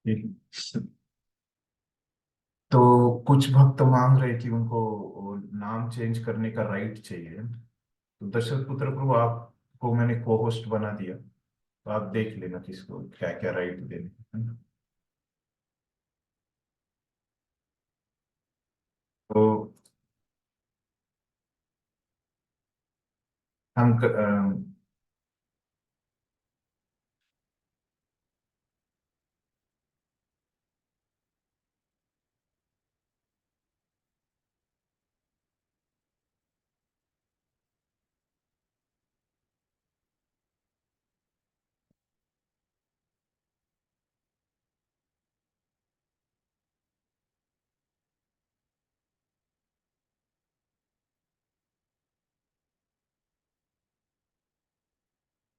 ठीक है। तो कुछ भक्त मांग रहे कि उनको वो नाम चेंज करने का राइट चाहिए। तो दशरथ पुत्र प्रभु, आपको मैंने को होस्ट बना दिया, तो आप देख लेना किसको क्या क्या राइट देने हैं। तो हम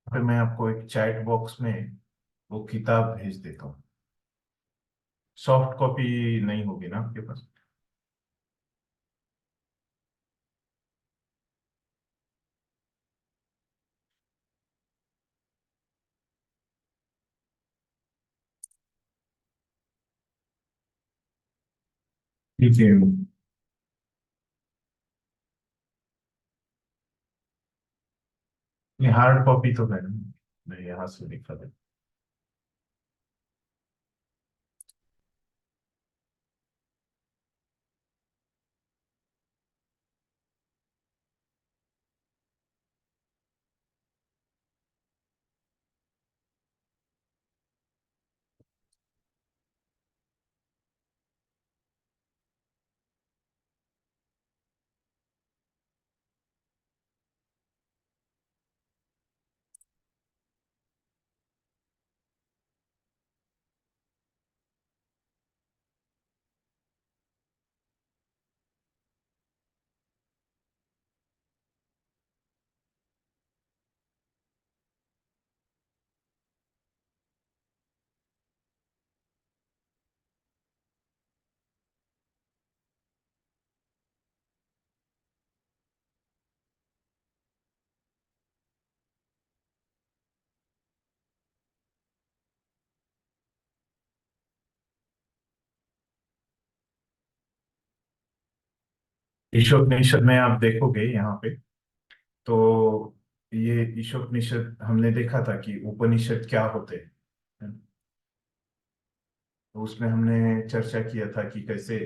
फिर मैं आपको एक चैट बॉक्स में वो किताब भेज देता हूँ। सॉफ्ट कॉपी नहीं होगी ना आपके पास? ठीक है। ये हार्ड कॉपी तो है ना, मैं यहाँ से दिखा दे। ईशोपनिषद में आप देखोगे यहाँ पे, तो ये ईशोपनिषद हमने देखा था कि उपनिषद क्या होते हैं। तो उसमें हमने चर्चा किया था कि कैसे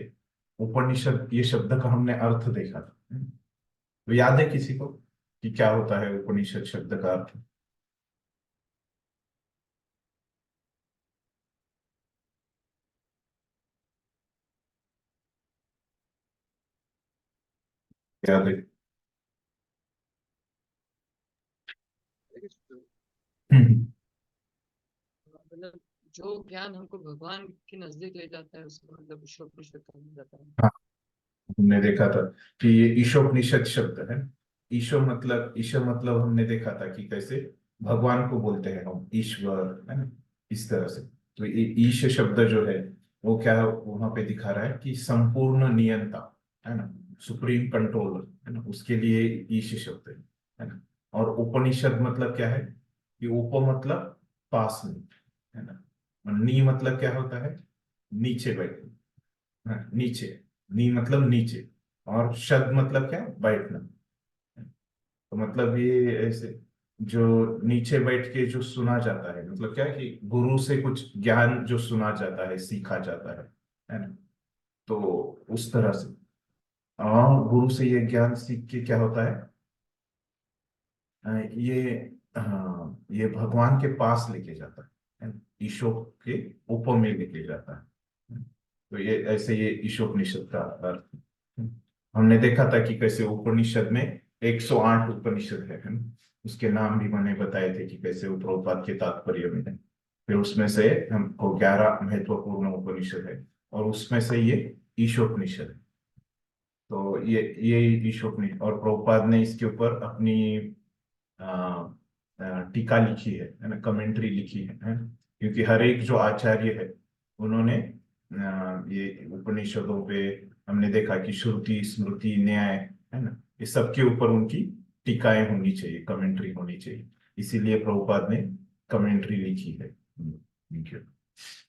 उपनिषद ये शब्द का हमने अर्थ देखा था। तो याद है किसी को कि क्या होता है उपनिषद शब्द का अर्थ? याद है? हम्म। मतलब जो ज्ञान हमको भगवान के नजदीक ले जाता है उसको मतलब ईश्वर कहा जाता है। हाँ, हमने देखा था कि ये ईशोपनिषद शब्द है। ईशो मतलब हमने देखा था कि कैसे भगवान को बोलते हैं हम ईश्वर, है ना, इस तरह से। तो ये ईश शब्द जो है वो क्या वहां पे दिखा रहा है कि संपूर्ण नियंता, है ना, सुप्रीम कंट्रोलर, है ना, उसके लिए ईश शब्द है ना। और उपनिषद मतलब क्या है कि उप मतलब पास में, है ना। और नी मतलब क्या होता है? नीचे बैठना। हाँ, नीचे। नी मतलब नीचे। और शब्द मतलब क्या? बैठना। तो मतलब ये ऐसे जो नीचे बैठ के जो सुना जाता है, मतलब क्या है कि गुरु से कुछ ज्ञान जो सुना जाता है, सीखा जाता है ना। तो उस तरह से गुरु से ये ज्ञान सीख के क्या होता है, ये ये भगवान के पास लेके जाता है ना? ईशोक के उप में लेके जाता है। तो ये ऐसे ये ईशोपनिषद का अर्थ है। हमने देखा था कि कैसे उपनिषद में 108 उपनिषद है ना। उसके नाम भी मैंने बताए थे कि कैसे वो प्रभुपाद के तात्पर्य में है। फिर उसमें से हमको 11 महत्वपूर्ण उपनिषद है, और उसमें से ये ईशोपनिषद है। तो ये ईशोपनिषद, और प्रभुपाद ने इसके ऊपर अपनी अ, टीका लिखी है ना, कमेंट्री लिखी है ना? क्योंकि हर एक जो आचार्य है उन्होंने ये उपनिषदों पे हमने देखा कि श्रुति स्मृति न्याय, है ना, ये सबके ऊपर उनकी टीकाएं होनी चाहिए, कमेंट्री होनी चाहिए। इसीलिए प्रभुपाद ने कमेंट्री लिखी है। Thank you.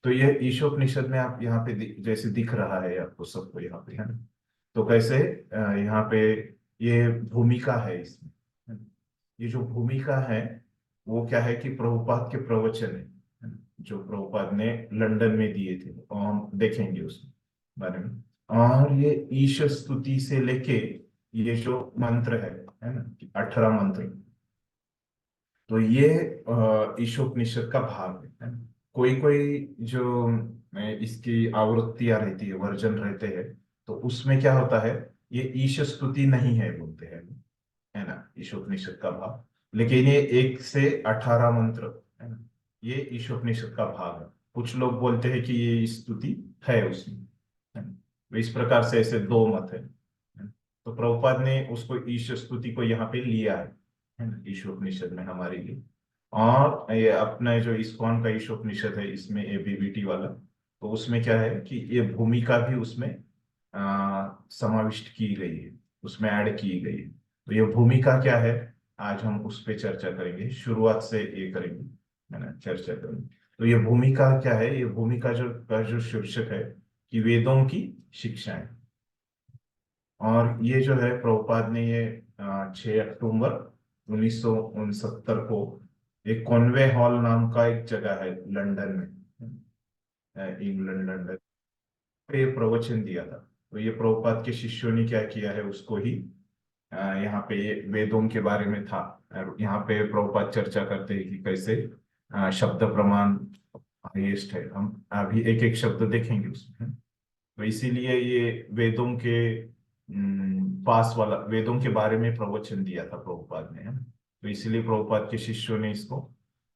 तो ये ईशोपनिषद में आप यहाँ पे जैसे दिख रहा है आपको सबको यहाँ पे, है ना। तो कैसे यहाँ पे ये भूमिका है इसमें, है ना? ये जो भूमिका है वो क्या है कि प्रभुपाद के प्रवचन है ना? जो प्रभुपाद ने लंदन में दिए थे, और हम देखेंगे उसमें बारे में। और ये ईश स्तुति से लेके ये जो मंत्र है ना, 18 मंत्र, तो ये ईशोपनिषद का भाग है ना? कोई कोई जो इसकी आवृत्तियां रहती है, वर्जन रहते हैं, तो उसमें क्या होता है, ये ईश स्तुति नहीं है बोलते हैं, है ना, ईशोपनिषद का भाग। लेकिन ये 1 से 18 मंत्र, है ना, ये ईशोपनिषद का भाग है। कुछ लोग बोलते हैं कि ये स्तुति है उसमें, है ना। तो इस प्रकार से ऐसे दो मत है ना? तो प्रभुपाद ने उसको ईश स्तुति को यहाँ पे लिया है ना, ईशोपनिषद में हमारे लिए। और ये अपना जो इस्कॉन का ईशोपनिषद है, इसमें एबीबीटी वाला, तो उसमें क्या है कि ये भूमिका भी उसमें समाविष्ट की गई है, उसमें ऐड की गई है। तो ये भूमिका क्या है, आज हम उस पे चर्चा करेंगे, शुरुआत से ये करेंगे, है ना, चर्चा करेंगे। तो ये भूमिका क्या है, ये भूमिका जो शीर्षक है कि वेदों की शिक्षाएं। और ये जो है प्रभुपाद ने ये 6 अक्टूबर 1969 को एक कॉन्वे हॉल नाम का एक जगह है लंदन में, इंग्लैंड लंदन पे प्रवचन दिया था। तो ये प्रभुपाद के शिष्यों ने क्या किया है, उसको ही यहाँ पे ये वेदों के बारे में था। और यहाँ पे प्रभुपाद चर्चा करते हैं कि कैसे शब्द प्रमाण हाईएस्ट है। हम अभी एक एक शब्द देखेंगे उसमें। तो इसीलिए ये वेदों के पास वाला, वेदों के बारे में प्रवचन दिया था प्रभुपाद ने, है ना। तो इसीलिए प्रभुपाद के शिष्यों ने इसको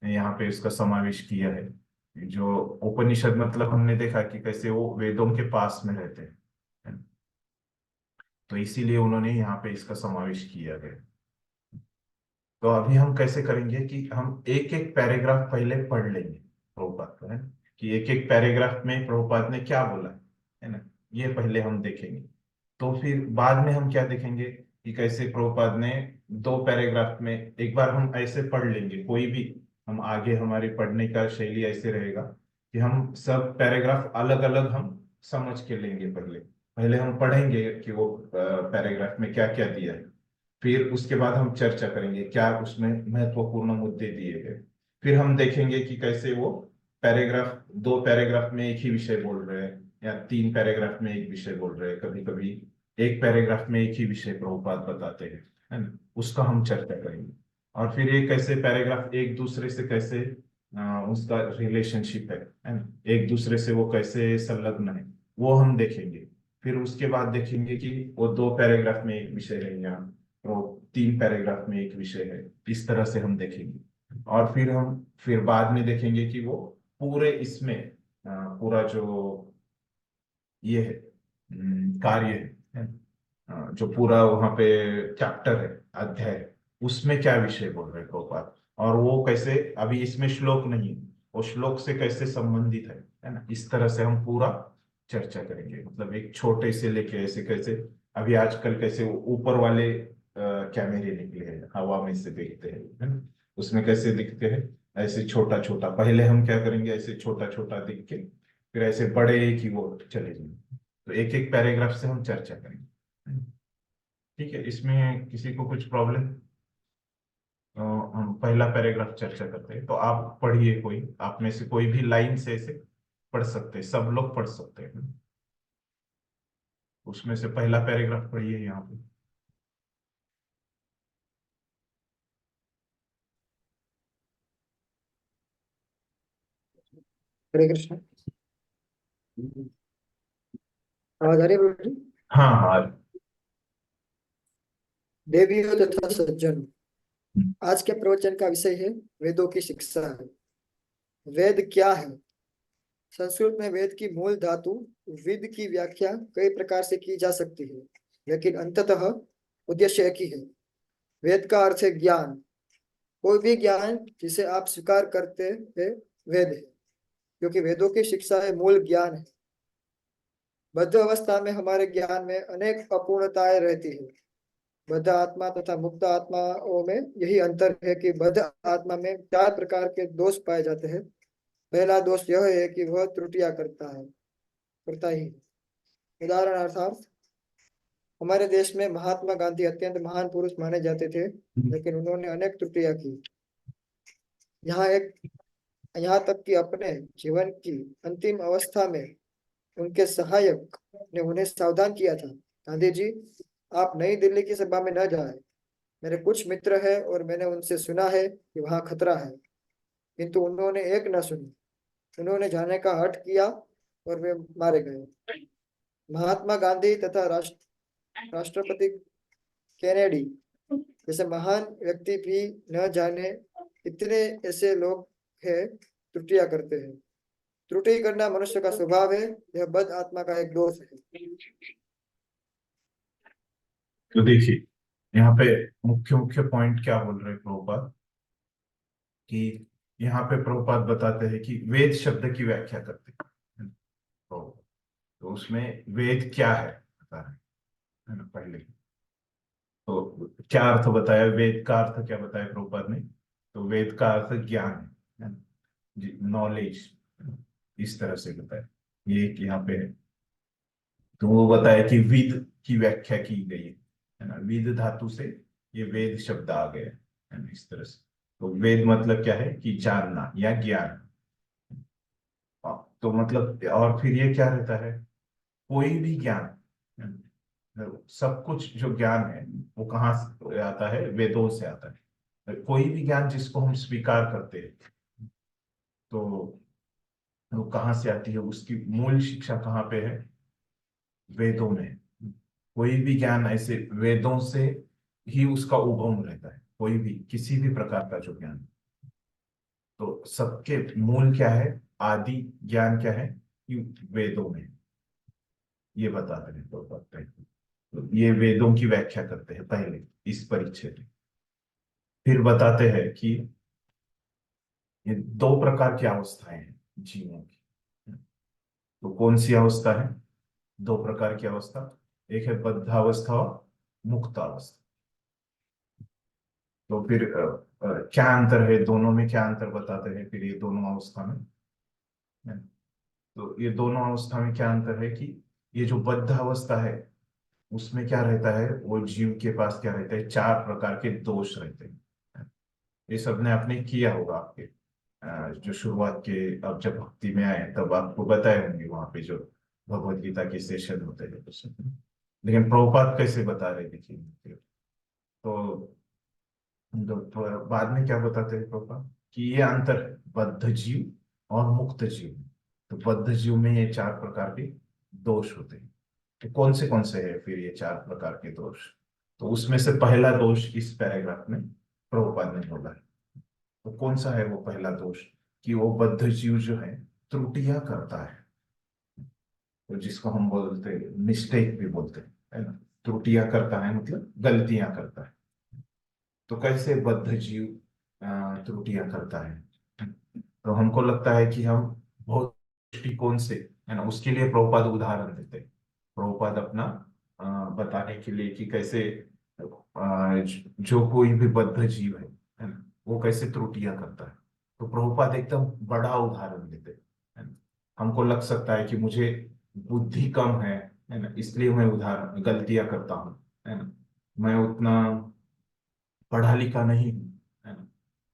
यहाँ पे इसका समावेश किया है। जो उपनिषद मतलब हमने देखा कि कैसे वो वेदों के पास में रहते हैं, है ना? तो इसीलिए उन्होंने यहाँ पे इसका समावेश किया है। तो अभी हम कैसे करेंगे कि हम एक एक पैराग्राफ पहले पढ़ लेंगे प्रभुपाद का, है ना, कि एक एक पैराग्राफ में प्रभुपाद ने क्या बोला है ना, ये पहले हम देखेंगे। तो फिर बाद में हम क्या देखेंगे कि कैसे प्रभुपाद ने 2 पैराग्राफ में, एक बार हम ऐसे पढ़ लेंगे कोई भी, हम आगे हमारी पढ़ने का शैली ऐसे रहेगा कि हम सब पैराग्राफ अलग अलग हम समझ के लेंगे। पहले पहले हम पढ़ेंगे कि वो पैराग्राफ में क्या क्या दिया है, फिर उसके बाद हम चर्चा करेंगे क्या उसमें महत्वपूर्ण मुद्दे दिए गए। फिर हम देखेंगे कि कैसे वो पैराग्राफ, 2 पैराग्राफ में एक ही विषय बोल रहे हैं, या 3 पैराग्राफ में एक विषय बोल रहे हैं, कभी कभी एक पैराग्राफ में एक ही विषय प्रभुपाद बताते हैं, है ना, उसका हम चर्चा करेंगे। और फिर ये कैसे पैराग्राफ एक दूसरे से कैसे उसका रिलेशनशिप है ना, एक दूसरे से वो कैसे संलग्न है, वो हम देखेंगे। फिर उसके बाद देखेंगे कि वो 2 पैराग्राफ में एक विषय है, या वो 3 पैराग्राफ में एक विषय है, इस तरह से हम देखेंगे। और फिर बाद में देखेंगे कि वो पूरे इसमें पूरा जो ये है कार्य है, जो पूरा वहां पे चैप्टर है, अध्याय है, उसमें क्या विषय बोल रहे हैं प्रभुपाद, और वो कैसे, अभी इसमें श्लोक नहीं, वो श्लोक से कैसे संबंधित है ना, इस तरह से हम पूरा चर्चा करेंगे। मतलब एक छोटे से लेके ऐसे कैसे, अभी आजकल कैसे वो ऊपर वाले कैमरे निकले हैं, हवा में से देखते हैं, है ना, उसमें कैसे दिखते हैं, ऐसे छोटा छोटा। पहले हम क्या करेंगे, ऐसे छोटा छोटा दिख के फिर ऐसे बड़े की वो चले जाएंगे। तो एक एक पैराग्राफ से हम चर्चा करेंगे, ठीक है। इसमें किसी को कुछ प्रॉब्लम, तो हम पहला पैराग्राफ चर्चा करते हैं। तो आप पढ़िए, कोई आप में से कोई भी लाइन से ऐसे पढ़ सकते हैं, सब लोग पढ़ सकते हैं। उसमें से पहला पैराग्राफ पढ़िए यहाँ पे। हरे कृष्ण। आवाज आ रही है बेटी? हाँ हाँ। देवियों तथा सज्जन, आज के प्रवचन का विषय है वेदों की शिक्षा है। वेद क्या है? संस्कृत में वेद की मूल धातु विद की व्याख्या कई प्रकार से की जा सकती है, लेकिन अंततः उद्देश्य एक ही है। वेद का अर्थ है ज्ञान। कोई भी ज्ञान जिसे आप स्वीकार करते हैं वेद है, क्योंकि वेदों की शिक्षा है मूल ज्ञान है। बद्ध अवस्था में हमारे ज्ञान में अनेक अपूर्णताएं रहती है। बद्ध आत्मा तथा मुक्त आत्माओं में यही अंतर है कि बद्ध आत्मा में 4 प्रकार के दोष पाए जाते हैं। पहला दोष यह है कि वह त्रुटियां करता ही है। उदाहरण अर्थात हमारे देश में महात्मा गांधी अत्यंत महान पुरुष माने जाते थे, लेकिन उन्होंने अनेक त्रुटियां की। यहाँ एक यहाँ तक कि अपने जीवन की अंतिम अवस्था में उनके सहायक ने उन्हें सावधान किया था, गांधी जी, आप नई दिल्ली की सभा में न जाए। मेरे कुछ मित्र हैं और मैंने उनसे सुना है कि वहाँ खतरा है, किंतु उन्होंने एक न सुनी। उन्होंने जाने का हठ किया और वे मारे गए। महात्मा गांधी तथा राष्ट्रपति कैनेडी जैसे महान व्यक्ति भी न जाने इतने ऐसे लोग हैं त्रुटियां करते हैं। त्रुटि करना मनुष्य का स्वभाव है, यह बद आत्मा का एक दोष है। तो देखिए यहाँ पे मुख्य मुख्य पॉइंट क्या बोल रहे हैं प्रभुपाद, कि यहाँ पे प्रभुपाद बताते हैं कि वेद शब्द की व्याख्या करते हैं। तो उसमें वेद क्या है बता रहे है ना पहले। तो क्या अर्थ बताया, वेद का अर्थ क्या बताया प्रभुपाद ने, तो वेद का अर्थ ज्ञान है, नॉलेज, इस तरह से बताया। ये यहाँ पे है। तो वो बताया कि विद की व्याख्या की गई है ना, विद धातु से ये वेद शब्द आ गया है ना, इस तरह से। तो वेद मतलब क्या है कि जानना या ज्ञान। तो मतलब और फिर ये क्या रहता है, कोई भी ज्ञान, सब कुछ जो ज्ञान है वो कहाँ से आता है, वेदों से आता है। कोई भी ज्ञान जिसको हम स्वीकार करते हैं तो वो कहाँ से आती है, उसकी मूल शिक्षा कहाँ पे है, वेदों में। कोई भी ज्ञान ऐसे वेदों से ही उसका उद्गम रहता है, कोई भी किसी भी प्रकार का जो ज्ञान। तो सबके मूल क्या है, आदि ज्ञान क्या है, कि वेदों में। ये बताते हैं तो बताते हैं। तो ये वेदों की व्याख्या करते हैं पहले इस परिच्छेद में। फिर बताते हैं कि ये दो प्रकार की अवस्थाएं हैं जीवों की। तो कौन सी अवस्था है, दो प्रकार की अवस्था, एक है बद्धावस्था और मुक्तावस्था। तो फिर क्या अंतर है दोनों में, क्या अंतर बताते हैं फिर ये दोनों अवस्था में है? तो ये दोनों अवस्था में क्या अंतर है कि ये जो बद्ध अवस्था है उसमें क्या रहता है, वो जीव के पास क्या रहता है, चार प्रकार के दोष रहते हैं। ये सबने आपने किया होगा आपके जो शुरुआत के, अब जब भक्ति में आए तब आपको बताए होंगे वहां पे जो भगवत गीता के सेशन होते हैं उसमें। लेकिन प्रभुपाद कैसे बता रहे देखिए, तो बाद में क्या बताते हैं प्रभुपाद कि ये अंतर है बद्ध जीव और मुक्त जीव। तो बद्ध जीव में ये चार प्रकार के दोष होते हैं। तो कौन से हैं फिर ये चार प्रकार के दोष, तो उसमें से पहला दोष इस पैराग्राफ में प्रभुपाद ने बोला है। तो कौन सा है वो पहला दोष, कि वो बद्ध जीव जो है त्रुटियां करता है। तो जिसको हम बोलते हैं मिस्टेक भी बोलते हैं, है ना। त्रुटियां करता है मतलब गलतियां करता है। तो कैसे बद्ध जीव त्रुटियां करता है, तो हमको लगता है कि हम बहुत दृष्टिकोण से, है ना, उसके लिए प्रभुपाद उदाहरण देते हैं। प्रभुपाद अपना बताने के लिए कि कैसे जो कोई भी बद्ध जीव है ना, वो कैसे त्रुटियां करता है। तो प्रभुपाद एकदम बड़ा उदाहरण देते हैं, है ना। हमको लग सकता है कि मुझे बुद्धि कम है ना, इसलिए मैं उदाहरण गलतियां करता हूँ, है ना। मैं उतना पढ़ा लिखा नहीं हूँ, है ना,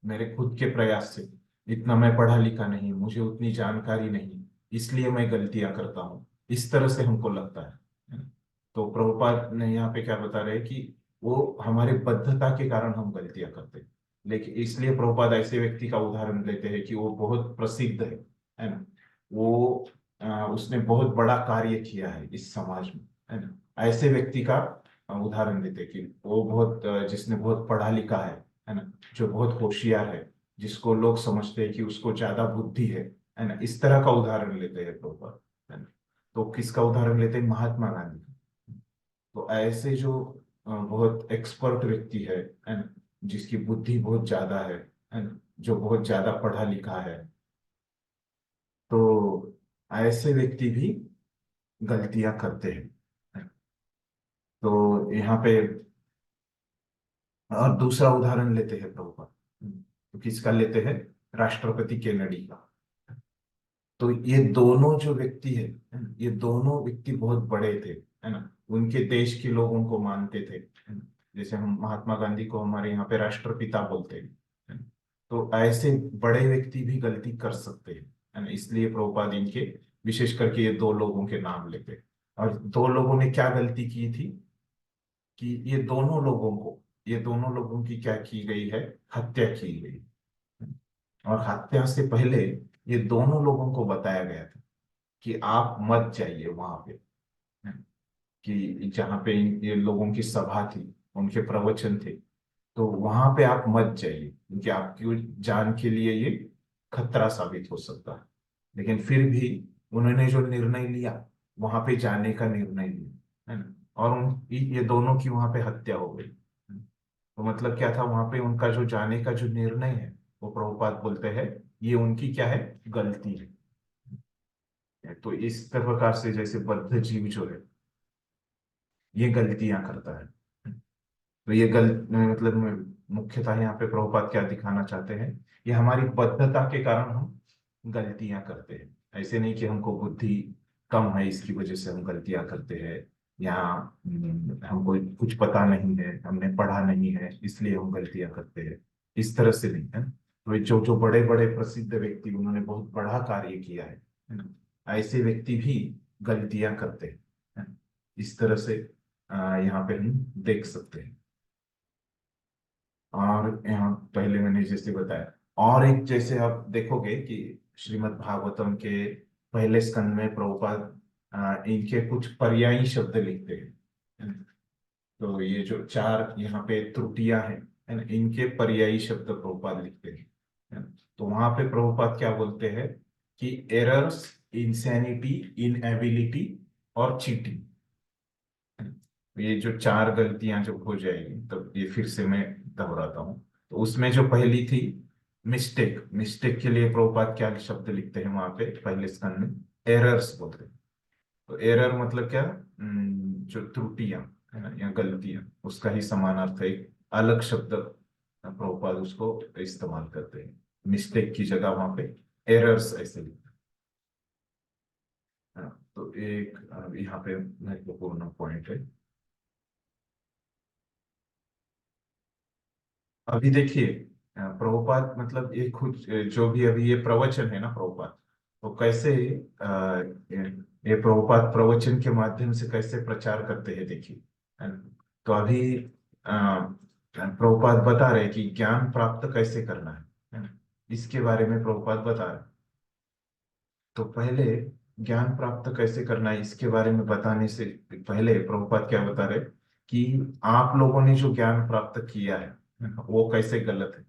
मेरे खुद के प्रयास से इतना मैं पढ़ा लिखा नहीं, मुझे उतनी जानकारी नहीं, इसलिए मैं गलतियां करता हूँ, इस तरह से हमको लगता है ना। तो प्रभुपाद ने यहाँ पे क्या बता रहे हैं कि वो हमारे बद्धता के कारण हम गलतियां करते हैं। लेकिन इसलिए प्रभुपाद ऐसे व्यक्ति का उदाहरण लेते हैं कि वो बहुत प्रसिद्ध है ना। वो उसने बहुत बड़ा कार्य किया है इस समाज में, है ना। ऐसे व्यक्ति का उदाहरण देते कि वो बहुत जिसने बहुत पढ़ा लिखा है ना, जो बहुत होशियार है, जिसको लोग समझते हैं कि उसको ज्यादा बुद्धि है ना, इस तरह का उदाहरण लेते हैं प्रभुपाद, है ना। तो किसका उदाहरण लेते हैं, महात्मा गांधी का। तो ऐसे जो बहुत एक्सपर्ट व्यक्ति है ना, जिसकी बुद्धि बहुत ज्यादा है ना, जो बहुत ज्यादा पढ़ा लिखा है, तो ऐसे व्यक्ति भी गलतियां करते हैं। तो यहाँ पे और दूसरा उदाहरण लेते हैं प्रभुपाद, तो किसका लेते हैं, राष्ट्रपति केनेडी का। तो ये दोनों जो व्यक्ति है ना, ये दोनों व्यक्ति बहुत बड़े थे, है ना। उनके देश के लोग उनको मानते थे, है ना? जैसे हम महात्मा गांधी को हमारे यहाँ पे राष्ट्रपिता बोलते हैं, है ना? तो ऐसे बड़े व्यक्ति भी गलती कर सकते हैं, है ना। इसलिए प्रभुपाद इनके विशेष करके ये दो लोगों के नाम लेते हैं। और दो लोगों ने क्या गलती की थी कि ये दोनों लोगों की क्या की गई है, हत्या की गई। और हत्या से पहले ये दोनों लोगों को बताया गया था कि आप मत जाइए वहां पे, कि जहाँ पे ये लोगों की सभा थी, उनके प्रवचन थे, तो वहां पे आप मत जाइए क्योंकि आपकी जान के लिए ये खतरा साबित हो सकता है। लेकिन फिर भी उन्होंने जो निर्णय लिया, वहां पे जाने का निर्णय लिया, है ना। और ये दोनों की वहां पे हत्या हो गई। तो मतलब क्या था, वहां पे उनका जो जाने का जो निर्णय है, वो प्रभुपाद बोलते हैं ये उनकी क्या है, गलती है। तो इस प्रकार से जैसे बद्ध जीव जो है ये गलतियां करता है, तो ये मतलब मुख्यतः यहाँ पे प्रभुपाद क्या दिखाना चाहते हैं, ये हमारी बद्धता के कारण हम गलतियां करते हैं। ऐसे नहीं कि हमको बुद्धि कम है इसकी वजह से हम गलतियां करते हैं, या हमको कुछ पता नहीं है, हमने पढ़ा नहीं है इसलिए हम गलतियां करते हैं, इस तरह से नहीं है। तो ये जो जो बड़े बड़े प्रसिद्ध व्यक्ति उन्होंने बहुत बड़ा कार्य किया है ना, ऐसे व्यक्ति भी गलतियां करते हैं, है ना? इस तरह से यहाँ पे हम देख सकते हैं। और यहाँ पहले मैंने जैसे बताया, और एक जैसे आप देखोगे कि श्रीमद् भागवतम के पहले स्कंद में प्रभुपाद इनके कुछ पर्यायी शब्द लिखते हैं, है ना? तो ये जो चार यहाँ पे त्रुटियां हैं, है ना, इनके पर्यायी शब्द प्रभुपाद लिखते हैं, है ना? तो वहां पे प्रभुपाद क्या बोलते हैं कि एरर्स, इंसैनिटी, इनएबिलिटी और चीटिंग। ये जो चार गलतियां जब हो जाएगी, तब ये फिर से मैं दोहराता हूँ। तो उसमें जो पहली थी मिस्टेक, मिस्टेक के लिए प्रभुपाद क्या शब्द लिखते हैं वहां पे पहले स्कंद में, एरर्स बोलते हैं। तो एरर मतलब क्या, जो त्रुटियां है ना या गलतियां, उसका ही समानार्थ है एक अलग शब्द प्रभुपाद उसको इस्तेमाल करते हैं। मिस्टेक की जगह वहां पे एरर्स ऐसे लिखते हैं। तो एक यहाँ पे महत्वपूर्ण पॉइंट है। अभी देखिए, प्रभुपाद मतलब ये खुद जो भी अभी ये प्रवचन है ना प्रभुपाद, तो कैसे ये प्रभुपाद प्रवचन के माध्यम से कैसे प्रचार करते हैं देखिए, है ना? तो अभी प्रभुपाद बता रहे कि ज्ञान प्राप्त कैसे करना है ना, इसके बारे में प्रभुपाद बता रहे। तो पहले ज्ञान प्राप्त कैसे करना है इसके बारे में बताने से पहले प्रभुपाद क्या बता रहे कि आप लोगों ने जो ज्ञान प्राप्त किया है वो कैसे गलत है।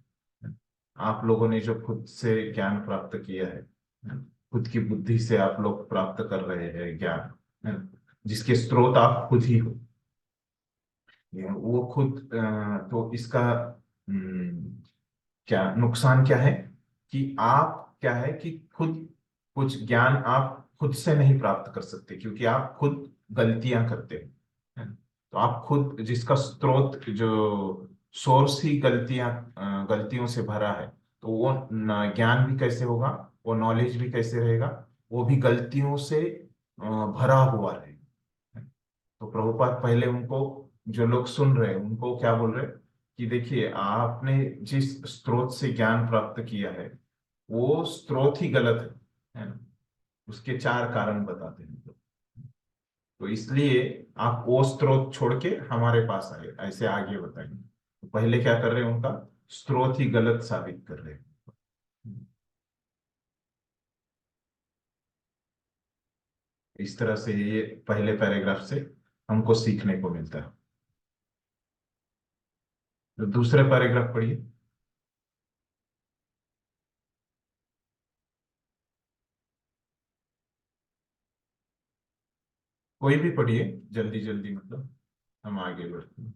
आप लोगों ने जो खुद से ज्ञान प्राप्त किया है, खुद की बुद्धि से आप लोग प्राप्त कर रहे हैं ज्ञान, है ना, जिसके स्रोत आप खुद ही हो, वो खुद तो इसका क्या नुकसान क्या है कि आप क्या है कि खुद कुछ ज्ञान आप खुद से नहीं प्राप्त कर सकते क्योंकि आप खुद गलतियां करते हैं, है ना? तो आप खुद जिसका स्रोत जो सोर्स ही गलतियों से भरा है, तो वो ज्ञान भी कैसे होगा, वो नॉलेज भी कैसे रहेगा, वो भी गलतियों से भरा हुआ रहेगा। तो प्रभुपाद पहले उनको, जो लोग सुन रहे हैं उनको क्या बोल रहे हैं कि देखिए आपने जिस स्रोत से ज्ञान प्राप्त किया है वो स्रोत ही गलत है ना। उसके चार कारण बताते हैं तो इसलिए आप वो स्रोत छोड़ के हमारे पास आए, ऐसे आगे बताएंगे। तो पहले क्या कर रहे हैं, उनका स्रोत ही गलत साबित कर रहे हैं। इस तरह से ये पहले पैराग्राफ से हमको सीखने को मिलता है। तो दूसरे पैराग्राफ पढ़िए। कोई भी पढ़िए, जल्दी जल्दी, मतलब हम आगे बढ़ते हैं।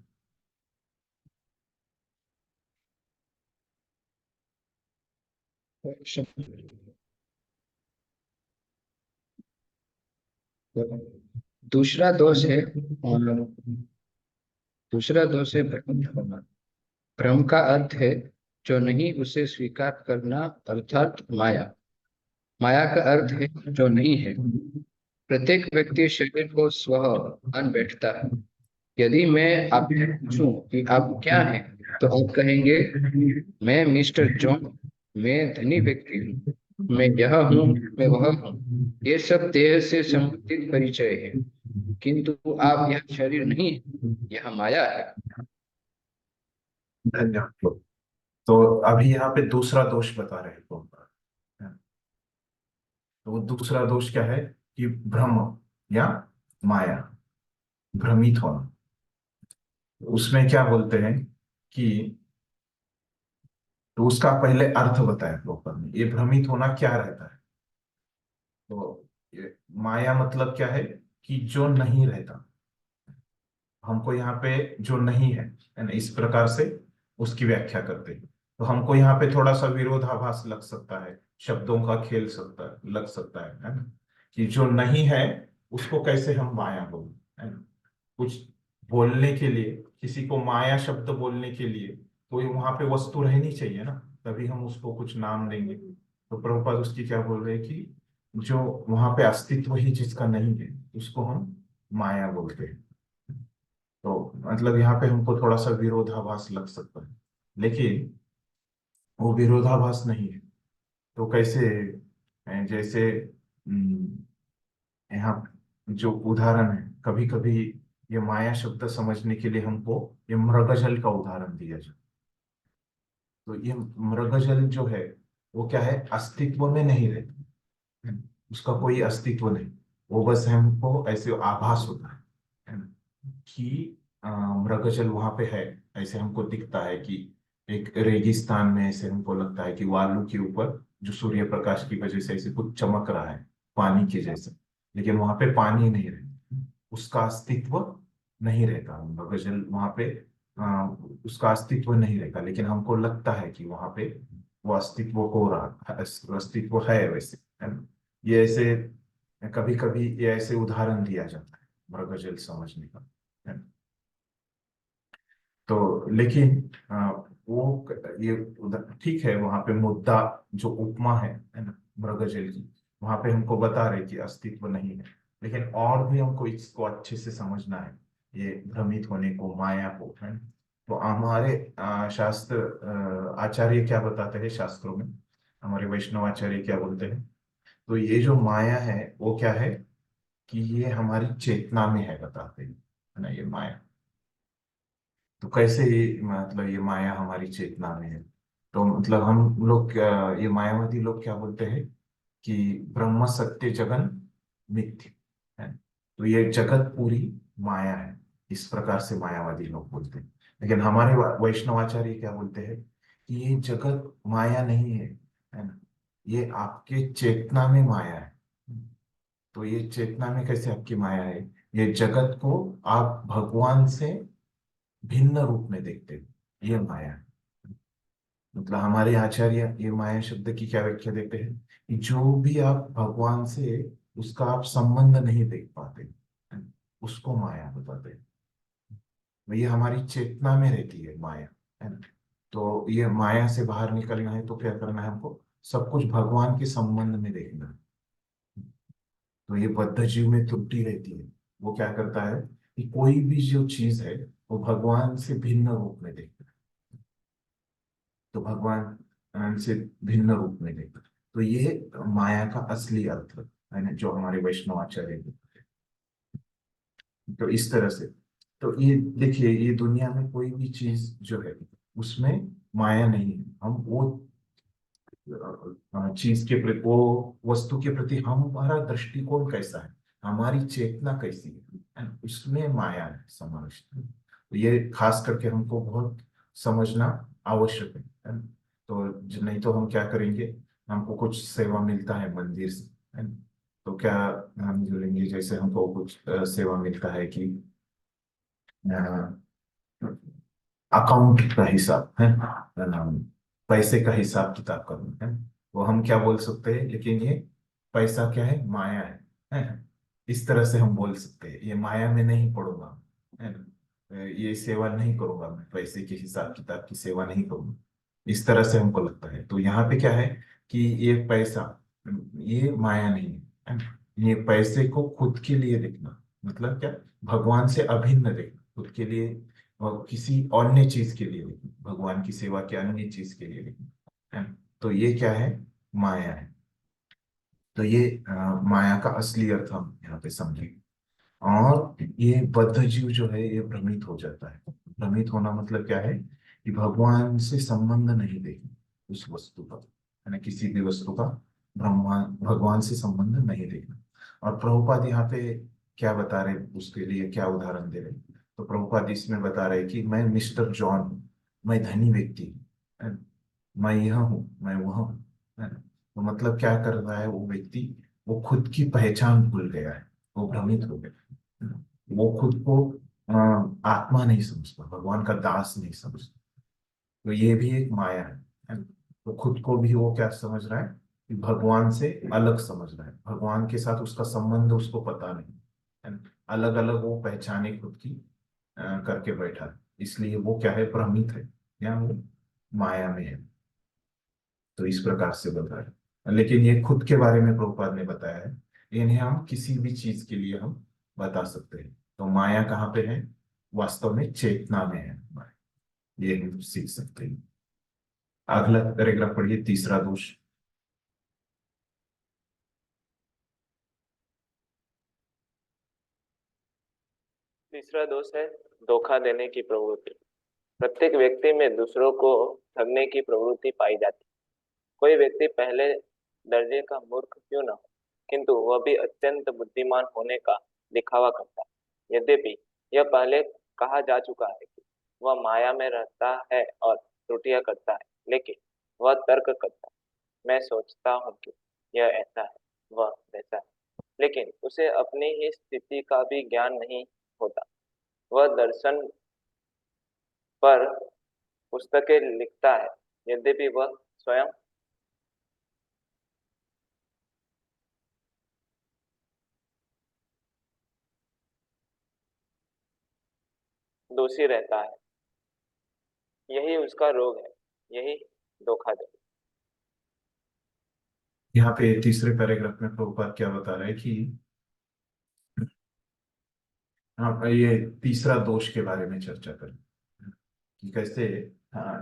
दूसरा दोष है दूसरा दोष है भ्रम होना। भ्रम का अर्थ है जो नहीं उसे स्वीकार करना, अर्थात माया। माया का अर्थ है जो नहीं है। प्रत्येक व्यक्ति शरीर को स्वह मान बैठता है। यदि मैं आपसे पूछूं कि आप क्या हैं, तो आप कहेंगे, मैं मिस्टर जॉन, मैं धनी व्यक्ति हूँ, मैं यह हूँ, मैं वह हूँ। ये सब देह से संबंधित परिचय है, किंतु आप यह शरीर नहीं है, यह माया है। धन्यवाद। तो अभी यहाँ पे दूसरा दोष बता रहे हैं तो वो दूसरा दोष क्या है कि भ्रम या माया, भ्रमित होना। उसमें क्या बोलते हैं कि, तो उसका पहले अर्थ बताया प्रॉपर में, ये भ्रमित होना क्या रहता है। तो ये माया मतलब क्या है कि जो नहीं रहता, हमको यहाँ पे जो नहीं है ना, इस प्रकार से उसकी व्याख्या करते हैं। तो हमको यहाँ पे थोड़ा सा विरोधाभास लग सकता है, शब्दों का खेल सकता लग सकता है ना, कि जो नहीं है उसको कैसे हम माया बोले, है ना। कुछ बोलने के लिए, किसी को माया शब्द बोलने के लिए कोई वहां पे वस्तु रहनी चाहिए ना, तभी हम उसको कुछ नाम देंगे। तो प्रभुपाद उसकी क्या बोल रहे हैं कि जो वहां पे अस्तित्व ही जिसका नहीं है उसको हम माया बोलते हैं। तो मतलब यहाँ पे हमको थोड़ा सा विरोधाभास लग सकता है, लेकिन वो विरोधाभास नहीं है। तो कैसे, जैसे यहाँ जो उदाहरण है, कभी कभी ये माया शब्द समझने के लिए हमको ये मृगजल का उदाहरण दिया जाए। तो ये मृगजल जो है वो क्या है, अस्तित्व में नहीं रहता है ना? उसका कोई अस्तित्व नहीं, वो बस हमको ऐसे आभास होता है ना, कि मृगजल वहां पे है। ऐसे हमको दिखता है कि एक रेगिस्तान में ऐसे हमको लगता है कि वालू के ऊपर जो सूर्य प्रकाश की वजह से ऐसे कुछ चमक रहा है पानी के जैसे, लेकिन वहां पे पानी नहीं रहता, उसका अस्तित्व नहीं रहता। मृगजल वहां पे उसका अस्तित्व नहीं रहता, लेकिन हमको लगता है कि वहां पे वो अस्तित्व हो रहा, अस्तित्व है वैसे, है ना। ये ऐसे कभी कभी ये ऐसे उदाहरण दिया जाता है मृगजल समझने का, है ना। तो लेकिन वो ये ठीक है, वहां पे मुद्दा जो उपमा है ना मृगजल की, वहां पे हमको बता रहे कि अस्तित्व नहीं है, लेकिन और भी हमको इसको अच्छे से समझना है, ये भ्रमित होने को, माया को, है ना। तो हमारे शास्त्र आचार्य क्या बताते हैं शास्त्रों में, हमारे वैष्णव आचार्य क्या बोलते हैं, तो ये जो माया है वो क्या है कि ये हमारी चेतना में है, बताते हैं, है ना, ये माया। तो कैसे ये मतलब ये माया हमारी चेतना में है, तो मतलब हम लोग ये मायावादी लोग क्या बोलते हैं कि ब्रह्म सत्य जगन मिथ्य है। तो ये जगत पूरी माया है, इस प्रकार से मायावादी लोग बोलते हैं। लेकिन हमारे वैष्णवाचार्य क्या बोलते हैं कि ये जगत माया नहीं है ना, ये आपके चेतना में माया है। तो ये चेतना में कैसे आपकी माया है, ये जगत को आप भगवान से भिन्न रूप में देखते हो, ये माया है। मतलब हमारे आचार्य ये माया शब्द की क्या व्याख्या देते हैं कि जो भी आप भगवान से उसका आप संबंध नहीं देख पाते, उसको माया बताते हैं। तो ये हमारी चेतना में रहती है माया, है ना। तो ये माया से बाहर निकलना है तो क्या करना है हमको, सब कुछ भगवान के संबंध में देखना है। तो ये बद्ध जीव में त्रुटि रहती है, वो क्या करता है कि कोई भी जो चीज है वो भगवान से भिन्न रूप में देखता है। तो भगवान से भिन्न रूप में देखता है। तो ये माया का असली अर्थ है ना, जो हमारे वैष्णव आचार्य बोलते हैं। तो इस तरह से, तो ये देखिए, ये दुनिया में कोई भी चीज जो है उसमें माया नहीं है। हम वो चीज के प्रति, वो वस्तु के प्रति हमारा दृष्टिकोण कैसा है, हमारी चेतना कैसी है ना, उसमें माया है समाविष्ट। तो ये खास करके हमको बहुत समझना आवश्यक है ना। तो नहीं तो हम क्या करेंगे, हमको कुछ सेवा मिलता है मंदिर से, है ना। तो क्या हम जुड़ेंगे, जैसे हमको कुछ सेवा मिलता है कि अकाउंट का हिसाब है ना, पैसे का हिसाब किताब करना है, वो हम क्या बोल सकते हैं, लेकिन ये पैसा क्या है, माया है। इस तरह से हम बोल सकते हैं ये माया में नहीं पड़ूंगा, है ना, ये सेवा नहीं करूंगा, मैं पैसे के हिसाब किताब की सेवा नहीं करूंगा, इस तरह से हमको लगता है। तो यहाँ पे क्या है कि ये पैसा ये माया नहीं है ना? ये पैसे को खुद के लिए देखना, मतलब क्या, भगवान से अभिन्न देखना, खुद के लिए और किसी अन्य चीज के लिए देखना, भगवान की सेवा के अन्य चीज के लिए देखना, है ना? तो ये क्या है, माया है। तो ये माया का असली अर्थ हम यहाँ पे समझेंगे। और ये बद्ध जीव जो है ये भ्रमित हो जाता है। भ्रमित होना मतलब क्या है, कि भगवान से संबंध नहीं देखना उस वस्तु का, है ना, किसी भी वस्तु का ब्रह्मा भगवान से संबंध नहीं देखना। और प्रभुपाद यहाँ पे क्या बता रहे, उसके लिए क्या उदाहरण दे रहे, तो प्रभुपाद इसमें बता रहे कि मैं मिस्टर जॉन हूँ, मैं धनी व्यक्ति हूँ, है ना? मैं यह हूँ, मैं वह हूँ, है ना? तो मतलब क्या कर रहा है वो व्यक्ति, वो खुद की पहचान भूल गया है, वो भ्रमित हो गया। वो खुद को आत्मा नहीं समझता, भगवान का दास नहीं समझता। तो ये भी एक माया है ना? तो खुद को भी वो क्या समझ रहा है, कि भगवान से अलग समझ रहा है, भगवान के साथ उसका संबंध उसको पता नहीं, है ना? अलग अलग वो पहचाने खुद की करके बैठा है, इसलिए वो क्या है, भ्रमित है, या वो माया में है। तो इस प्रकार से बताया, लेकिन ये खुद के बारे में प्रभुपाद ने बताया है, इन्हें हम किसी भी चीज के लिए हम बता सकते हैं। तो माया कहाँ पे है, वास्तव में चेतना में है ये हम सीख सकते हैं। अगला पैराग्राफ पढ़िए, तीसरा दोष। तीसरा दोष है धोखा देने की प्रवृत्ति। प्रत्येक व्यक्ति में दूसरों को ठगने की प्रवृत्ति पाई जाती है। कोई व्यक्ति पहले दर्जे का मूर्ख क्यों न हो, किंतु वह भी अत्यंत बुद्धिमान होने का दिखावा करता है। यद्यपि यह पहले कहा जा चुका है कि वह माया में रहता है और त्रुटियां करता है, लेकिन वह तर्क करता है, मैं सोचता हूँ कि यह ऐसा है, वह वैसा है, लेकिन उसे अपनी ही स्थिति का भी ज्ञान नहीं होता। वह दर्शन पर पुस्तकें लिखता है, यद्यपि वह स्वयं दोषी रहता है। यही उसका रोग है, यही धोखाधड़ी। यहाँ पे तीसरे पैराग्राफ में प्रभुपाद क्या बता रहे हैं कि हाँ, ये तीसरा दोष के बारे में चर्चा करें, कि कैसे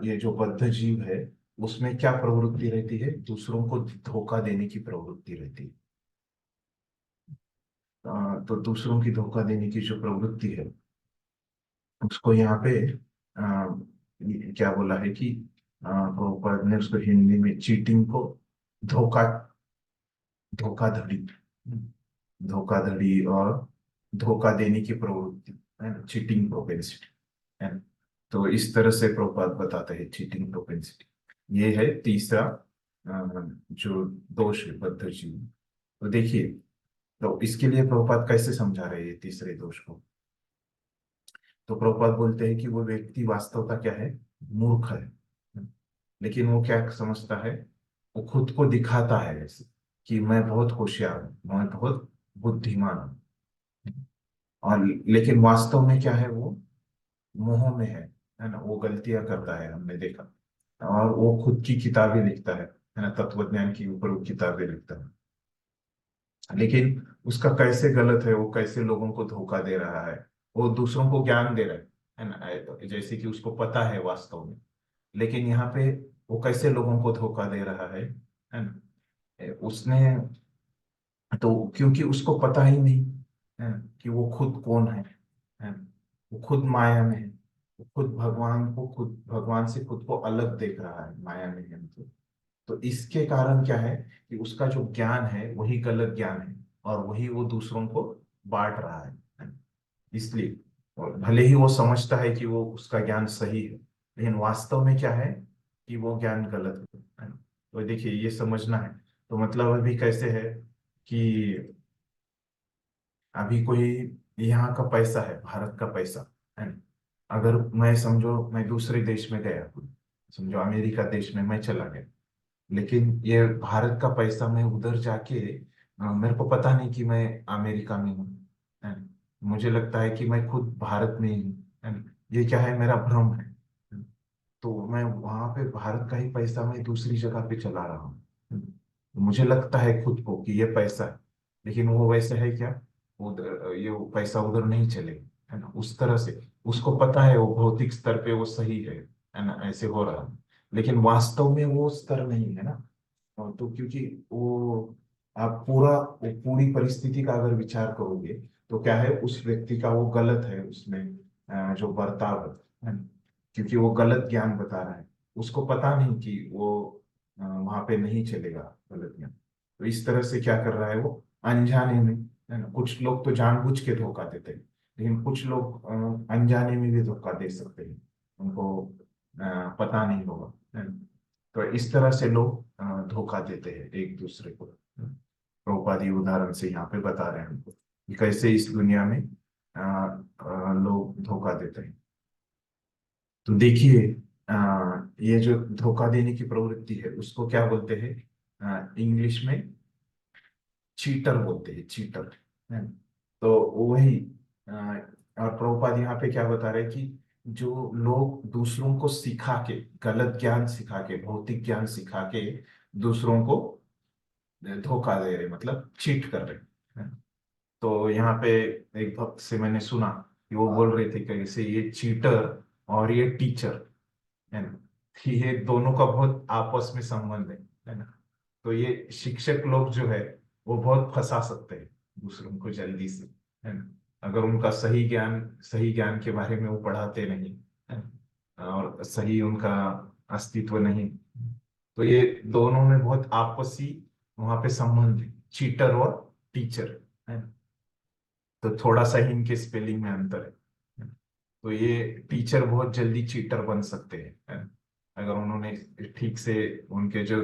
ये जो बद्ध जीव है उसमें क्या प्रवृत्ति रहती है, दूसरों को धोखा देने की प्रवृत्ति रहती है। तो दूसरों की धोखा देने की जो प्रवृत्ति है उसको यहाँ पे क्या बोला है कि प्रभुपाद ने उसको हिंदी में चीटिंग को धोखा धोखाधड़ी धोखाधड़ी और धोखा देने की प्रवृत्ति, है ना, चीटिंग प्रोपेंसिटी, है ना? तो इस तरह से प्रभुपाद बताते हैं चीटिंग प्रोपेंसिटी। ये है तीसरा जो दोष है बद्ध जीव। तो देखिए, तो इसके लिए प्रभुपाद कैसे समझा रहे हैं ये तीसरे दोष को। तो प्रभुपाद बोलते हैं कि वो व्यक्ति वास्तवता क्या है, मूर्ख है, लेकिन वो क्या समझता है, वो खुद को दिखाता है ऐसे कि मैं बहुत होशियार हूँ, मैं बहुत बुद्धिमान हूँ, और लेकिन वास्तव में क्या है, वो मोह में है ना, वो गलतियां करता है, हमने देखा। और वो खुद की किताबें लिखता है ना, तत्वज्ञान के ऊपर वो किताबें लिखता है, लेकिन उसका कैसे गलत है, वो कैसे लोगों को धोखा दे रहा है, वो दूसरों को ज्ञान दे रहा है ना, जैसे कि उसको पता है वास्तव में, लेकिन यहाँ पे वो कैसे लोगों को धोखा दे रहा है ना, उसने, तो क्योंकि उसको पता ही नहीं है ना, कि वो खुद कौन है ना? वो खुद माया में है, वो खुद भगवान को, खुद भगवान से खुद को अलग देख रहा है, माया में है मतलब। तो इसके कारण क्या है, कि उसका जो ज्ञान है वही गलत ज्ञान है, और वही वो दूसरों को बांट रहा है ना? इसलिए, और भले ही वो समझता है कि वो उसका ज्ञान सही है, लेकिन वास्तव में क्या है, कि वो ज्ञान गलत है ना? तो देखिए, ये समझना है। तो मतलब अभी कैसे है, कि अभी कोई यहाँ का पैसा है, भारत का पैसा, है ना, अगर मैं समझो मैं दूसरे देश में गया, समझो अमेरिका देश में मैं चला गया, लेकिन ये भारत का पैसा मैं उधर जाके मेरे को पता नहीं कि मैं अमेरिका में हूँ, है ना? मुझे लगता है कि मैं खुद भारत में ही हूँ, है ना? ये क्या है, मेरा भ्रम है तो मैं वहां पे भारत का ही पैसा मैं दूसरी जगह पे चला रहा हूँ, है ना? मुझे लगता है खुद को कि ये पैसा है, लेकिन वो वैसे है क्या, उधर ये वो पैसा उधर नहीं चलेगा, है ना, उस तरह से उसको पता है वो भौतिक स्तर पे वो सही है ना, ऐसे हो रहा है, लेकिन वास्तव में वो स्तर नहीं है ना। तो क्योंकि वो आप वो पूरी परिस्थिति का अगर विचार करोगे तो क्या है, उस व्यक्ति का वो गलत है उसमें जो बर्ताव है ना, क्योंकि वो गलत ज्ञान बता रहा है, उसको पता नहीं कि वो वहां पे नहीं चलेगा गलत ज्ञान। तो इस तरह से क्या कर रहा है वो, अनजाने में, है ना, कुछ लोग तो जानबूझ के धोखा देते हैं, लेकिन कुछ लोग अनजाने में भी धोखा दे सकते हैं, उनको पता नहीं होगा, है ना। तो इस तरह से लोग धोखा देते हैं एक दूसरे को। प्रभुपादी उदाहरण से यहाँ पे बता रहे हैं हमको कि कैसे इस दुनिया में लोग धोखा देते हैं। तो देखिए, ये जो धोखा देने की प्रवृत्ति है उसको क्या बोलते हैं, इंग्लिश में चीटर बोलते हैं, चीटर, है ना। तो वही और प्रभुपाद यहाँ पे क्या बता रहे हैं कि जो लोग दूसरों को सिखा के, गलत ज्ञान सिखा के, भौतिक ज्ञान सिखा के दूसरों को धोखा दे रहे, मतलब चीट कर रहे हैं। तो यहाँ पे एक भक्त से मैंने सुना कि वो बोल रहे थे कि जैसे ये चीटर और ये टीचर, है ना, कि ये दोनों का बहुत आपस में संबंध है ना। तो ये शिक्षक लोग जो है वो बहुत फंसा सकते हैं दूसरों को जल्दी से, है ना, अगर उनका सही ज्ञान के बारे में वो पढ़ाते नहीं, है ना, और सही उनका अस्तित्व नहीं, तो ये दोनों में बहुत आपसी वहां पे संबंध है, चीटर और टीचर, है ना। तो थोड़ा सा ही इनके स्पेलिंग में अंतर है। तो ये टीचर बहुत जल्दी चीटर बन सकते हैं, है ना? अगर उन्होंने ठीक से उनके जो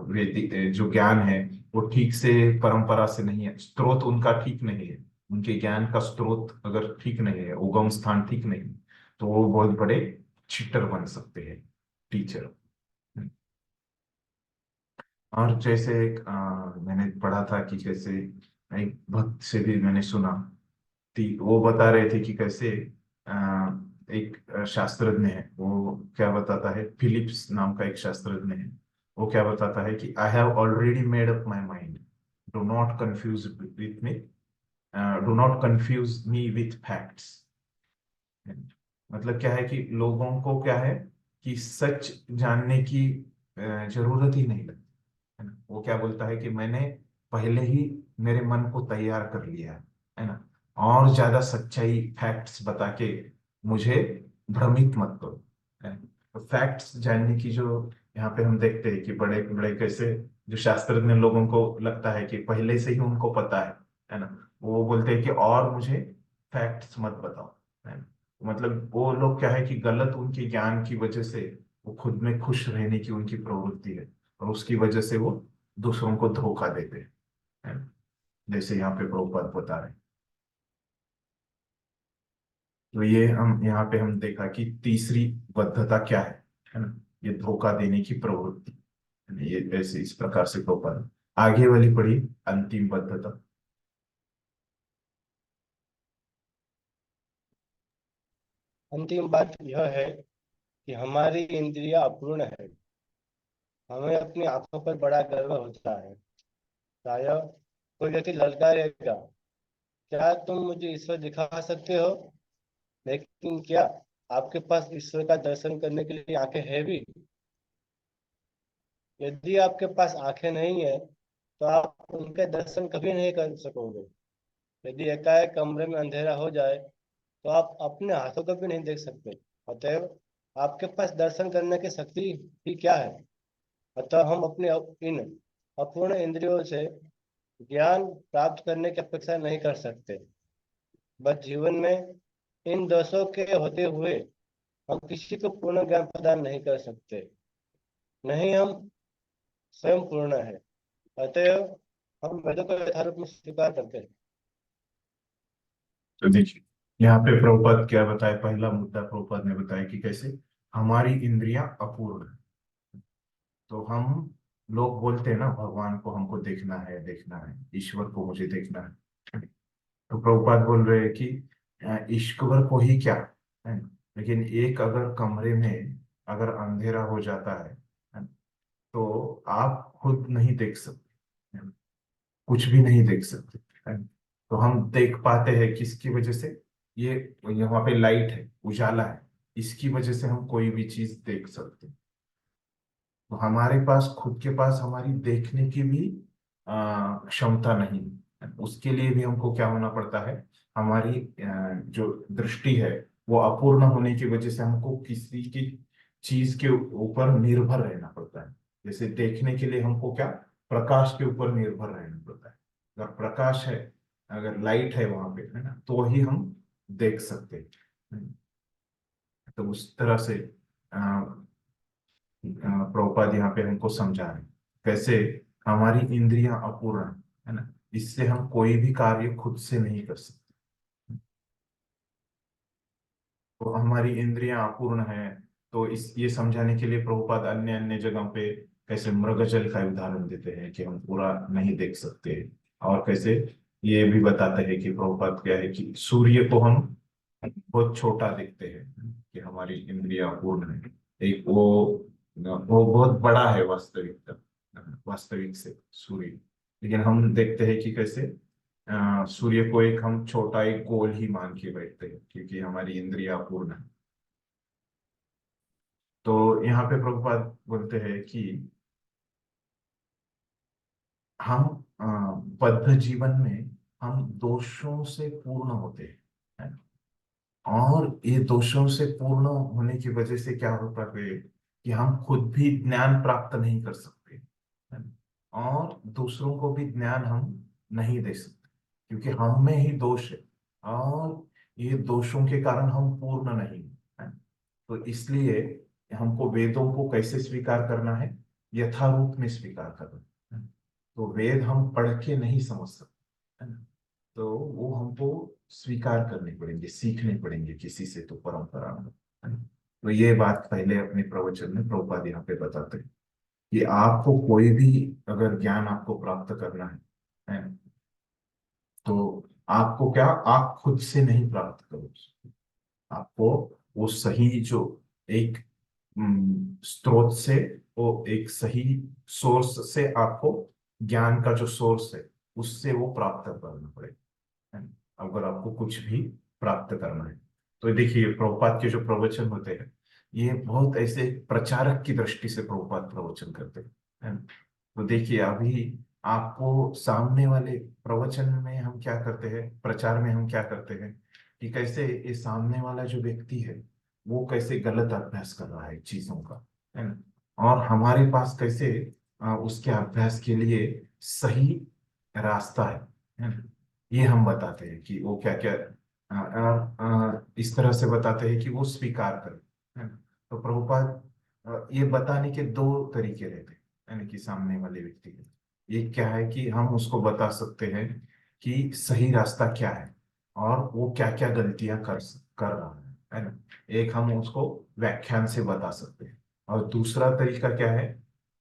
वैदिक जो ज्ञान है वो ठीक से परंपरा से नहीं है, स्रोत उनका ठीक नहीं है, उनके ज्ञान का स्रोत अगर ठीक नहीं है, उगम स्थान ठीक नहीं है, तो वो बहुत बड़े चीटर बन सकते हैं, टीचर। और जैसे एक मैंने पढ़ा था कि कैसे एक भक्त से भी मैंने सुना थी, वो बता रहे थे कि कैसे एक शास्त्रज्ञ है, वो क्या बताता है, फिलिप्स नाम का एक शास्त्रज्ञ है, वो क्या बताता है कि I have already made up my mind, do not confuse with me, do not confuse me with facts. मतलब क्या है कि लोगों को क्या है कि सच जानने की जरूरत ही नहीं लगती, है ना। वो क्या बोलता है कि मैंने पहले ही मेरे मन को तैयार कर लिया है ना, और ज्यादा सच्चाई फैक्ट्स बता के मुझे भ्रमित मत करो, है ना। तो फैक्ट्स जानने की जो यहाँ पे हम देखते हैं कि बड़े बड़े कैसे जो शास्त्रज्ञ लोगों को लगता है कि पहले से ही उनको पता है ना, वो बोलते हैं कि और मुझे फैक्ट्स मत बताओ, है ना। मतलब वो लोग क्या है कि गलत उनके ज्ञान की वजह से वो खुद में खुश रहने की उनकी प्रवृत्ति है, और उसकी वजह से वो दूसरों को धोखा देते हैं, है ना? जैसे यहाँ पे प्रभुपाद बता रहे हैं। तो ये हम यहाँ पे हम देखा कि तीसरी बद्धता क्या है ना, ये धोखा देने की प्रवृत्ति, है ना? ये ऐसे इस प्रकार से प्रभुपाद आगे वाली पढ़ी, अंतिम बद्धता। अंतिम बात यह है कि हमारी इंद्रियां अपूर्ण है। हमें अपनी आंखों पर बड़ा गर्व होता है। शायद कोई व्यक्ति ललकारेगा, क्या तुम मुझे ईश्वर दिखा सकते हो? लेकिन क्या आपके पास ईश्वर का दर्शन करने के लिए आंखें हैं भी? यदि आपके पास आंखें नहीं है तो आप उनके दर्शन कभी नहीं कर सकोगे। यदि एकाएक कमरे में अंधेरा हो जाए तो आप अपने हाथों को भी नहीं देख सकते। अतएव आपके पास दर्शन करने की शक्ति ही क्या है? अतः हम अपने इन अपूर्ण इंद्रियों से ज्ञान प्राप्त करने की अपेक्षा नहीं कर सकते। बस जीवन में इन दोषों के होते हुए हम किसी को पूर्ण ज्ञान प्रदान नहीं कर सकते। नहीं, हम स्वयं पूर्ण है। अतएव हम वेदों को यथारूप में स्वीकार करते हैं। तो देखिए यहाँ पे प्रभुपाद क्या बताया, पहला मुद्दा प्रभुपाद ने बताया कि कैसे हमारी इंद्रियां अपूर्ण है। तो हम लोग बोलते हैं ना, भगवान को हमको देखना है, ईश्वर को मुझे देखना है। तो प्रभुपाद बोल रहे हैं कि ईश्वर को ही क्या है ना? लेकिन एक अगर कमरे में अगर अंधेरा हो जाता है ना, तो आप खुद नहीं देख सकते, कुछ भी नहीं देख सकते, है ना? तो हम देख पाते हैं किसकी वजह से, ये यहाँ पे लाइट है, उजाला है, इसकी वजह से हम कोई भी चीज देख सकते हैं। तो हमारे पास खुद के पास हमारी देखने की भी क्षमता नहीं है। उसके लिए भी हमको क्या होना पड़ता है, हमारी जो दृष्टि है वो अपूर्ण होने की वजह से हमको किसी की चीज के ऊपर निर्भर रहना पड़ता है। जैसे देखने के लिए हमको क्या, प्रकाश के ऊपर निर्भर रहना पड़ता है। अगर प्रकाश है, अगर लाइट है वहां पे, है ना, तो ही हम देख सकते हैं। तो उस तरह से प्रभुपाद यहाँ पे हमको समझा रहे हैं कैसे हमारी इंद्रियां अपूर्ण है ना, इससे हम कोई भी कार्य खुद से नहीं कर सकते। तो हमारी इंद्रियां अपूर्ण है, तो इस ये समझाने के लिए प्रभुपाद अन्य अन्य जगह पे कैसे मृगजल का उदाहरण देते हैं कि हम पूरा नहीं देख सकते, और कैसे ये भी बताते हैं कि प्रभुपाद क्या है कि सूर्य को हम बहुत छोटा देखते हैं कि हमारी इंद्रियां अपूर्ण है। एक वो बहुत बड़ा है वास्तविकता, वास्तविक से सूर्य, लेकिन हम देखते हैं कि कैसे सूर्य को एक हम छोटा एक गोल ही मान के बैठते हैं क्योंकि हमारी इंद्रियां अपूर्ण है। तो यहाँ पे प्रभुपाद बोलते हैं कि हम बद्ध जीवन में हम दोषों से पूर्ण होते हैं, है ना? और ये दोषों से पूर्ण होने की वजह से क्या होता है कि हम खुद भी ज्ञान प्राप्त नहीं कर सकते, है ना? और दूसरों को भी ज्ञान हम नहीं दे सकते क्योंकि हम में ही दोष है, और ये दोषों के कारण हम पूर्ण नहीं है। तो इसलिए हमको वेदों को कैसे स्वीकार करना है, यथारूप में स्वीकार करना है। तो वेद हम पढ़ के नहीं समझ सकते, है ना? तो वो हमको स्वीकार करने पड़ेंगे, सीखने पड़ेंगे किसी से, तो परंपरा में, है ना? तो ये बात पहले अपने प्रवचन में प्रभुपाद यहाँ पे बताते हैं कि आपको कोई भी अगर ज्ञान आपको प्राप्त करना है ना, तो आपको क्या, आप खुद से नहीं प्राप्त करो, आपको वो सही जो एक स्रोत से, वो एक सही सोर्स से आपको ज्ञान का जो सोर्स है उससे वो प्राप्त करना पड़ेगा, है ना? अगर आपको कुछ भी प्राप्त करना है। तो देखिए प्रभुपाद के जो प्रवचन होते हैं ये बहुत ऐसे प्रचारक की दृष्टि से प्रभुपाद प्रवचन करते हैं, है ना? तो देखिए अभी आपको सामने वाले प्रवचन में हम क्या करते हैं, प्रचार में हम क्या करते हैं कि कैसे ये सामने वाला जो व्यक्ति है वो कैसे गलत अभ्यास कर रहा है चीजों का, है ना, और हमारे पास कैसे उसके अभ्यास के लिए सही रास्ता है ना? ये हम बताते हैं कि वो क्या क्या इस तरह से बताते हैं कि वो स्वीकार करे, है ना? तो प्रभुपाद ये बताने के दो तरीके रहते हैं, है ना, कि सामने वाले व्यक्ति के एक क्या है कि हम उसको बता सकते हैं कि सही रास्ता क्या है और वो क्या क्या गलतियां कर रहा है ना? एक हम उसको व्याख्यान से बता सकते हैं, और दूसरा तरीका क्या है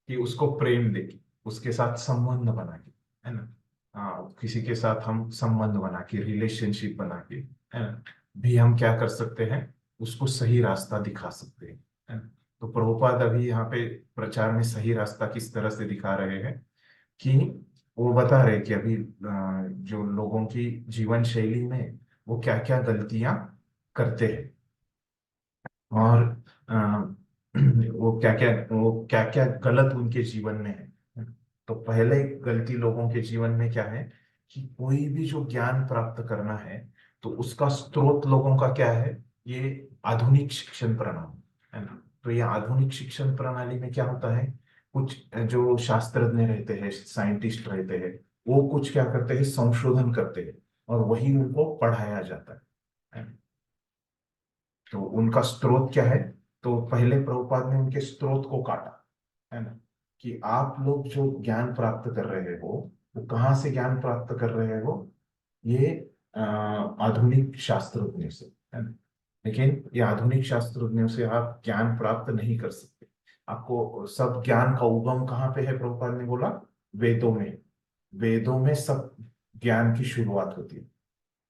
कि उसको प्रेम देके, उसके साथ संबंध बना के, है ना, किसी के साथ हम संबंध बना के, रिलेशनशिप बना के, है ना, भी हम क्या कर सकते हैं, उसको सही रास्ता दिखा सकते हैं, है ना? तो प्रभुपाद अभी यहाँ पे प्रचार में सही रास्ता किस तरह से दिखा रहे हैं कि वो बता रहे कि अभी जो लोगों की जीवन शैली में वो क्या क्या गलतियां करते हैं, और वो क्या क्या गलत उनके जीवन में है। तो पहले गलती लोगों के जीवन में क्या है कि कोई भी जो ज्ञान प्राप्त करना है तो उसका स्रोत लोगों का क्या है, ये आधुनिक शिक्षण प्रणाली, है ना? तो ये आधुनिक शिक्षण प्रणाली में क्या होता है, कुछ जो शास्त्रज्ञ रहते हैं, साइंटिस्ट रहते हैं, वो कुछ क्या करते हैं, संशोधन करते हैं और वही उनको पढ़ाया जाता है ना? तो उनका स्रोत क्या है, तो पहले प्रभुपाद ने उनके स्रोत को काटा, है ना, कि आप लोग जो ज्ञान प्राप्त कर रहे हो वो कहाँ से ज्ञान प्राप्त कर रहे हो, ये आधुनिक शास्त्रज्ञों से, है ना? लेकिन ये आधुनिक शास्त्रज्ञों से आप ज्ञान प्राप्त नहीं कर सकते। आपको सब ज्ञान का उगम कहाँ पे है, प्रभुपाद ने बोला वेदों में, वेदों में सब ज्ञान की शुरुआत होती है।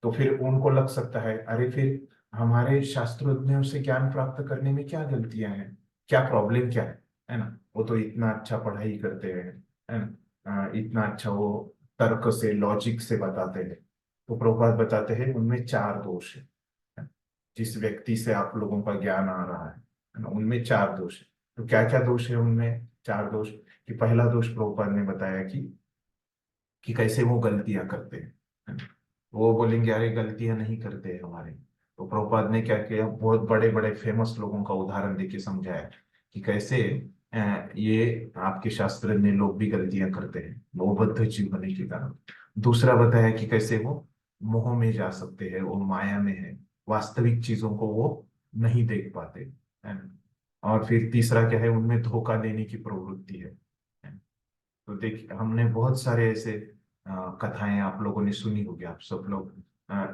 तो फिर उनको लग सकता है अरे फिर हमारे शास्त्रज्ञों से ज्ञान प्राप्त करने में क्या गलतियां हैं, क्या प्रॉब्लम क्या है ना? वो तो इतना अच्छा पढ़ाई करते हैं, है ना, इतना अच्छा वो तर्क से लॉजिक से बताते हैं, तो प्रभुपाद बताते हैं उनमें 4 दोष है। जिस व्यक्ति से आप लोगों का ज्ञान आ रहा है ना, उनमें 4 दोष है। तो क्या क्या दोष है उनमें? 4 दोष कि पहला दोष प्रभुपाद ने बताया कि कैसे वो गलतियां करते हैं, है ना। वो बोलेंगे अरे गलतियां नहीं करते हैं हमारे। तो प्रभुपाद ने क्या किया, बहुत बड़े बड़े फेमस लोगों का उदाहरण देके समझाया कि कैसे ये आपके शास्त्रज्ञ लोग भी गलतियां करते हैं, वो बद्ध जीव होने के कारण। दूसरा बताया कि कैसे वो मोह में जा सकते हैं, वो माया में है, वास्तविक चीजों को वो नहीं देख पाते, है ना। और फिर तीसरा क्या है, उनमें धोखा देने की प्रवृत्ति है। तो देखिए हमने बहुत सारे ऐसे कथाएं आप लोगों ने सुनी होगी, आप सब लोग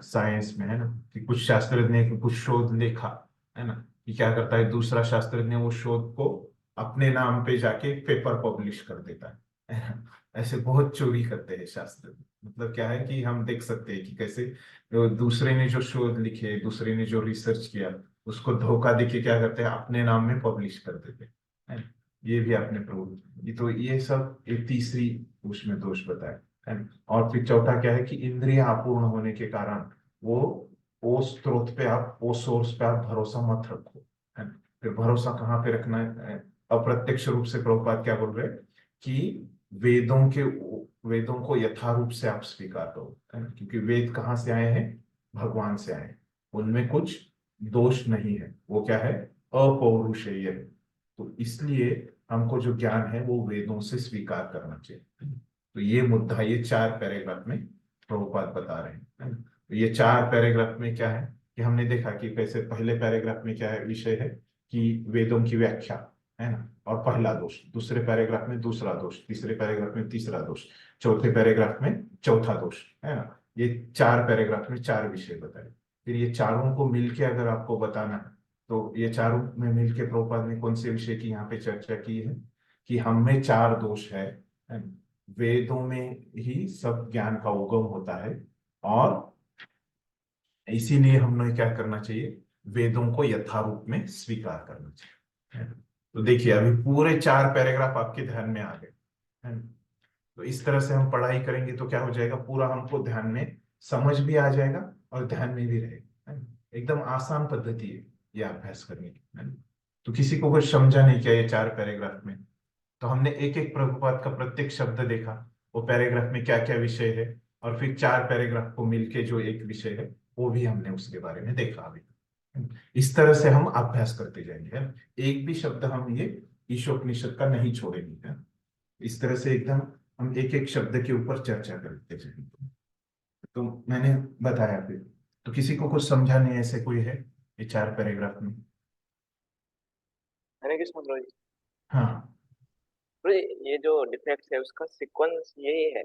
साइंस में, है ना, कि कुछ शास्त्रज्ञ ने कुछ शोध देखा, है ना, कि क्या करता है दूसरा शास्त्रज्ञ वो शोध को अपने नाम पे जाके पेपर पब्लिश कर देता है ना? ऐसे बहुत चोरी करते हैं शास्त्र। मतलब क्या है कि हम देख सकते हैं कि कैसे दूसरे ने जो शोध लिखे, दूसरे ने जो रिसर्च किया, उसको धोखा देके क्या करते हैं अपने नाम में पब्लिश कर देते हैं, है ना? ये भी आपने प्रवृत्ति, ये तो ये सब एक तीसरी उसमें दोष बताया, है ना। और फिर चौथा क्या है कि इंद्रिय अपूर्ण होने के कारण वो स्रोत पे आप, वो सोर्स पे आप भरोसा मत रखो, है ना। फिर भरोसा कहाँ पे रखना है? अप्रत्यक्ष रूप से प्रभुपाद क्या बोल रहे हैं कि वेदों को यथारूप से आप स्वीकार करो, है ना, क्योंकि वेद कहाँ से आए हैं? भगवान से आए हैं। उनमें कुछ दोष नहीं है, वो क्या है? अपौरुषेय है। तो इसलिए हमको जो ज्ञान है वो वेदों से स्वीकार करना चाहिए। तो ये मुद्दा ये 4 पैराग्राफ में प्रभुपाद बता रहे हैं, है ना। तो ये 4 पैराग्राफ में क्या है कि हमने देखा कि कैसे पहले पैराग्राफ में क्या है, विषय है कि वेदों की व्याख्या, है ना, और पहला दोष, दूसरे पैराग्राफ में दूसरा दोष, तीसरे पैराग्राफ में तीसरा दोष, चौथे पैराग्राफ में चौथा दोष, है ना। ये 4 पैराग्राफ में 4 विषय बताए। फिर ये चारों को मिलके अगर आपको बताना है, तो ये चारों में मिलके प्रभुपाद ने कौन से विषय की यहाँ पे चर्चा की है कि हम में 4 दोष है ना? वेदों में ही सब ज्ञान का उगम होता है, और इसीलिए हमें क्या करना चाहिए? वेदों को यथारूप में स्वीकार करना चाहिए, है ना? तो देखिए अभी पूरे 4 पैराग्राफ आपके ध्यान में आ गए, है ना। तो इस तरह से हम पढ़ाई करेंगे तो क्या हो जाएगा, पूरा हमको ध्यान में समझ भी आ जाएगा और ध्यान में भी रहेगा, है ना। एकदम आसान पद्धति है ये अभ्यास करने की, है ना। तो किसी को कुछ समझा नहीं क्या ये 4 पैराग्राफ में? तो हमने एक एक प्रभुपाद का प्रत्येक शब्द देखा, वो पैराग्राफ में क्या क्या विषय है, और फिर 4 पैराग्राफ को मिलके जो एक विषय है वो भी हमने उसके बारे में देखा अभी। इस तरह से हम अभ्यास करते जाएंगे, है ना? एक भी शब्द हम ये ईशोपनिषद का नहीं छोड़ेंगे, है ना? इस तरह से एकदम हम एक एक शब्द के ऊपर चर्चा करते जाएंगे। तो मैंने बताया फिर, तो किसी को कुछ समझा नहीं ऐसे कोई है ये 4 पैराग्राफ में? हरे कृष्ण ब्रो जी। हाँ, ब्रो ये जो डिफेक्ट है उसका सीक्वेंस यही है।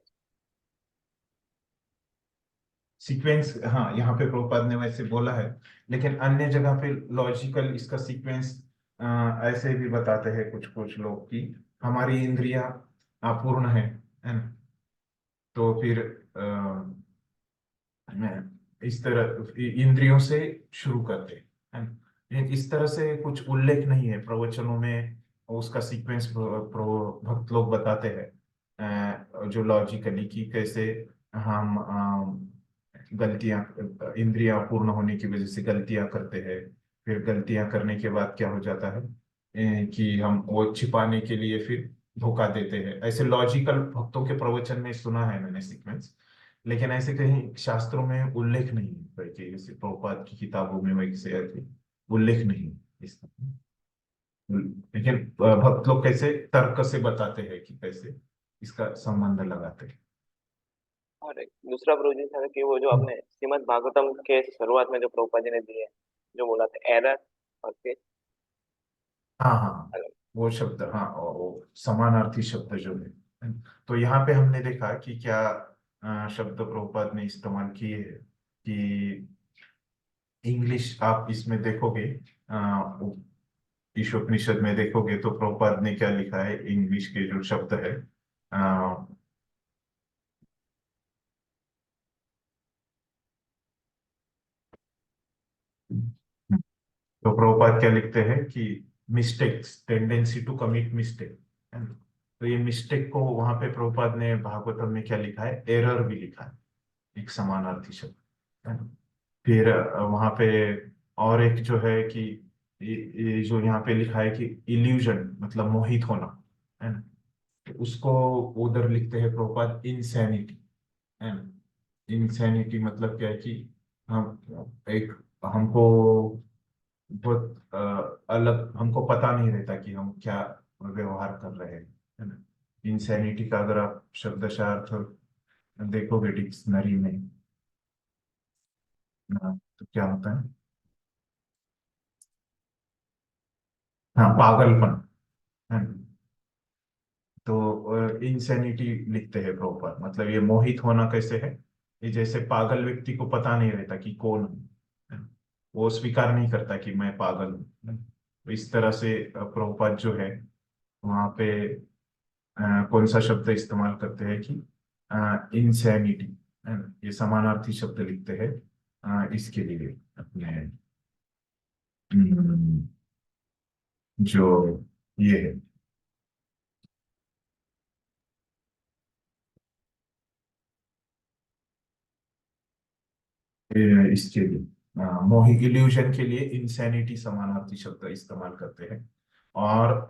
सीक्वेंस, हाँ यहाँ पे प्रभुपाद ने वैसे बोला है, लेकिन अन्य जगह पे लॉजिकल इसका सीक्वेंस ऐसे भी बताते हैं कुछ कुछ लोग कि हमारी इंद्रियां अपूर्ण है ना। तो फिर इस तरह इंद्रियों से शुरू करते हैं, है ना। लेकिन इस तरह से कुछ उल्लेख नहीं है प्रवचनों में, उसका सीक्वेंस भक्त लोग बताते हैं जो लॉजिकली कि कैसे हम गलतियां, इंद्रियां पूर्ण होने की वजह से गलतियां करते हैं। फिर गलतियां करने के बाद क्या हो जाता है कि हम वो छिपाने के लिए फिर धोखा देते हैं। ऐसे लॉजिकल भक्तों के प्रवचन में सुना है मैंने सीक्वेंस, लेकिन ऐसे कहीं शास्त्रों में उल्लेख नहीं है कि जैसे प्रभुपाद की किताबों में वैसे ऐसे उल्लेख नहीं है इसका। लेकिन भक्त लोग कैसे तर्क से बताते हैं कि कैसे इसका संबंध लगाते हैं। और एक दूसरा ब्रो जी था कि वो जो आपने श्रीमद् भागवतम के शुरुआत में जो प्रभुपाद जी ने दिए, जो बोला था एरर, और फिर हाँ हाँ, वो शब्द, हाँ, और वो समानार्थी शब्द जो है। तो यहाँ पे हमने देखा कि क्या शब्द प्रभुपाद ने इस्तेमाल किए हैं कि इंग्लिश आप इसमें देखोगे, ईशोपनिषद में देखोगे तो प्रभुपाद ने क्या लिखा है, इंग्लिश के जो शब्द है अ, तो प्रभुपाद क्या लिखते हैं कि mistakes, tendency to commit mistake, है ना। तो ये मिस्टेक को वहां पे प्रभुपाद ने भागवतम में क्या लिखा है, एरर भी लिखा है, एक समानार्थी शब्द, है ना। फिर वहां पे और एक जो है कि ये जो यहाँ पे लिखा है कि इल्यूजन मतलब मोहित होना, है ना, तो उसको उधर लिखते हैं प्रभुपाद इंसैनिटी, है ना। इंसैनिटी मतलब क्या है कि हम एक हमको बहुत अलग, हमको पता नहीं रहता कि हम क्या व्यवहार कर रहे हैं, है ना। इंसैनिटी का अगर आप शब्दशः अर्थ देखोगे डिक्शनरी में, तो क्या होता है, हाँ पागलपन, है ना। तो इंसैनिटी लिखते हैं प्रॉपर, मतलब ये मोहित होना कैसे है, ये जैसे पागल व्यक्ति को पता नहीं रहता कि कौन हूं, है ना? वो स्वीकार नहीं करता कि मैं पागल हूँ, है ना? तो इस तरह से प्रभुपाद जो है वहां पे कौन सा शब्द इस्तेमाल करते हैं कि इंसैनिटी, है ना, ये समानार्थी शब्द लिखते हैं इसके लिए अपने हम्म, जो ये है इसके लिए मोहि इल्यूजन के लिए इंसैनिटी समानार्थी शब्द इस्तेमाल करते हैं। और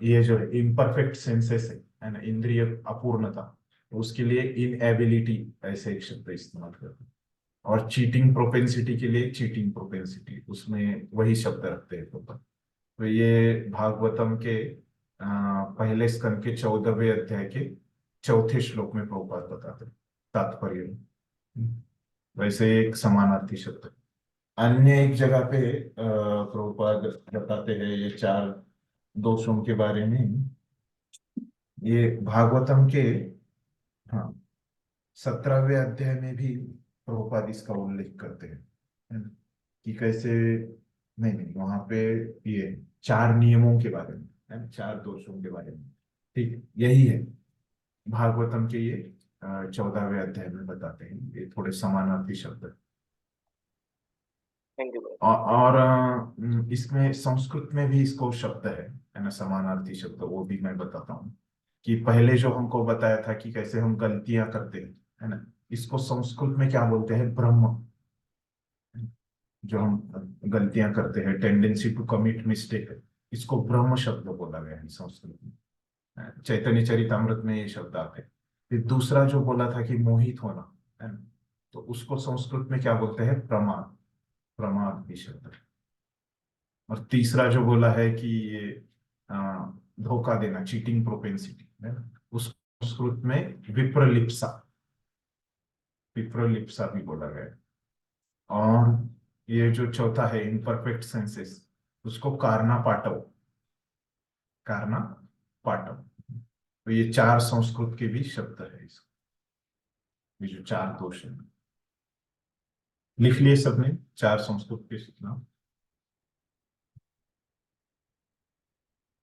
ये जो इम्परफेक्ट सेंसेस है ना, इंद्रिय अपूर्णता, तो उसके लिए इनएबिलिटी ऐसे एक शब्द इस्तेमाल करते हैं। और चीटिंग प्रोपेंसिटी के लिए चीटिंग प्रोपेंसिटी, उसमें वही शब्द रखते हैं तो ये भागवतम के पहले स्कंद के 14वें अध्याय के चौथे श्लोक में प्रभुपाद बताते हैं तात्पर्य में। वैसे एक समानार्थी शब्द है। अन्य एक जगह पे प्रभुपाद बताते हैं ये चार दोषों के बारे में, ये भागवतम के, हाँ, 17वें अध्याय में भी प्रभुपाद इसका उल्लेख करते हैं, है ना, कि कैसे, नहीं नहीं वहां पे ये चार नियमों के बारे में, है ना, चार दोषों के बारे में, ठीक यही है भागवतम के ये 14वें अध्याय में बताते हैं, ये थोड़े समानार्थी शब्द हैं। Thank you. और इसमें संस्कृत में भी इसको शब्द है ना, समानार्थी शब्द, वो भी मैं बताता हूँ कि पहले जो हमको बताया था कि कैसे हम गलतियां करते हैं, है ना, इसको संस्कृत में क्या बोलते हैं, ब्रह्म। जो हम गलतियां करते हैं, टेंडेंसी टू कमिट मिस्टेक, इसको ब्रह्म शब्द बोला गया है संस्कृत में। चैतन्य चरितामृत में ये शब्द आते हैं। फिर दूसरा जो बोला था कि मोहित होना, है ना, तो उसको संस्कृत में क्या बोलते हैं, प्रमाद, प्रमाद भी शब्द है। और तीसरा जो बोला है कि ये धोखा देना, चीटिंग प्रोपेंसिटी, है ना, उस संस्कृत में विप्रलिप्सा, विप्रलिप्सा भी बोला गया है। और ये जो चौथा है इम्परफेक्ट सेंसेस, उसको कारना पाटव, कारना पाटव, तो ये चार संस्कृत के भी शब्द है ये जो चार दोष है, लिख लिए सबने चार संस्कृत के नाम।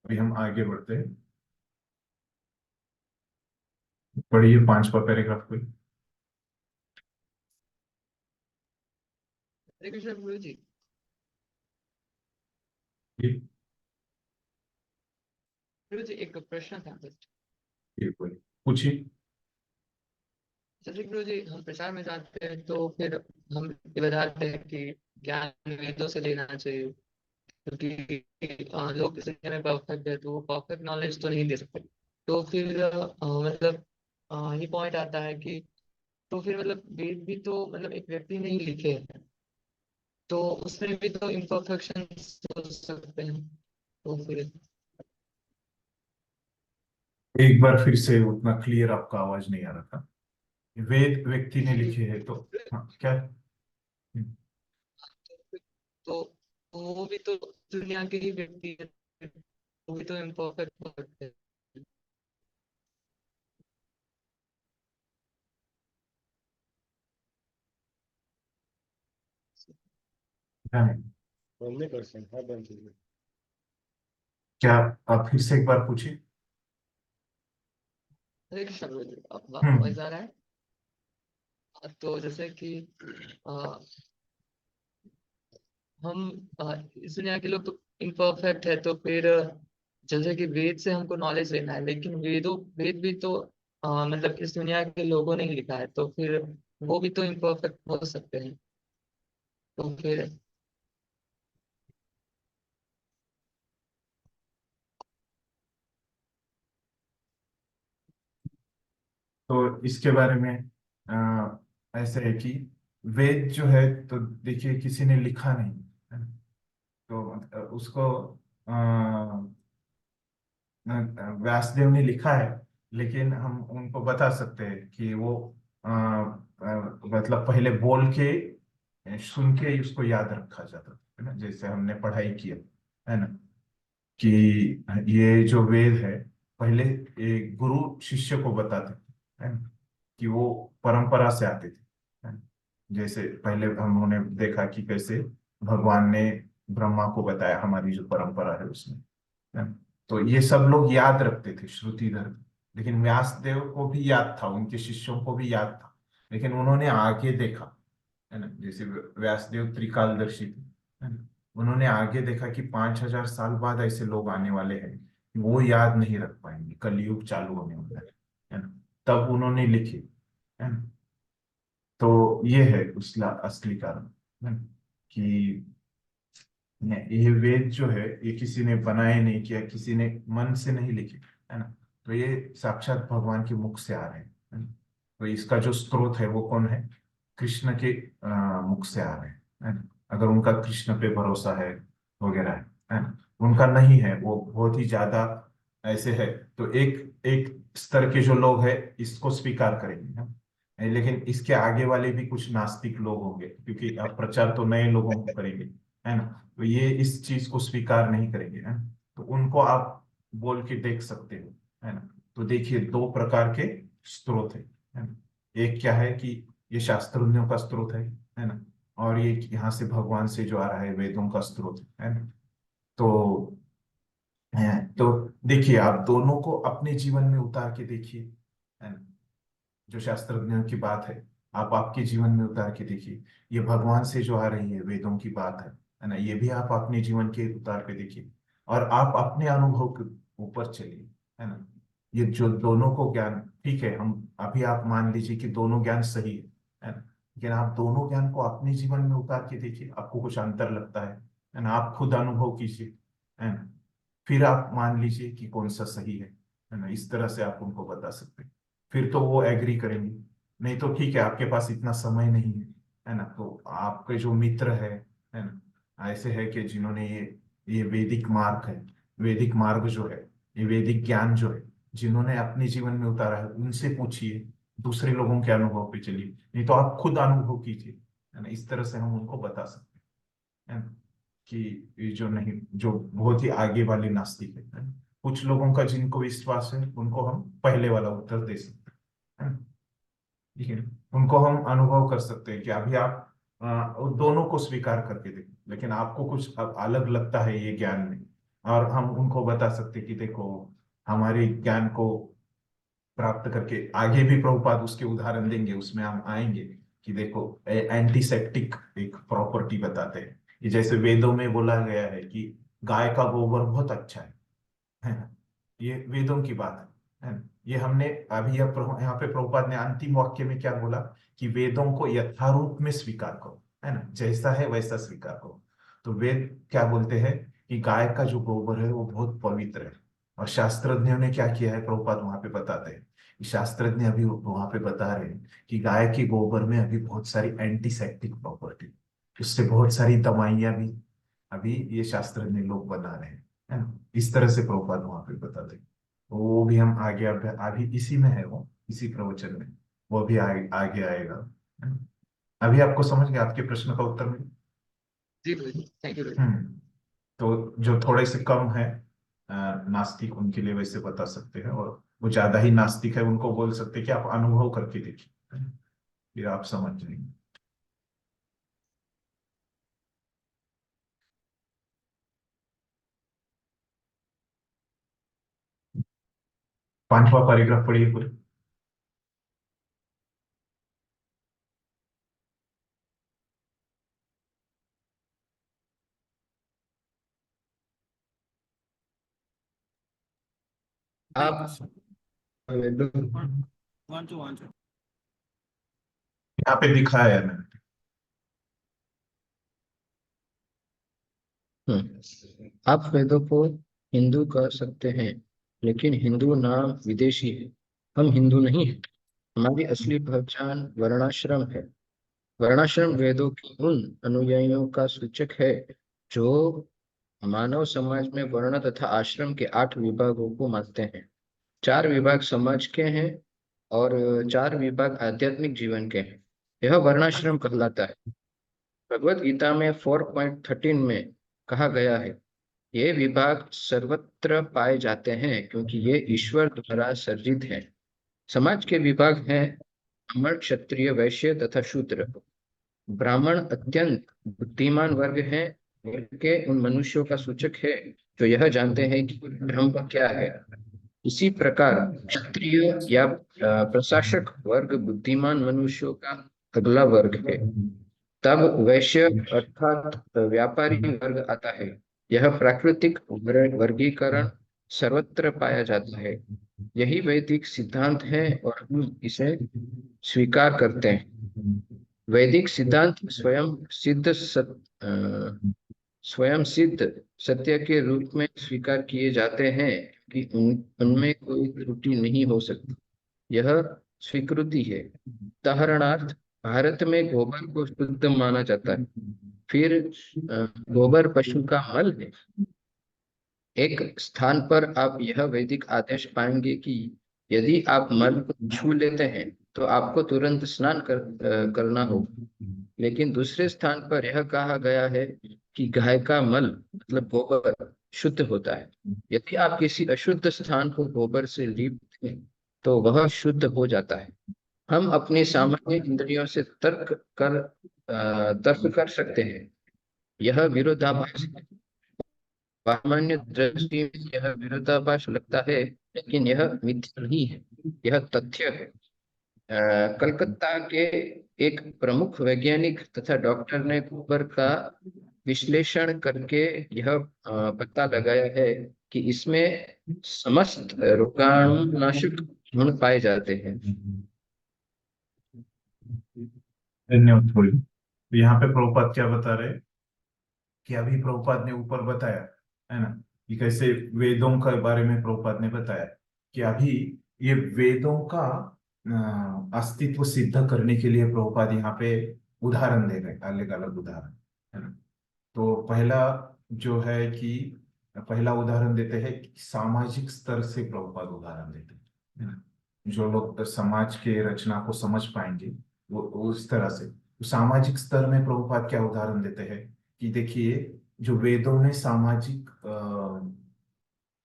अभी हम आगे बढ़ते हैं, पढ़िए 5वां पैराग्राफ कोई। हरे कृष्ण गुरु जी। गुरु जी एक प्रश्न था बस। ये कोई पूछिए। जैसे गुरु जी हम प्रचार में जाते हैं तो फिर हम ये बताते हैं कि ज्ञान वेदों से लेना चाहिए, क्योंकि लोग इस दुनिया में परफेक्ट है तो वो परफेक्ट नॉलेज तो नहीं दे सकते। तो फिर मतलब ये पॉइंट आता है कि तो फिर मतलब वेद भी तो मतलब एक व्यक्ति ने ही लिखे हैं, तो उसमें भी तो इम्परफेक्शन हो सकते हैं। तो फिर एक बार फिर से, उतना क्लियर आपका आवाज नहीं आ रहा था। वेद व्यक्ति ने लिखे हैं तो, हाँ क्या, तो वो भी तो दुनिया के ही व्यक्ति है, वो भी तो इम्परफेक्ट हो सकते हैं। क्या बंद नहीं कर सकते, हाँ बंद कीजिए। क्या आप फिर से एक बार पूछिए। हरे कृष्ण गुरु जी, आप हम्म वॉइस आ रहा है? तो जैसे कि अ, हम इस दुनिया के लोग तो इम्परफेक्ट है, तो फिर जैसे कि वेद से हमको नॉलेज लेना है, लेकिन वेद भी तो मतलब इस दुनिया के लोगों ने ही लिखा है, तो फिर वो भी तो इम्परफेक्ट हो सकते हैं। तो फिर तो इसके बारे में ऐसे है कि वेद जो है, तो देखिए किसी ने लिखा नहीं है ना। तो उसको व्यासदेव ने लिखा है, लेकिन हम उनको बता सकते हैं कि वो मतलब पहले बोल के सुन के ही उसको याद रखा जाता है ना, जैसे हमने पढ़ाई किया है ना, कि ये जो वेद है पहले एक गुरु शिष्य को बताते थे, है ना, कि वो परंपरा से आते थे, है ना। जैसे पहले हमने देखा कि कैसे भगवान ने ब्रह्मा को बताया, हमारी जो परंपरा है उसमें, है ना। तो ये सब लोग याद रखते थे श्रुतिधर, लेकिन व्यासदेव को भी याद था, उनके शिष्यों को भी याद था, लेकिन उन्होंने आगे देखा, है ना। जैसे व्यासदेव त्रिकालदर्शी थे, है ना। उन्होंने आगे देखा कि 5,000 साल बाद ऐसे लोग आने वाले हैं कि वो याद नहीं रख पाएंगे, कलयुग चालू होने वाला है ना। तब उन्होंने लिखे, है ना। तो ये है उसका असली कारण, है ना, कि ये वेद जो है ये किसी ने बनाए नहीं किया, किसी ने मन से नहीं लिखे, है ना। तो ये साक्षात भगवान के मुख से आ रहे हैं, है ना? तो इसका जो स्रोत है वो कौन है? कृष्ण के मुख से आ रहे हैं, है ना। अगर उनका कृष्ण पे भरोसा है वगैरह है ना, उनका नहीं है, वो बहुत ही ज्यादा ऐसे है, तो एक एक स्तर के जो लोग हैं इसको स्वीकार करेंगे, है। लेकिन इसके आगे वाले भी कुछ नास्तिक लोग होंगे, क्योंकि अब प्रचार तो नए लोगों को करेंगे, है ना। तो ये इस चीज को स्वीकार नहीं करेंगे, है ना। तो उनको आप बोल के देख सकते हो, है ना। तो देखिए दो प्रकार के स्रोत है ना। एक क्या है कि ये शास्त्रज्ञों का स्रोत है ना। और ये यहाँ से भगवान से जो आ रहा है वेदों का स्रोत है ना। तो तो देखिए आप दोनों को अपने जीवन में उतार के देखिए, है ना। जो शास्त्रज्ञों की बात है आप आपके जीवन में उतार के देखिए, ये भगवान से जो आ रही है वेदों की बात है ना, ये भी आप अपने जीवन के उतार के देखिए, और आप अपने अनुभव के ऊपर चलिए, है ना। ये जो दोनों को ज्ञान, ठीक है, हम अभी आप मान लीजिए कि दोनों ज्ञान सही है ना, लेकिन आप दोनों ज्ञान को अपने जीवन में उतार के देखिए, आपको कुछ अंतर लगता है ना, आप खुद अनुभव कीजिए, है ना। फिर आप मान लीजिए कि कौन सा सही है ना, इस तरह से आप उनको बता सकते हैं। फिर तो वो एग्री करेंगे, नहीं तो ठीक है आपके पास इतना समय नहीं है ना, तो आपके जो मित्र है ना, ऐसे है कि जिन्होंने ये वैदिक मार्ग है, वैदिक मार्ग जो है, ये वैदिक ज्ञान जो है, जिन्होंने अपने जीवन में उतारा है उनसे पूछिए, दूसरे लोगों के अनुभव पे चलिए, नहीं तो आप खुद अनुभव कीजिए, है ना। इस तरह से हम उनको बता सकते हैं, है ना, कि ये जो नहीं, जो बहुत ही आगे वाले नास्तिक है ना? कुछ लोगों का जिनको विश्वास है उनको हम पहले वाला उत्तर दे सकते हैं, है ना? ठीक है। उनको हम अनुभव कर सकते हैं कि अभी आप वो दोनों को स्वीकार करके देखें, लेकिन आपको कुछ अब अलग लगता है ये ज्ञान में, और हम उनको बता सकते हैं कि देखो हमारे ज्ञान को प्राप्त करके आगे भी प्रभुपाद उसके उदाहरण देंगे, उसमें हम आएंगे कि देखो एंटीसेप्टिक एक प्रॉपर्टी बताते हैं, कि जैसे वेदों में बोला गया है कि गाय का गोबर बहुत अच्छा है ना। ये वेदों की बात है ना। ये हमने अभी यहाँ पे प्रभुपाद ने अंतिम वाक्य में क्या बोला, कि वेदों को यथारूप में स्वीकार करो, है ना, जैसा है वैसा स्वीकार करो। तो वेद क्या बोलते हैं कि गाय का जो गोबर है वो बहुत पवित्र है, और शास्त्रज्ञों ने क्या किया है प्रभुपाद वहां पे बताते हैं, कि शास्त्रज्ञ अभी वहां पे बता रहे हैं कि गाय के गोबर में अभी बहुत सारी एंटीसेप्टिक प्रॉपर्टी, उससे बहुत सारी दवाइयां भी अभी ये शास्त्रज्ञ लोग बना रहे हैं, है ना। इस तरह से प्रभुपाद वहां पे बताते हैं। तो वो भी हम आगे अभी इसी में है, वो इसी प्रवचन में, वो भी आगे आएगा, है ना। अभी आपको समझ गया, आपके प्रश्न का उत्तर मिला? जी भाई, थैंक यू। हम्म। तो जो थोड़े से कम है नास्तिक, उनके लिए वैसे बता सकते हैं, और वो ज्यादा ही नास्तिक है उनको बोल सकते हैं कि आप अनुभव करके देखिए, है ना? फिर आप समझ जाएंगे। पांचवा पैराग्राफ पढ़िए पूरे। आप वेदों यहाँ पे दिखाया है मैंने। आप वेदों को हिंदू कह सकते हैं, लेकिन हिंदू नाम विदेशी है। हम हिंदू नहीं हैं। हमारी असली पहचान वर्णाश्रम है। वर्णाश्रम वेदों के उन अनुयायियों का सूचक है जो मानव समाज में वर्ण तथा आश्रम के 8 विभागों को मानते हैं। 4 विभाग समाज के हैं और 4 विभाग आध्यात्मिक जीवन के हैं। यह वर्णाश्रम कहलाता है। भगवत गीता में 4.13 में कहा गया है, ये विभाग सर्वत्र पाए जाते हैं क्योंकि ये ईश्वर द्वारा सर्जित हैं। समाज के विभाग हैं ब्राह्मण, क्षत्रिय, वैश्य तथा शूद्र। ब्राह्मण अत्यंत बुद्धिमान वर्ग है। वर्ग के उन मनुष्यों का सूचक है जो यह जानते हैं कि ब्रह्म क्या है। इसी प्रकार क्षत्रिय या प्रशासक वर्ग बुद्धिमान मनुष्यों का अगला वर्ग है। तब वैश्य अर्थात व्यापारी वर्ग आता है। यह प्राकृतिक वर्गीकरण सर्वत्र पाया जाता है। यही वैदिक सिद्धांत है और हम इसे स्वीकार करते हैं। वैदिक सिद्धांत स्वयं सिद्ध सत्य के रूप में स्वीकार किए जाते हैं कि उनमें कोई त्रुटि नहीं हो सकती। यह स्वीकृति है। उदाहरणार्थ, भारत में गोबर को शुद्ध माना जाता है। फिर गोबर पशु का मल है। एक स्थान पर आप यह वैदिक आदेश पाएंगे कि यदि आप मल को छू लेते हैं तो आपको तुरंत स्नान करना होगा। लेकिन दूसरे स्थान पर यह कहा गया है कि गाय का मल मतलब गोबर शुद्ध होता है। यदि आप किसी अशुद्ध स्थान को गोबर से लीपते हैं तो वह शुद्ध हो जाता है। हम अपनी सामान्य इंद्रियों से तर्क कर सकते हैं। यह विरोधाभास है। सामान्य दृष्टि में यह विरोधाभास लगता है, लेकिन यह मिथ्या नहीं है, यह तथ्य है। कलकत्ता के एक प्रमुख वैज्ञानिक तथा डॉक्टर ने गोबर का विश्लेषण करके यह पता लगाया है कि इसमें समस्त रोगाणुनाशक गुण पाए जाते हैं। धन्यवाद थोड़ी। तो यहाँ पे प्रभुपाद क्या बता रहे हैं कि अभी प्रभुपाद ने ऊपर बताया है ना कि कैसे वेदों के बारे में प्रभुपाद ने बताया कि अभी ये वेदों का अस्तित्व सिद्ध करने के लिए प्रभुपाद यहाँ पे उदाहरण दे रहे, अलग अलग उदाहरण, है ना। तो पहला जो है कि पहला उदाहरण देते हैं कि सामाजिक स्तर से प्रभुपाद उदाहरण देते हैं, है ना। जो लोग समाज के रचना को समझ पाएंगे वो उस तरह से। तो सामाजिक स्तर में प्रभुपाद क्या उदाहरण देते हैं कि देखिए, जो वेदों में सामाजिक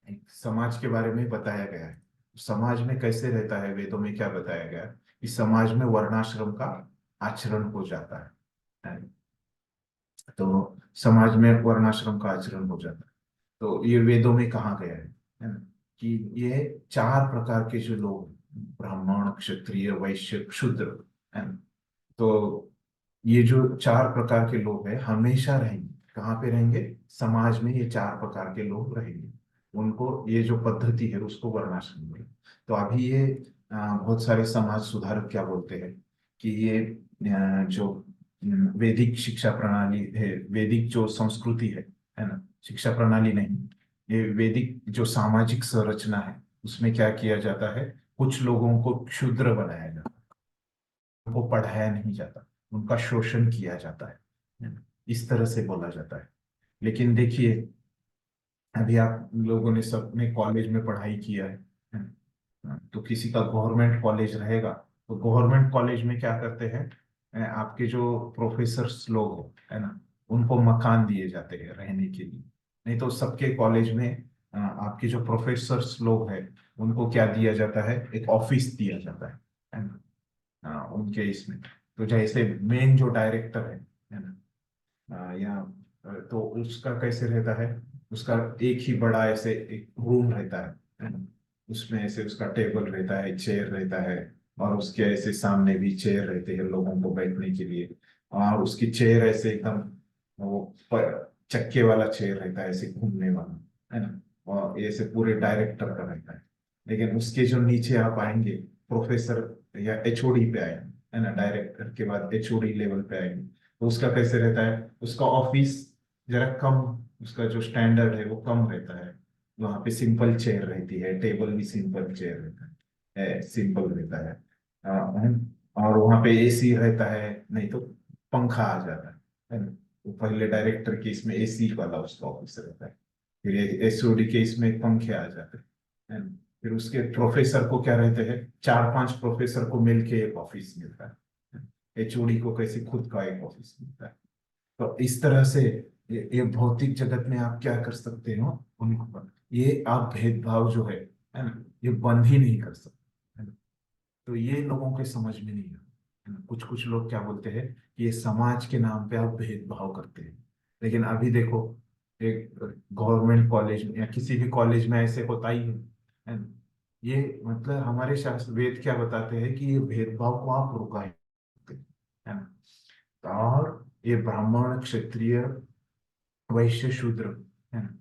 एक समाज के बारे में बताया गया है, समाज में कैसे रहता है, वेदों में क्या बताया गया है कि समाज में वर्णाश्रम का आचरण हो जाता है। तो समाज में वर्णाश्रम का आचरण हो जाता है। तो ये वेदों में कहा गया है ना कि ये 4 प्रकार के जो लोग, ब्राह्मण, क्षत्रिय, वैश्य, शूद्र, है ना। तो ये जो 4 प्रकार के लोग हैं हमेशा रहेंगे। कहाँ पे रहेंगे? समाज में ये 4 प्रकार के लोग रहेंगे। उनको ये जो पद्धति है उसको वर्णाश्रम बोले। तो अभी ये बहुत सारे समाज सुधारक क्या बोलते हैं कि ये जो वैदिक शिक्षा प्रणाली है, वैदिक जो संस्कृति है ना, शिक्षा प्रणाली नहीं, ये वैदिक जो सामाजिक संरचना है उसमें क्या किया जाता है, कुछ लोगों को क्षुद्र बनाया जाता है, उनको पढ़ाया नहीं जाता, उनका शोषण किया जाता है ना? इस तरह से बोला जाता है। लेकिन देखिए, अभी आप लोगों ने सबने कॉलेज में पढ़ाई किया है ना? तो किसी का गवर्नमेंट कॉलेज रहेगा तो गवर्नमेंट कॉलेज में क्या करते हैं, आपके जो प्रोफेसर्स लोग हो, है ना, उनको मकान दिए जाते हैं रहने के लिए। नहीं तो सबके कॉलेज में आपके जो प्रोफेसर्स लोग हैं उनको क्या दिया जाता है, एक ऑफिस दिया जाता है ना। उनके इसमें तो जैसे मेन जो डायरेक्टर है ना, या तो उसका कैसे रहता है, उसका एक ही बड़ा ऐसे एक रूम रहता है ना। उसमें ऐसे उसका टेबल रहता है, चेयर रहता है, और उसके ऐसे सामने भी चेयर रहते हैं लोगों को बैठने के लिए। और उसकी चेयर ऐसे एकदम वो चक्के वाला चेयर रहता है, ऐसे घूमने वाला, है ना। और ऐसे पूरे डायरेक्टर का रहता है लेकिन उसके जो नीचे आप आएंगे प्रोफेसर या एचओडी पे आए, है ना, डायरेक्टर के बाद एचओडी लेवल पे आएंगे, तो उसका कैसे रहता है, उसका ऑफिस जरा कम, उसका जो स्टैंडर्ड है वो कम रहता है। वहां पे सिंपल चेयर रहती है, टेबल भी सिंपल चेयर रहता है, सिंपल रहता है। और वहां पे एसी रहता है, नहीं तो पंखा आ जाता है ना। तो पहले डायरेक्टर के इसमें एसी वाला उसका ऑफिस रहता है, फिर एचओडी के इसमें पंखे आ जाते हैं, है ना। फिर उसके प्रोफेसर को क्या रहते हैं, 4-5 प्रोफेसर को मिलके एक ऑफिस मिलता है, एचओडी को कैसे खुद का एक ऑफिस मिलता है। तो इस तरह से ये भौतिक जगत में आप क्या कर सकते हो उनको, ये आप भेदभाव जो है ना, ये बंद ही नहीं कर सकते, है ना। तो ये लोगों के समझ में नहीं आता, है ना। कुछ कुछ लोग क्या बोलते हैं कि ये समाज के नाम पे आप भेदभाव करते हैं, लेकिन अभी देखो एक गवर्नमेंट कॉलेज में या किसी भी कॉलेज में ऐसे होता ही है ना। ये मतलब हमारे शास्त्र वेद क्या बताते हैं कि ये भेदभाव को आप रुकाएं, है ना। और ये ब्राह्मण क्षत्रिय वैश्य शूद्र, है ना,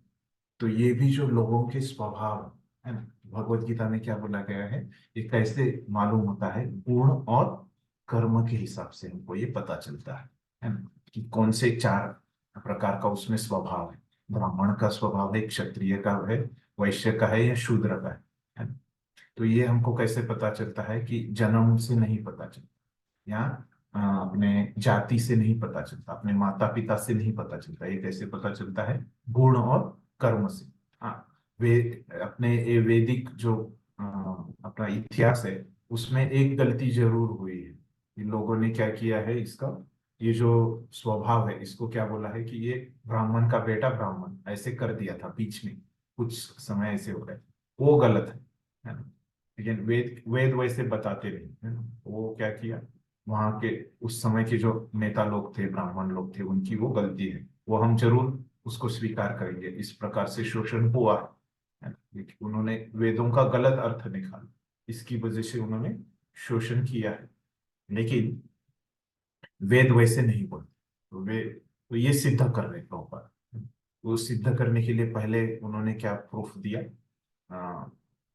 तो ये भी जो लोगों के स्वभाव है ना, भगवत गीता में क्या बोला गया है, ये कैसे मालूम होता है, गुण और कर्म के हिसाब से हमको ये पता चलता है ना, कि कौन से 4 प्रकार का उसमें स्वभाव है। ब्राह्मण का स्वभाव है, क्षत्रिय का है, वैश्य का है या शूद्र का है ना। तो ये हमको कैसे पता चलता है कि जन्म से नहीं पता चलता, या अपने जाति से नहीं पता चलता, अपने माता पिता से नहीं पता चलता, ये कैसे पता चलता है, गुण और कर्म से। हाँ, वे अपने ये वैदिक जो अपना इतिहास है उसमें एक गलती जरूर हुई है, इन लोगों ने क्या किया है, इसका ये जो स्वभाव है इसको क्या बोला है कि ये ब्राह्मण का बेटा ब्राह्मण ऐसे कर दिया था बीच में, कुछ समय ऐसे हो रहा है, वो गलत है ना। लेकिन वेद वेद वैसे बताते नहीं, है ना। वो क्या किया, वहां के उस समय के जो नेता लोग थे, ब्राह्मण लोग थे, उनकी वो गलती है, वो हम जरूर उसको स्वीकार करेंगे। इस प्रकार से शोषण हुआ है ना, लेकिन उन्होंने वेदों का गलत अर्थ निकाला, इसकी वजह से उन्होंने शोषण किया है। लेकिन वेद वैसे नहीं बोलते, तो वे तो ये सिद्ध कर रहे प्रभुपाद। वो सिद्ध करने के लिए पहले उन्होंने क्या प्रूफ दिया,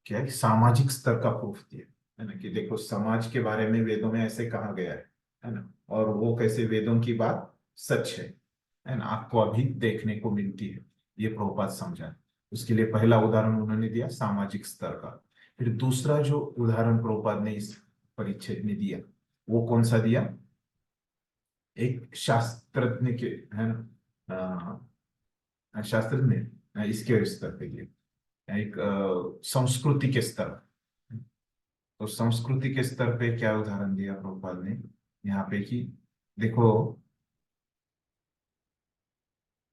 क्या है, सामाजिक स्तर का प्रूफ दिया, है ना, कि देखो समाज के बारे में वेदों में ऐसे कहा गया है ना, और वो कैसे वेदों की बात सच है ना, आपको अभी देखने को मिलती है, ये प्रभुपाद समझा। उसके लिए पहला उदाहरण उन्होंने दिया सामाजिक स्तर का। फिर दूसरा जो उदाहरण प्रभुपाद ने इस परिच्छेद में दिया, वो कौन सा दिया, एक शास्त्रज्ञ के, है ना, शास्त्रज्ञ इसके स्तर पे दिया, एक संस्कृति के स्तर। तो संस्कृति के स्तर पे क्या उदाहरण दिया प्रभुपाद ने यहाँ पे कि देखो,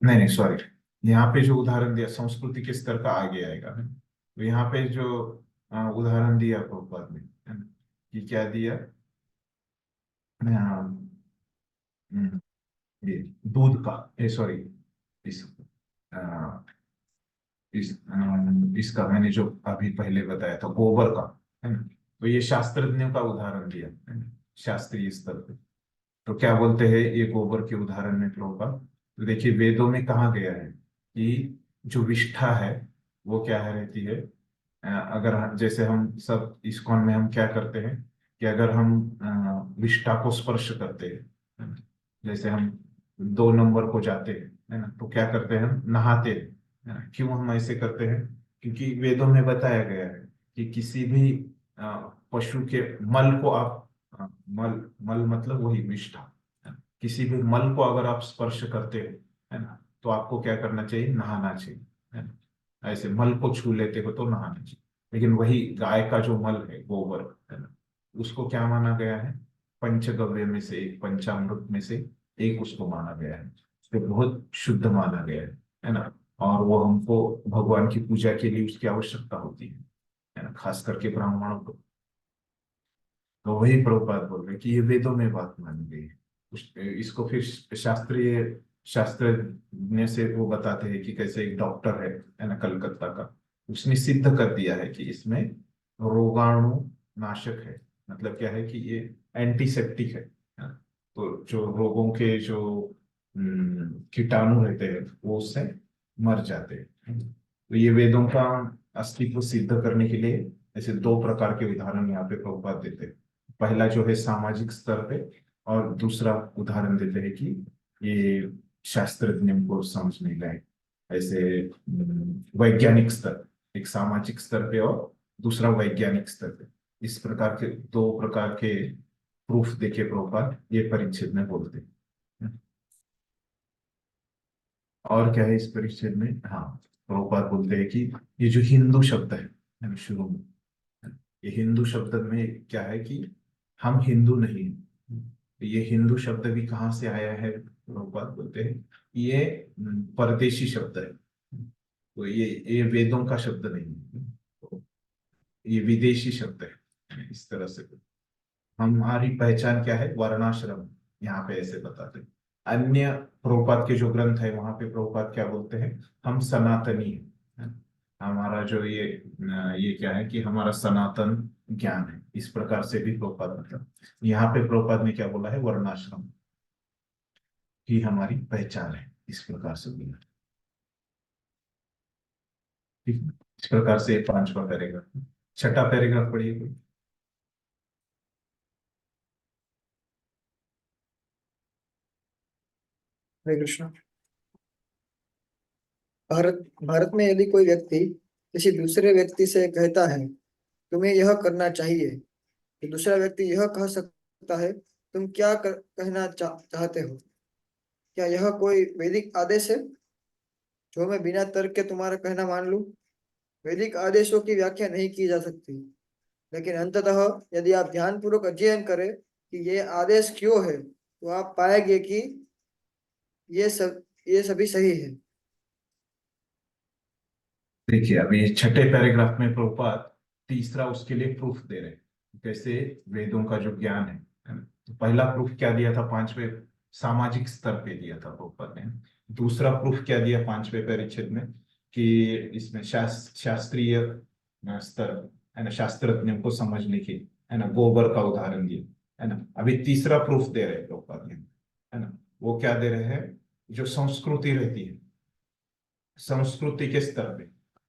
नहीं नहीं सॉरी, यहाँ पे जो उदाहरण दिया संस्कृति के स्तर का आगे आएगा, है। तो यहाँ पे जो उदाहरण दिया प्रभुपाद ने, है ना, कि क्या दिया, ये दूध का, सॉरी, इस इसका मैंने जो अभी पहले बताया था गोबर का, है ना। तो ये शास्त्रज्ञों का उदाहरण दिया, है ना, शास्त्रीय स्तर पे। तो क्या बोलते हैं ये गोबर के उदाहरण में प्रभुपाद, तो देखिए वेदों में कहा गया है कि जो विष्ठा है वो क्या है, रहती है, अगर जैसे हम सब इस्कॉन में हम क्या करते हैं कि अगर हम विष्ठा को स्पर्श करते हैं, है ना, जैसे हम 2 नंबर को जाते हैं, है ना, तो क्या करते हैं, हम नहाते हैं, है ना। क्यों हम ऐसे करते हैं, क्योंकि वेदों में बताया गया है कि किसी भी पशु के मल को आप, मल मल मतलब वही विष्ठा, है ना? किसी भी मल को अगर आप स्पर्श करते हो, है ना, तो आपको क्या करना चाहिए, नहाना चाहिए, है ना। ऐसे मल को छू लेते हो तो नहाना चाहिए। लेकिन वही गाय का जो मल है गोबर, है ना, उसको क्या माना गया है, पंचगव्य में से एक, पंचामृत में से एक उसको माना गया है, उसको बहुत शुद्ध माना गया है ना। और वो हमको भगवान की पूजा के लिए उसकी आवश्यकता होती है ना, खास करके ब्राह्मणों को। तो वही प्रभुपाद बोल रहे हैं कि ये वेदों में बात मानी गई है। इसको फिर शास्त्रीय शास्त्रज्ञ से वो बताते हैं कि कैसे एक डॉक्टर है ना, कलकत्ता का, उसने सिद्ध कर दिया है कि इसमें रोगाणु नाशक है। मतलब क्या है कि ये एंटीसेप्टिक है ना? तो जो रोगों के जो कीटाणु रहते हैं वो उससे मर जाते हैं। तो ये वेदों का अस्तित्व सिद्ध करने के लिए ऐसे दो प्रकार के उदाहरण यहाँ पे प्रभुपाद देते हैं। पहला जो है सामाजिक स्तर पे, और दूसरा उदाहरण देते हैं कि ये शास्त्रज्ञ को समझने लायक, ऐसे वैज्ञानिक स्तर, एक सामाजिक स्तर पे और दूसरा वैज्ञानिक स्तर पे, इस प्रकार के दो प्रकार के प्रूफ देके प्रभुपाद ये परिच्छेद में बोलते हैं। और क्या है इस परिच्छेद में? हाँ, प्रभुपाद बोलते हैं कि ये जो हिंदू शब्द है ना, शुरू में, ये हिंदू शब्द में क्या है कि हम हिंदू नहीं हैं। ये हिंदू शब्द भी कहाँ से आया है? प्रभुपाद बोलते हैं ये परदेशी शब्द है, तो ये वेदों का शब्द नहीं है, तो ये विदेशी शब्द है। इस तरह से हमारी पहचान क्या है? वर्णाश्रम, यहाँ पे ऐसे बताते हैं। अन्य प्रभुपाद के जो ग्रंथ है वहां पे प्रभुपाद क्या बोलते हैं? हम सनातनी हैं। हमारा जो ये क्या है कि हमारा सनातन ज्ञान है, इस प्रकार से भी प्रभुपाद मतलब। यहाँ पे प्रभुपाद ने क्या बोला है? वर्णाश्रम ही हमारी पहचान है, इस प्रकार से बोला। ठीक है, इस प्रकार से 5वां पैराग्राफ। 6ठा पैराग्राफ पढ़िए कोई। हरे कृष्ण। भारत भारत में यदि कोई व्यक्ति किसी दूसरे व्यक्ति से कहता है तुम्हें यह करना चाहिए, तो दूसरा व्यक्ति यह कह सकता है तुम क्या कहना चाहते हो? क्या यह कोई वैदिक आदेश है जो मैं बिना तर्क के तुम्हारा कहना मान लूं? वैदिक आदेशों की व्याख्या नहीं की जा सकती, लेकिन अंततः यदि आप ध्यानपूर्वक अध्ययन करें कि ये आदेश क्यों है, तो आप पाएंगे कि ये सभी सही है। देखिए, अभी 6ठे पैराग्राफ में प्रभुपाद तीसरा उसके लिए प्रूफ दे रहे हैं, कैसे वेदों का जो ज्ञान है ना। तो पहला प्रूफ क्या दिया था? 5वें सामाजिक स्तर पे दिया था प्रभुपाद ने। दूसरा प्रूफ क्या दिया 5वें परिच्छेद में? कि इसमें शास्त्रीय स्तर है ना, शास्त्रज्ञों को समझने की, है ना, गोबर का उदाहरण दिया, है ना। अभी तीसरा प्रूफ दे रहे हैं प्रभुपाद ने, है ना। वो क्या दे रहे हैं? जो संस्कृति रहती है, संस्कृति के स्तर पे।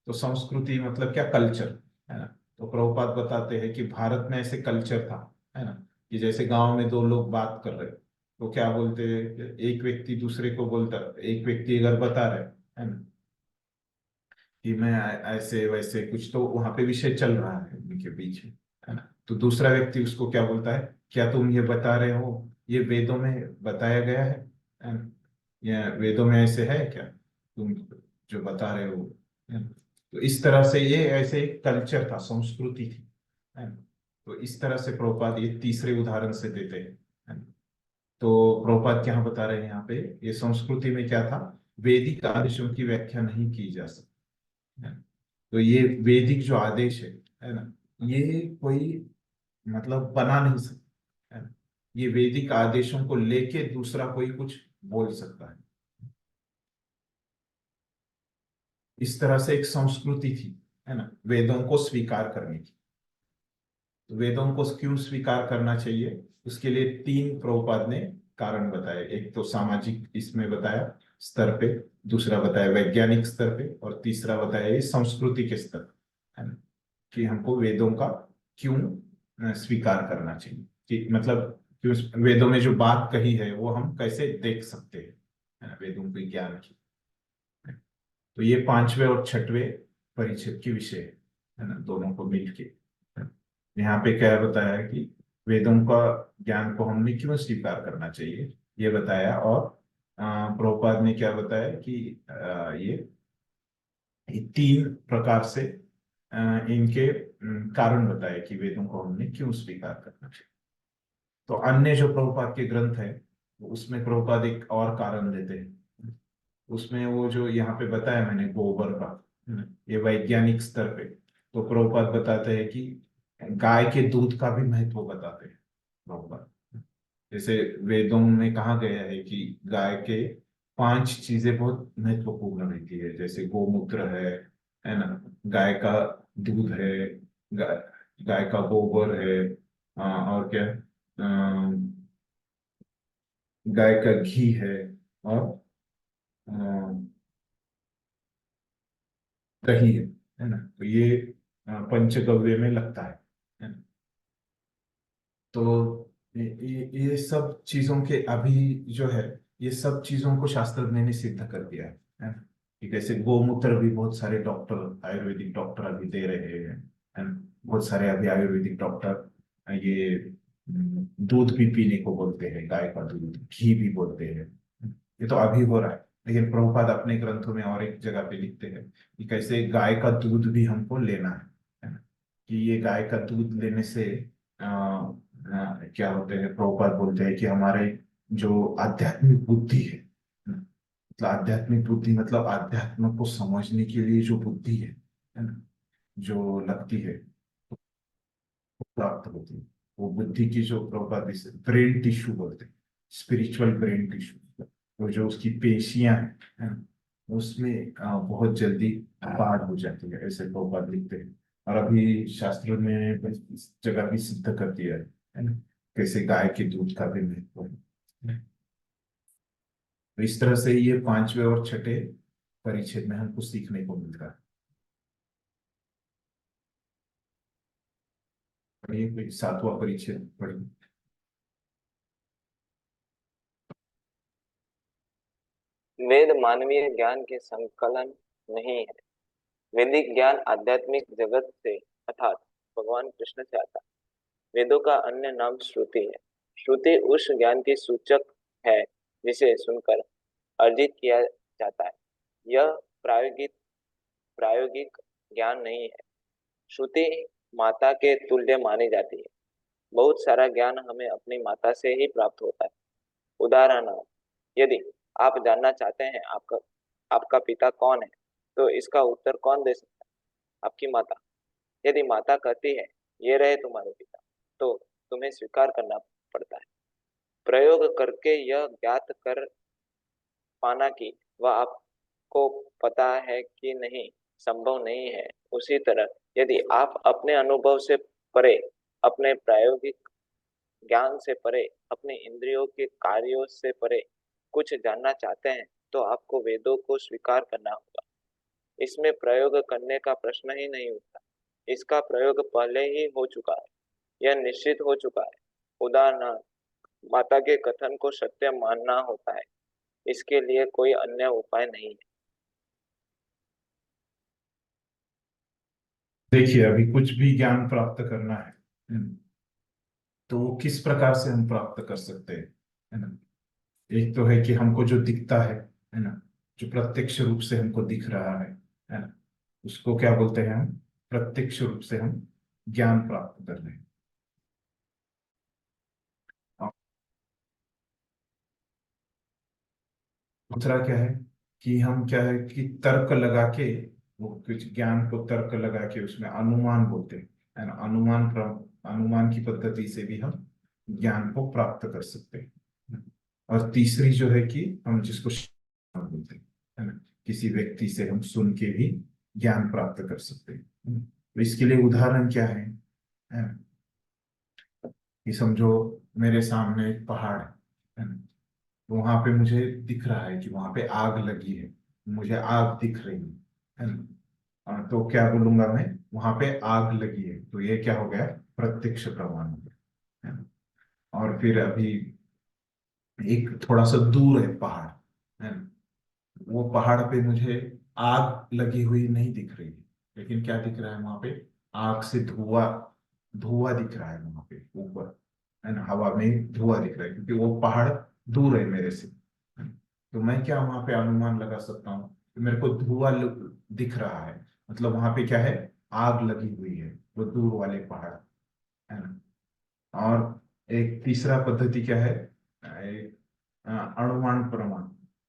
तो संस्कृति मतलब क्या? कल्चर, है ना। तो प्रभुपाद बताते हैं कि भारत में ऐसे कल्चर था, है ना, कि जैसे गांव में दो लोग बात कर रहे, तो क्या बोलते हैं? एक व्यक्ति दूसरे को बोलता, एक व्यक्ति अगर बता रहे, है ना, कि मैं ऐसे वैसे कुछ, तो वहां पे विषय चल रहा है उनके बीच में, है ना। तो दूसरा व्यक्ति उसको क्या बोलता है? क्या तुम ये बता रहे हो ये वेदों में बताया गया है ना? या वेदों में ऐसे है क्या तुम जो बता रहे हो, है ना? तो इस तरह से ये ऐसे एक कल्चर था, संस्कृति थी, है ना। तो इस तरह से प्रभुपाद ये तीसरे उदाहरण से देते हैं, है ना। तो प्रभुपाद क्या बता रहे हैं यहाँ पे? ये संस्कृति में क्या था? वैदिक आदेशों की व्याख्या नहीं की जा सकती, है ना। तो ये वैदिक जो आदेश है ना, ये कोई मतलब बना नहीं सकता, है ना। ये वैदिक आदेशों को लेके दूसरा कोई कुछ बोल सकता है। इस तरह से एक संस्कृति थी, है ना, वेदों को स्वीकार करने की। तो वेदों को क्यों स्वीकार करना चाहिए? उसके लिए 3 प्रभुपाद ने कारण बताए। एक तो सामाजिक इसमें बताया स्तर पे, दूसरा बताया वैज्ञानिक स्तर पे, और तीसरा बताया ये संस्कृति के स्तर, है ना, कि हमको वेदों का क्यों स्वीकार करना चाहिए, कि मतलब क्यों वेदों में जो बात कही है वो हम कैसे देख सकते हैं, है ना, वेदों के ज्ञान की। तो ये 5वें और 6वें परिच्छेद की विषय है ना, दोनों को मिलके। यहाँ पे क्या बताया है कि वेदों का ज्ञान को हमने क्यों स्वीकार करना चाहिए, ये बताया। और प्रभुपाद ने क्या बताया कि ये 3 प्रकार से इनके कारण बताए कि वेदों को हमने क्यों स्वीकार करना चाहिए। तो अन्य जो प्रभुपाद के ग्रंथ है, उसमें प्रभुपाद एक और कारण देते हैं। उसमें वो जो यहाँ पे बताया मैंने गोबर का, है ना, ये वैज्ञानिक स्तर पे। तो प्रभुपाद बताते हैं कि गाय के दूध का भी महत्व बताते हैं प्रभुपाद। जैसे वेदों में कहा गया है कि गाय के 5 चीजें बहुत महत्वपूर्ण रहती है, जैसे गोमूत्र है ना, गाय का दूध है, गाय गाय का गोबर है, और क्या, गाय का घी है, और अ, दही है ना। तो ये पंचगव्य में लगता है ना? तो ये सब चीजों के अभी जो है, ये सब चीजों को शास्त्रज्ञ ने सिद्ध कर दिया है ना? कि कैसे गोमूत्र भी बहुत सारे डॉक्टर, आयुर्वेदिक डॉक्टर अभी दे रहे हैं, है ना? बहुत सारे अभी आयुर्वेदिक डॉक्टर ये दूध भी पीने को बोलते हैं, गाय का दूध, घी भी बोलते हैं। ये तो अभी हो रहा है, लेकिन प्रभुपाद अपने ग्रंथों में और एक जगह पे लिखते हैं कि कैसे गाय का दूध भी हमको लेना है ना? कि ये गाय का दूध लेने से क्या होते हैं, प्रभुपाद बोलते हैं कि हमारे जो आध्यात्मिक बुद्धि है ना, मतलब आध्यात्मिक बुद्धि मतलब आध्यात्म को समझने के लिए जो बुद्धि है ना, जो लगती है, प्राप्त होती है। वो बुद्धि की जो प्रभुपाद ब्रेन टिश्यू बोलते हैं, स्पिरिचुअल ब्रेन टिश्यू, वो जो उसकी पेशियां है ना, उसमें बहुत जल्दी बाढ़ हो जाती है, ऐसे प्रभुपाद लिखते हैं। और अभी शास्त्रों ने इस जगह भी सिद्ध कर दिया है ना, कैसे गाय के दूध का भी महत्व है। तो इस तरह से ये पांचवें और छठे परिच्छेद में हमको सीखने को मिलता है। ये कोई सातवां परिच्छेद पढ़िए। वेद मानवीय ज्ञान के संकलन नहीं है। वैदिक ज्ञान आध्यात्मिक जगत से अर्थात भगवान कृष्ण से आता है। वेदों का अन्य नाम श्रुति है। श्रुति उस ज्ञान की सूचक है जिसे सुनकर अर्जित किया जाता है। यह प्रायोगिक प्रायोगिक ज्ञान नहीं है। श्रुति माता के तुल्य मानी जाती है। बहुत सारा ज्ञान हमें अपनी माता से ही प्राप्त होता है। उदाहरण, यदि आप जानना चाहते हैं आपका आपका पिता कौन है, तो इसका उत्तर कौन दे सकता है? आपकी माता। यदि माता कहती है ये रहे तुम्हारे पिता, तो तुम्हें स्वीकार करना पड़ता है। प्रयोग करके यह ज्ञात कर पाना कि वह आपको पता है कि नहीं संभव नहीं है। उसी तरह यदि आप अपने अनुभव से परे, अपने प्रायोगिक ज्ञान से परे, अपने इंद्रियों के कार्यों से परे कुछ जानना चाहते हैं, तो आपको वेदों को स्वीकार करना होगा। इसमें प्रयोग करने का प्रश्न ही नहीं उठता। इसका प्रयोग पहले ही हो चुका है, यह निश्चित हो चुका है। उदाहरण, माता के कथन को सत्य मानना होता है। इसके लिए कोई अन्य उपाय नहीं है। देखिए, अभी कुछ भी ज्ञान प्राप्त करना है, तो वो किस प्रकार से हम प्राप्त कर सकते हैं, है ना? एक तो है कि हमको जो दिखता है ना, जो प्रत्यक्ष रूप से हमको दिख रहा है ना, उसको क्या बोलते हैं हम? प्रत्यक्ष रूप से हम ज्ञान प्राप्त कर रहे हैं। और दूसरा क्या है कि हम क्या है कि तर्क लगा के, वो कुछ ज्ञान को तर्क लगा के उसमें अनुमान बोलते हैं, है ना? अनुमान की पद्धति से भी हम ज्ञान को प्राप्त कर सकते हैं। और तीसरी जो है कि हम जिसको श्रवण बोलते हैं, है ना? किसी व्यक्ति से हम सुन के भी ज्ञान प्राप्त कर सकते हैं। तो इसके लिए उदाहरण क्या है ना? कि समझो मेरे सामने एक पहाड़ है ना, तो वहां पे मुझे दिख रहा है कि वहां पे आग लगी है, मुझे आग दिख रही है ना? तो क्या बोलूंगा मैं? वहां पे आग लगी है, तो ये क्या हो गया? प्रत्यक्ष प्रमाण हो गया, है ना? और फिर अभी एक थोड़ा सा दूर है पहाड़, है ना? वो पहाड़ पे मुझे आग लगी हुई नहीं दिख रही है, लेकिन क्या दिख रहा है वहां पे? आग से धुआं, धुआं दिख रहा है वहां पे ऊपर, है ना? हवा में धुआं दिख रहा है, क्योंकि वो पहाड़ दूर है मेरे से, है ना? तो मैं क्या वहां पे अनुमान लगा सकता हूँ कि मेरे को धुआं दिख रहा है, मतलब वहां पे क्या है? आग लगी हुई है, वो दूर वाले पहाड़, है ना? और एक तीसरा पद्धति क्या है? एक अनुमान प्रमाण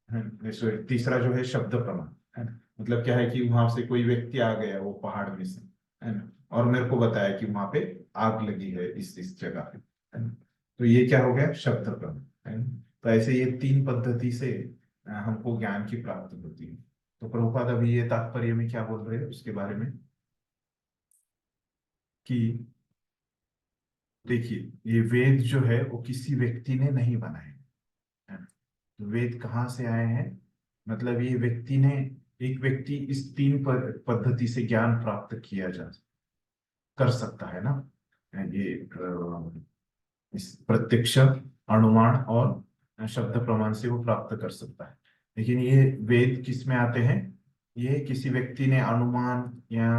है। सॉरी, तीसरा जो है शब्द प्रमाण, है ना? मतलब क्या है कि वहां से कोई व्यक्ति आ गया वो पहाड़ में से, है ना, और मेरे को बताया कि वहां पे आग लगी है इस जगह पे, है ना? तो ये क्या हो गया? शब्द प्रमाण, है ना? तो ऐसे ये तीन पद्धति से हमको ज्ञान की प्राप्ति होती है। तो प्रभुपाद अभी ये तात्पर्य में क्या बोल रहे हैं उसके बारे में कि देखिए, ये वेद जो है वो किसी व्यक्ति ने नहीं बनाए, है ना? तो वेद कहाँ से आए हैं? मतलब ये व्यक्ति ने, एक व्यक्ति इस तीन पद्धति से ज्ञान प्राप्त किया जा कर सकता है ना, ये इस प्रत्यक्ष, अनुमान और शब्द प्रमाण से वो प्राप्त कर सकता है। लेकिन ये वेद किस में आते हैं? ये किसी व्यक्ति ने अनुमान या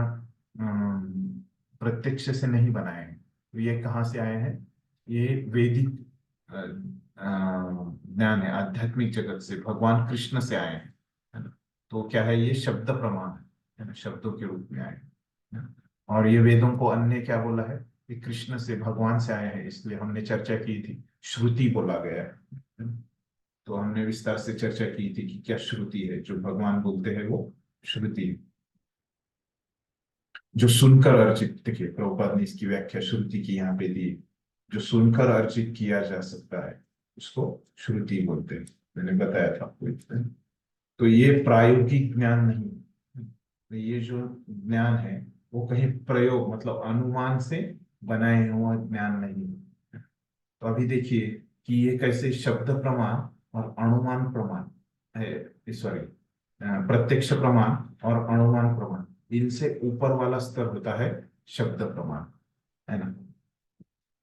प्रत्यक्ष से नहीं बनाए हैं। तो ये कहाँ से आए हैं? ये वैदिक ज्ञान है, आध्यात्मिक जगत से, भगवान कृष्ण से आए हैं, है ना। तो क्या है, ये शब्द प्रमाण है ना, शब्दों के रूप में आए हैं, है ना। और ये वेदों को अन्य क्या बोला है कि कृष्ण से, भगवान से आया है, इसलिए हमने चर्चा की थी, श्रुति बोला गया है। तो हमने विस्तार से चर्चा की थी कि क्या श्रुति है, जो भगवान बोलते हैं वो श्रुति है। जो सुनकर अर्जित, देखिए प्रभुपाद ने इसकी व्याख्या श्रुति की यहाँ पे दी, जो सुनकर अर्जित किया जा सकता है उसको श्रुति बोलते हैं, मैंने बताया था आपको। तो ये प्रायोगिक ज्ञान नहीं है। तो ये जो ज्ञान है वो कहीं प्रयोग मतलब अनुमान से बनाए हुआ ज्ञान नहीं है। तो अभी देखिए कि ये कैसे शब्द प्रमाण और अनुमान प्रमाण है, सॉरी, प्रत्यक्ष प्रमाण और अनुमान प्रमाण, इनसे ऊपर वाला स्तर होता है शब्द प्रमाण, है ना।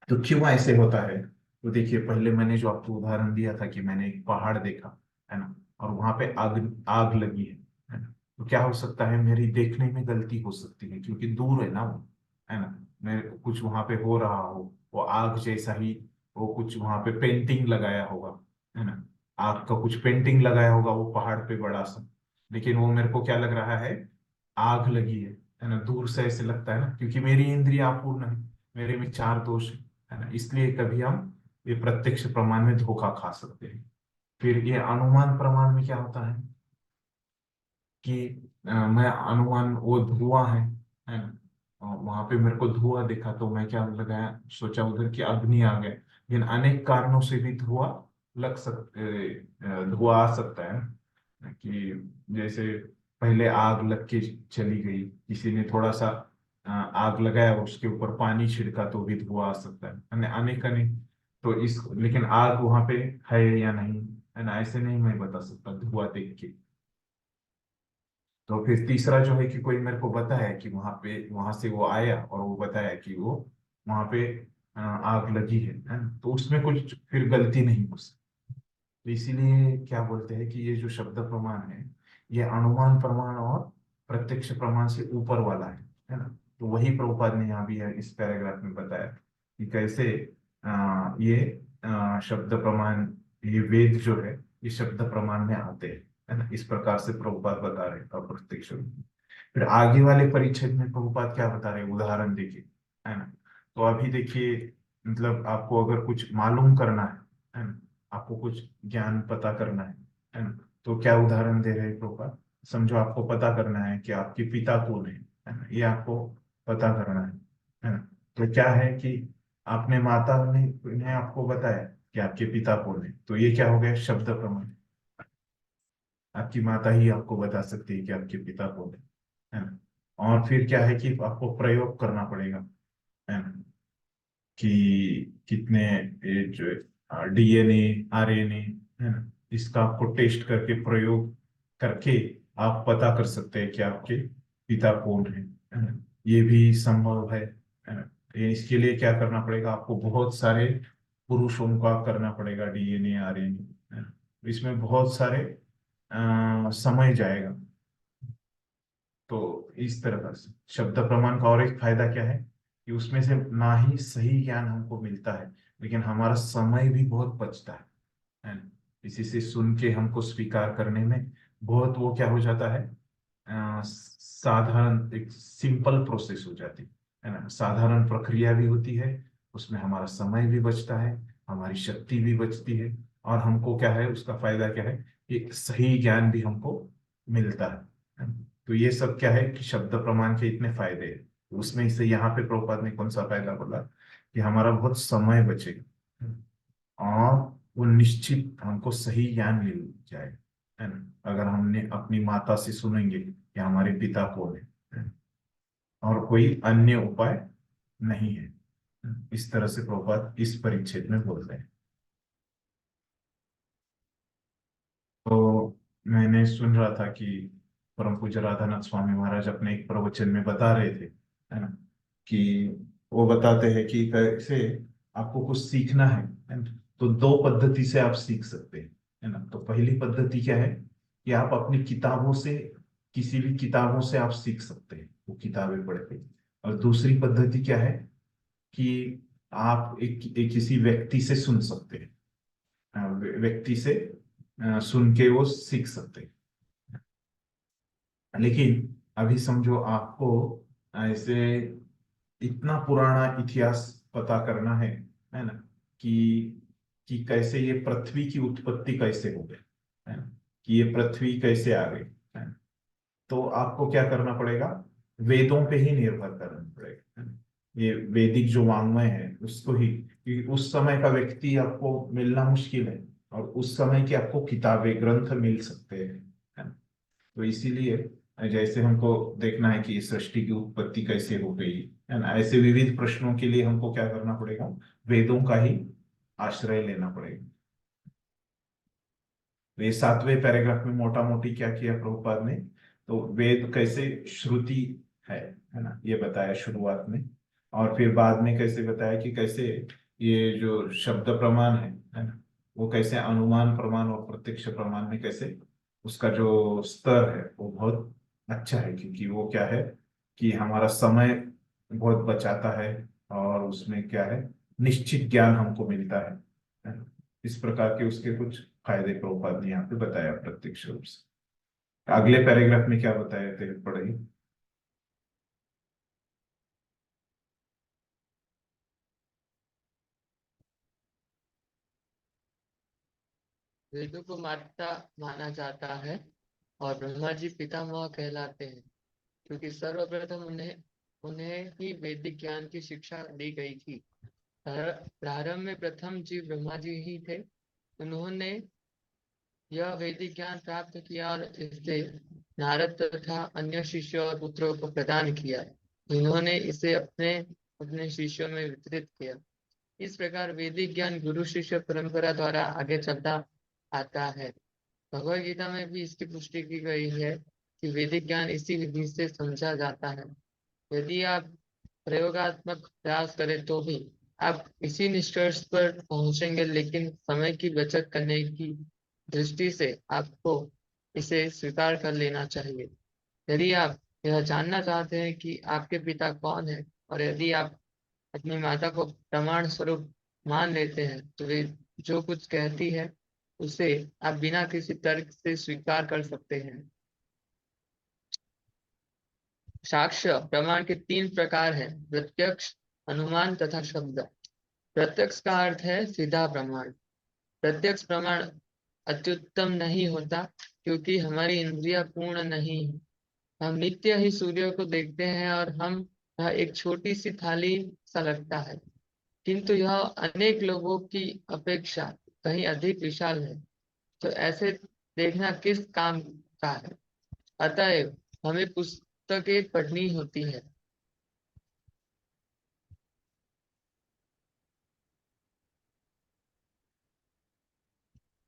तो क्यों ऐसे होता है? तो देखिए, पहले मैंने जो आपको उदाहरण दिया था कि मैंने एक पहाड़ देखा, है ना, और वहां पे आग आग लगी है ना। तो क्या हो सकता है, मेरी देखने में गलती हो सकती है क्योंकि दूर है ना वो, है ना। मेरे को कुछ वहां पे हो रहा हो, वो आग जैसा ही, वो कुछ वहां पे पेंटिंग लगाया होगा, है ना, आग का कुछ पेंटिंग लगाया होगा वो पहाड़ पे बड़ा सा, लेकिन वो मेरे को क्या लग रहा है, आग लगी है ना। दूर से ऐसे लगता है ना, क्योंकि मेरी इंद्रिय अपूर्ण है, मेरे में चार दोष है ना, इसलिए कभी हम ये प्रत्यक्ष प्रमाण में धोखा खा सकते हैं। फिर ये अनुमान प्रमाण में क्या होता है कि मैं अनुमान, वो धुआं है ना, और वहां पे मेरे को धुआं दिखा तो मैं क्या लगाया, सोचा उधर की अग्नि आ गया, लेकिन अनेक कारणों से भी धुआं लग सकते, धुआं आ सकता है ना, कि जैसे पहले आग लग के चली गई, किसी ने थोड़ा सा आग लगाया, उसके ऊपर पानी छिड़का तो भी धुआं आ सकता है, अनेक अनेक। तो इस, लेकिन आग वहां पे है या नहीं, है ना, ऐसे नहीं मैं बता सकता धुआं देख के। तो फिर तीसरा जो है कि कोई मेरे को बताया कि वहां पे, वहां से वो आया और वो बताया कि वो वहां पे आग लगी है ना, तो उसमें कुछ फिर गलती नहीं हो सकती। तो इसीलिए क्या बोलते हैं कि ये जो शब्द प्रमाण है, ये अनुमान प्रमाण और प्रत्यक्ष प्रमाण से ऊपर वाला है ना। तो वही प्रभुपाद ने यहाँ भी इस पैराग्राफ में बताया कि कैसे ये शब्द प्रमाण, ये वेद जो है ये शब्द प्रमाण में आते हैं, है ना। इस प्रकार से प्रभुपाद बता रहे हैं अप्रत्यक्ष रूप में। फिर आगे वाले परिच्छेद में प्रभुपाद क्या बता रहे हैं, उदाहरण देखिए, है ना। तो अभी देखिए, मतलब आपको अगर कुछ मालूम करना है ना, आपको कुछ ज्ञान पता करना है ना, तो क्या उदाहरण दे रहे हैं प्रभुपाद? समझो आपको पता करना है कि आपके पिता कौन है ना, ये आपको पता करना है ना। तो क्या है कि आपने माता ने आपको बताया कि आपके पिता कौन है, तो ये क्या हो गया, शब्द प्रमाण। आपकी माता ही आपको बता सकती है कि आपके पिता कौन है ना। और फिर क्या है कि आपको प्रयोग करना पड़ेगा, है ना, कि कितने, ये जो डीएनए, आरएनए, है ना, इसका आपको टेस्ट करके, प्रयोग करके आप पता कर सकते हैं कि आपके पिता कौन है ना। ये भी संभव है ना। इसके लिए क्या करना पड़ेगा, आपको बहुत सारे पुरुषों का करना पड़ेगा, डीएनए, आरएनए, है ना। इसमें बहुत सारे समय जाएगा। तो इस तरह का शब्द प्रमाण का और एक फायदा क्या है कि उसमें से ना ही सही ज्ञान हमको मिलता है, लेकिन हमारा समय भी बहुत बचता है ना। इसी से सुन के हमको स्वीकार करने में बहुत वो क्या हो जाता है, साधारण, एक सिंपल प्रोसेस हो जाती है ना, साधारण प्रक्रिया भी होती है, उसमें हमारा समय भी बचता है, हमारी शक्ति भी बचती है, और हमको क्या है, उसका फायदा क्या है, कि सही ज्ञान भी हमको मिलता है ना? तो ये सब क्या है कि शब्द प्रमाण के इतने फायदे हैं। तो उसमें से यहाँ पे प्रभुपाद ने कौन सा फायदा बोला कि हमारा बहुत समय बचेगा, और वो निश्चित हमको सही ज्ञान मिल जाएगा, है ना, अगर हमने अपनी माता से सुनेंगे कि हमारे पिता कौन है ना? और कोई अन्य उपाय नहीं है। इस तरह से प्रभुपाद इस परिच्छेद में बोलते हैं। तो मैंने सुन रहा था कि परम पूज्य राधानाथ स्वामी महाराज अपने एक प्रवचन में बता रहे थे, है ना, कि वो बताते हैं कि कैसे आपको कुछ सीखना है ना? तो दो पद्धति से आप सीख सकते हैं, है ना। तो पहली पद्धति क्या है कि आप अपनी किताबों से, किसी भी किताबों से आप सीख सकते हैं, वो किताबें पढ़ के। और दूसरी पद्धति क्या है कि आप एक किसी व्यक्ति से सुन सकते हैं, व्यक्ति से सुन के वो सीख सकते हैं। लेकिन अभी समझो आपको ऐसे इतना पुराना इतिहास पता करना है ना, कि कैसे ये पृथ्वी की उत्पत्ति कैसे हो गई, है ना, कि ये पृथ्वी कैसे आ गई, है ना। तो आपको क्या करना पड़ेगा, वेदों पे ही निर्भर करना पड़ेगा, है ना। ये वैदिक जो वाङ्मय है उसको ही, क्योंकि उस समय का व्यक्ति आपको मिलना मुश्किल है, और उस समय की आपको किताबें ग्रंथ मिल सकते हैं, है ना। तो इसीलिए जैसे हमको देखना है कि सृष्टि की उत्पत्ति कैसे हो गई, है ना, ऐसे विविध प्रश्नों के लिए हमको क्या करना पड़ेगा, वेदों का ही आश्रय लेना पड़ेगा। तो ये 7वें पैराग्राफ में मोटा मोटी क्या किया प्रभुपाद ने, तो वेद कैसे श्रुति है ना, ये बताया शुरुआत में। और फिर बाद में कैसे बताया कि कैसे ये जो शब्द प्रमाण है ना, वो कैसे अनुमान प्रमाण और प्रत्यक्ष प्रमाण में कैसे उसका जो स्तर है वो बहुत अच्छा है, क्योंकि वो क्या है कि हमारा समय बहुत बचाता है, और उसमें क्या है, निश्चित ज्ञान हमको मिलता है ना। इस प्रकार के उसके कुछ फायदे प्रभुपाद ने यहाँ पे बताया प्रत्यक्ष रूप से। अगले पैराग्राफ में क्या बताया थे, पढ़िए। वेदों को माता माना जाता है और ब्रह्मा जी पितामह कहलाते हैं, क्योंकि सर्वप्रथम उन्हें उन्हें ही वैदिक ज्ञान की शिक्षा दी गई थी। प्रारंभ में प्रथम जीव ब्रह्मा जी ही थे। उन्होंने यह वैदिक ज्ञान प्राप्त किया और इसे नारद तथा अन्य शिष्यों और पुत्रों को प्रदान किया। इन्होंने इसे अपने अपने शिष्यों में वितरित किया। इस प्रकार वैदिक ज्ञान गुरु शिष्य परंपरा द्वारा आगे चलता आता है। भगवद गीता में भी इसकी पुष्टि की गई है कि वैदिक ज्ञान इसी विधि से समझा जाता है। यदि आप प्रयोगात्मक प्रयास करें तो भी आप इसी निष्कर्ष पर पहुंचेंगे, लेकिन समय की बचत करने की दृष्टि से आपको इसे स्वीकार कर लेना चाहिए। यदि आप यह जानना चाहते हैं कि आपके पिता कौन है, और यदि आप अपनी माता को प्रमाण स्वरूप मान लेते हैं, तो वे जो कुछ कहती है उसे आप बिना किसी तर्क से स्वीकार कर सकते हैं। साक्ष्य प्रमाण के 3 प्रकार हैं: प्रत्यक्ष, अनुमान तथा शब्द। प्रत्यक्ष का अर्थ है सीधा प्रमाण। प्रत्यक्ष प्रमाण अत्युत्तम नहीं होता, क्योंकि हमारी इंद्रियां पूर्ण नहीं है। हम नित्य ही सूर्य को देखते हैं और हम यह एक छोटी सी थाली सा लगता है, किंतु यह अनेक लोगों की अपेक्षा कहीं अधिक विशाल है। तो ऐसे देखना किस काम का है? अतएव हमें पुस्तकें पढ़नी होती है।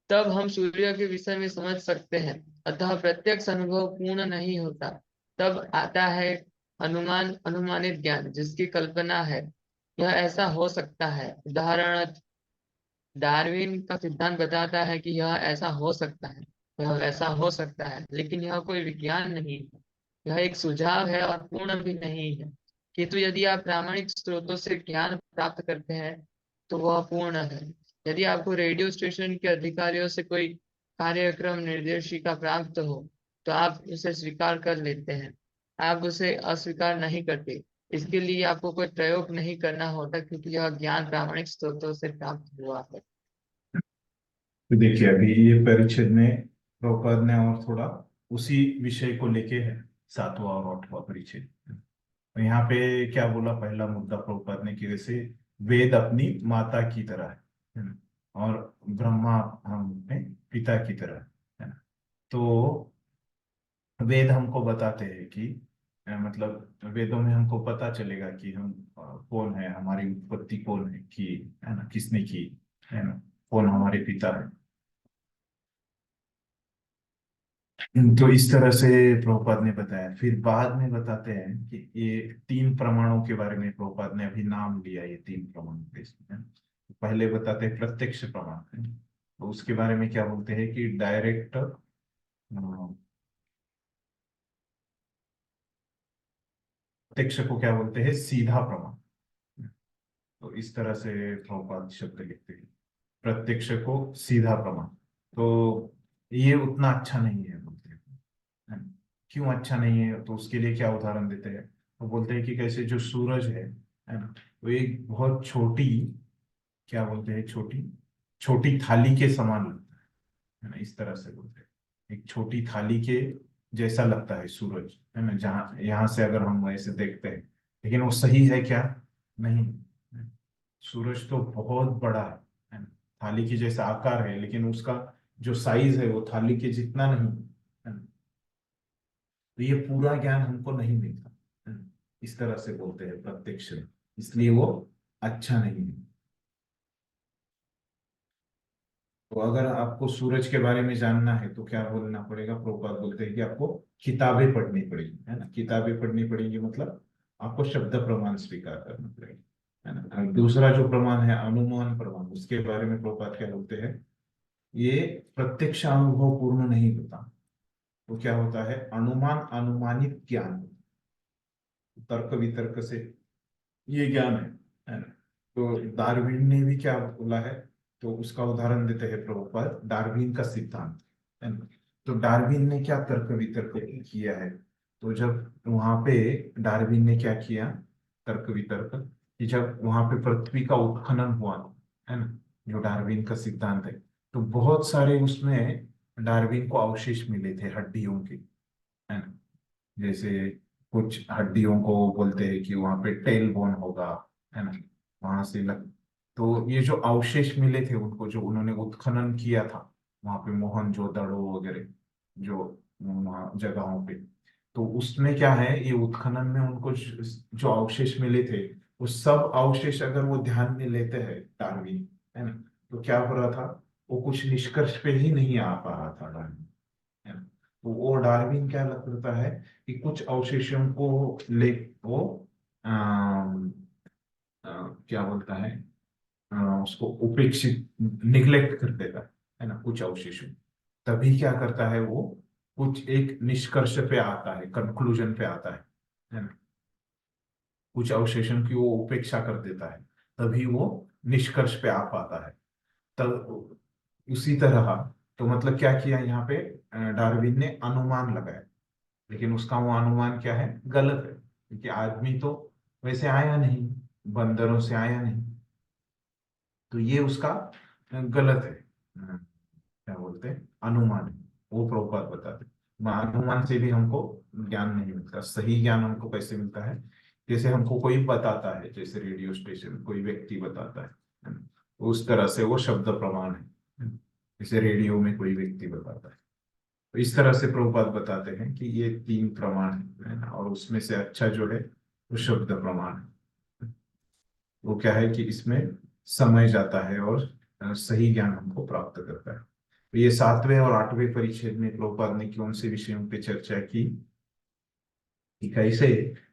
तब हम सूर्य के विषय में समझ सकते हैं। अतः प्रत्यक्ष अनुभव पूर्ण नहीं होता। तब आता है अनुमान, अनुमानित ज्ञान, जिसकी कल्पना है। यह ऐसा हो सकता है। उदाहरण, डार्विन का सिद्धांत बताता है कि यह ऐसा हो सकता है, यह वैसा हो सकता है, लेकिन यह कोई विज्ञान नहीं है। यह एक सुझाव है और पूर्ण भी नहीं है। किंतु यदि आप प्रामाणिक स्रोतों से ज्ञान प्राप्त करते हैं तो वह पूर्ण है। यदि आपको रेडियो स्टेशन के अधिकारियों से कोई कार्यक्रम निर्देशिका प्राप्त हो तो आप उसे स्वीकार कर लेते हैं, आप उसे अस्वीकार नहीं करते। इसके लिए आपको कोई प्रयोग नहीं करना होता, क्योंकि यह ज्ञान प्रामाणिक स्रोतों से प्राप्त हुआ है। तो देखिए अभी ये परिच्छेद में प्रभुपाद ने और थोड़ा उसी विषय को लेके है, 7वां और 8वां परिच्छेद। तो यहाँ पे क्या बोला, पहला मुद्दा प्रभुपाद ने कि जैसे वेद अपनी माता की तरह है ना, और ब्रह्मा हम अपने पिता की तरह है ना। तो वेद हमको बताते हैं कि मतलब वेदों में हमको पता चलेगा कि हम कौन है, हमारी उत्पत्ति कौन है की, है ना, किसने की, है ना, कौन हमारे पिता है। तो इस तरह से प्रभुपाद ने बताया। फिर बाद में बताते हैं कि ये 3 प्रमाणों के बारे में प्रभुपाद ने अभी नाम लिया, ये 3 प्रमाण के इसमें। पहले बताते हैं प्रत्यक्ष प्रमाण है। तो उसके बारे में क्या बोलते हैं कि डायरेक्ट, प्रत्यक्ष को क्या बोलते हैं, सीधा प्रमाण। तो इस तरह से प्रभुपाद शब्द लिखते हैं, प्रत्यक्ष को सीधा प्रमाण। तो ये उतना अच्छा नहीं है बोलते हैं, है ना? क्यों अच्छा नहीं है, तो उसके लिए क्या उदाहरण देते हैं। वो बोलते हैं कि कैसे जो सूरज है ना, वो एक बहुत छोटी, क्या बोलते हैं, छोटी छोटी थाली के समान लगता है ना, इस तरह से बोलते हैं। एक छोटी थाली के जैसा लगता है सूरज, है ना, जहाँ यहाँ से अगर हम वैसे देखते हैं, लेकिन वो सही है क्या, नहीं। सूरज तो बहुत बड़ा है ना? थाली की जैसा आकार है, लेकिन उसका जो साइज है वो थाली के जितना नहीं है ना? तो ये पूरा ज्ञान हमको नहीं मिलता, है ना? इस तरह से बोलते हैं प्रत्यक्ष, इसलिए वो अच्छा नहीं है। तो अगर आपको सूरज के बारे में जानना है तो क्या बोलना पड़ेगा, प्रभुपाद बोलते हैं कि आपको किताबें पढ़नी पड़ेगी, है ना। किताबें पढ़नी पड़ेगी मतलब आपको शब्द प्रमाण स्वीकार करना पड़ेगा, है ना। और दूसरा जो प्रमाण है अनुमान प्रमाण, उसके बारे में प्रभुपाद क्या बोलते हैं, ये प्रत्यक्ष अनुभव पूर्ण नहीं होता। तो क्या होता है, अनुमान अनुमानित ज्ञान, तर्क वितर्क से ये ज्ञान है ना। तो डार्विन ने भी क्या बोला है, तो उसका उदाहरण देते हैं प्रभुपाद, डार्विन का सिद्धांत, है ना। तो डार्विन ने क्या तर्क वितर्क किया है, तो जब वहां पे डार्विन ने क्या किया, तर्क वितर्क, कि जब वहां पे पृथ्वी का उत्खनन हुआ, है ना, जो डार्विन का सिद्धांत है, तो बहुत सारे उसमें डार्विन को अवशेष मिले थे हड्डियों के, है ना। जैसे कुछ हड्डियों को बोलते हैं कि वहां पे टेल बोन होगा, है ना, वहां से लग, तो ये जो अवशेष मिले थे उनको, जो उन्होंने उत्खनन किया था वहां पे मोहनजोदड़ो वगैरह, जो वहाँ जगहों पे, तो उसमें क्या है, ये उत्खनन में उनको जो अवशेष मिले थे, वो सब अवशेष अगर वो ध्यान में लेते हैं डार्विन, है ना, तो क्या हो रहा था, वो कुछ निष्कर्ष पे ही नहीं आ पा रहा था डार्विन, है ना। तो वो डार्विन क्या लगता है कि कुछ अवशेषों को ले वो अम, क्या बोलता है, उसको उपेक्षित, निग्लेक्ट कर देता है ना, कुछ अवशेषों। तभी क्या करता है वो, कुछ एक निष्कर्ष पे आता है, कंक्लूजन पे आता है ना। कुछ अवशेषण की वो उपेक्षा कर देता है, तभी वो निष्कर्ष पे आ पाता है। तब उसी तरह, तो मतलब क्या किया यहाँ पे, डार्विन ने अनुमान लगाया, लेकिन उसका वो अनुमान क्या है, गलत है, क्योंकि आदमी तो वैसे आया नहीं, बंदरों से आया नहीं, तो ये उसका गलत है, क्या बोलते हैं, अनुमान है। वो प्रभुपाद बताते हैं, अनुमान से भी हमको ज्ञान नहीं मिलता। सही ज्ञान हमको कैसे मिलता है, जैसे हमको कोई बताता है, जैसे रेडियो स्टेशन कोई व्यक्ति बताता है ना? तो उस तरह से वो शब्द प्रमाण है ना? जैसे रेडियो में कोई व्यक्ति बताता है, तो इस तरह से प्रभुपाद बताते हैं कि ये 3 प्रमाण है ना, और उसमें से अच्छा जो है वो शब्द प्रमाण है। वो क्या है कि इसमें समय जाता है और सही ज्ञान हमको प्राप्त करता है। तो ये 7वें और 8वें परिच्छेद में प्रभुपाद ने कौन से विषयों पे चर्चा की, कि कैसे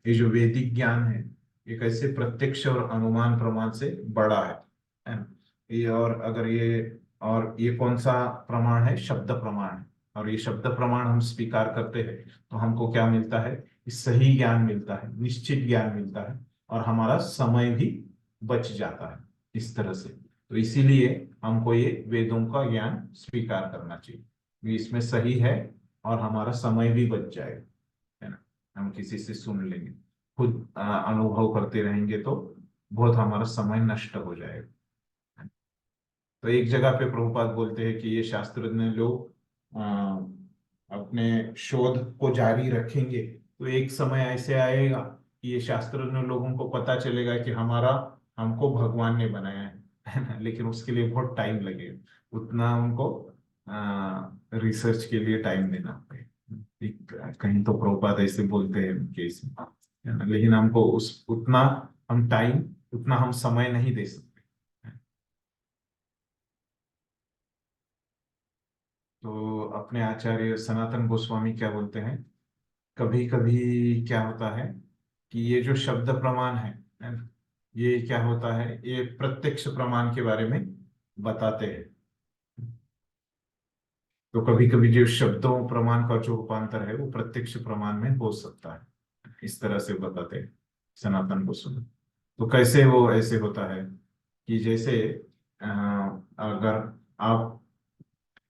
ये जो वैदिक ज्ञान है, ये कैसे प्रत्यक्ष और अनुमान प्रमाण से बड़ा है ना। ये और अगर ये, और ये कौन सा प्रमाण है, शब्द प्रमाण है, और ये शब्द प्रमाण हम स्वीकार करते हैं तो हमको क्या मिलता है, सही ज्ञान मिलता है, निश्चित ज्ञान मिलता है, और हमारा समय भी बच जाता है इस तरह से। तो इसीलिए हमको ये वेदों का ज्ञान स्वीकार करना चाहिए, ये इसमें सही है, और हमारा समय भी बच जाएगा, है ना। हम किसी से सुन लेंगे, खुद अनुभव करते रहेंगे तो बहुत हमारा समय नष्ट हो जाएगा। तो एक जगह पे प्रभुपाद बोलते हैं कि ये शास्त्रज्ञ लोग अपने शोध को जारी रखेंगे, तो एक समय ऐसे आएगा कि ये शास्त्रज्ञ लोगों को पता चलेगा कि हमारा, हमको भगवान ने बनाया है ना, लेकिन उसके लिए बहुत टाइम लगेगा, उतना हमको रिसर्च के लिए टाइम देना पड़ेगा। कहीं तो प्रभुपाद ऐसे बोलते हैं केस में, है ना, लेकिन हमको उस उतना हम टाइम, उतना हम समय नहीं दे सकते। तो अपने आचार्य सनातन गोस्वामी क्या बोलते हैं, कभी कभी क्या होता है कि ये जो शब्द प्रमाण है ना, ये क्या होता है, ये प्रत्यक्ष प्रमाण के बारे में बताते हैं। तो कभी कभी जो शब्दों प्रमाण का जो रूपांतर है वो प्रत्यक्ष प्रमाण में हो सकता है, इस तरह से बताते हैं सनातन गोस्वामी। तो कैसे वो ऐसे होता है कि जैसे अ, अगर आप,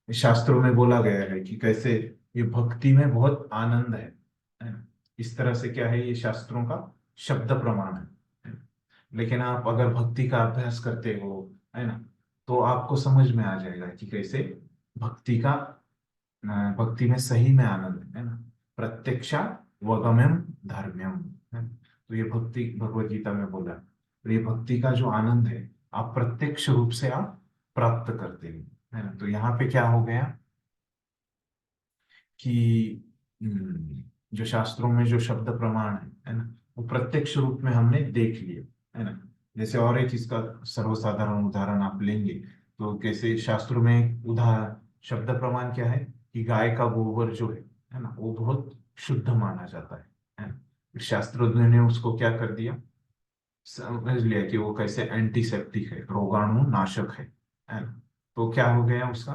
शास्त्रों में बोला गया है कि कैसे ये भक्ति में बहुत आनंद है ना? इस तरह से क्या है, ये शास्त्रों का शब्द प्रमाण है ना? लेकिन आप अगर भक्ति का अभ्यास करते हो, है ना, तो आपको समझ में आ जाएगा कि कैसे भक्ति का भक्ति में सही में आनंद है ना, प्रत्यक्षा वगम्यम धर्म्यम है ना? तो ये भक्ति भगवत गीता में बोला, तो ये भक्ति का जो आनंद है आप प्रत्यक्ष रूप से आप प्राप्त करते हैं, है ना। तो यहाँ पे क्या हो गया कि जो शास्त्रों में जो शब्द प्रमाण है ना, वो प्रत्यक्ष रूप में हमने देख लिया, है ना। जैसे और एक इसका सर्वसाधारण उदाहरण आप लेंगे तो कैसे शास्त्रों में एक उदाहरण शब्द प्रमाण क्या है कि गाय का गोबर जो है ना, वो बहुत शुद्ध माना जाता है ना। फिर शास्त्रज्ञों ने उसको क्या कर दिया, समझ लिया कि वो कैसे एंटीसेप्टिक है, रोगाणु नाशक है ना। तो क्या हो गया उसका,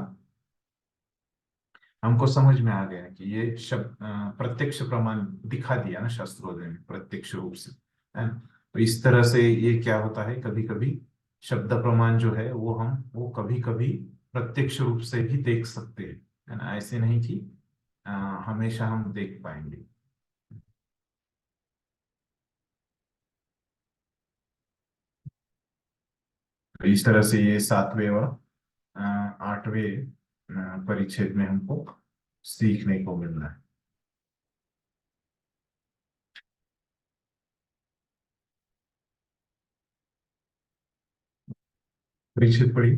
हमको समझ में आ गया कि ये शब्द प्रत्यक्ष प्रमाण दिखा दिया ना शास्त्रों ने प्रत्यक्ष रूप से, है ना। तो इस तरह से ये क्या होता है, कभी कभी शब्द प्रमाण जो है वो कभी कभी प्रत्यक्ष रूप से भी देख सकते हैं, है ना। ऐसे नहीं कि अ, हमेशा हम देख पाएंगे। तो इस तरह से ये 7वें और 8वें परिच्छेद में हमको सीखने को मिल रहा है। परिच्छेद पढ़ी।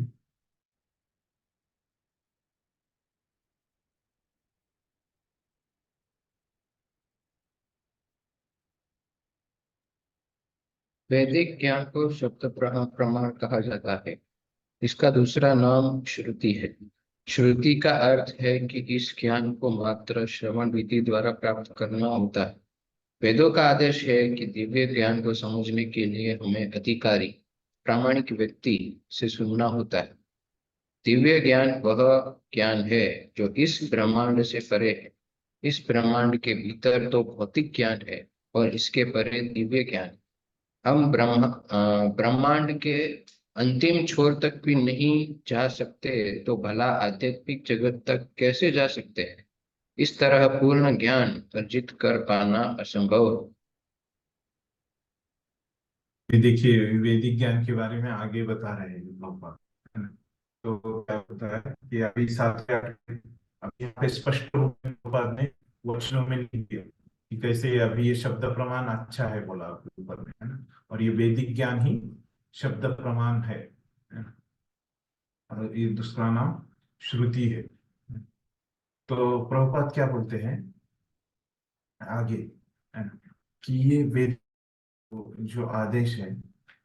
वैदिक ज्ञान को शब्द प्रमाण कहा जाता है। इसका दूसरा नाम श्रुति है। श्रुति का अर्थ है कि इस ज्ञान को मात्र श्रवण विधि द्वारा प्राप्त करना होता है। वेदों का आदेश है कि दिव्य ज्ञान को समझने के लिए हमें अधिकारी प्रामाणिक व्यक्ति से सुनना होता है। दिव्य ज्ञान वह ज्ञान है जो इस ब्रह्मांड से परे है। इस ब्रह्मांड के भीतर तो भौतिक ज्ञान है और इसके परे दिव्य ज्ञान। हम ब्रह्मांड के अंतिम छोर तक भी नहीं जा सकते तो भला आध्यात्मिक जगत तक कैसे जा सकते हैं। इस तरह पूर्ण ज्ञान अर्जित कर पाना असंभव है। ये देखिए वैदिक ज्ञान के बारे में आगे बता रहे हैं लोग बाग, है ना। तो क्या होता है कि अभी 7वें अभी यहाँ पे स्पष्ट रूप में प्रभुपाद ने वचनों में लिख दिया कि कैसे अभी ये शब्द प्रमाण अच्छा है बोला आपके ऊपर में, है ना। और ये वैदिक ज्ञान ही शब्द प्रमाण है ना। और ये दूसरा नाम श्रुति है। तो प्रभुपाद क्या बोलते हैं आगे, है ना, कि ये वेद जो आदेश है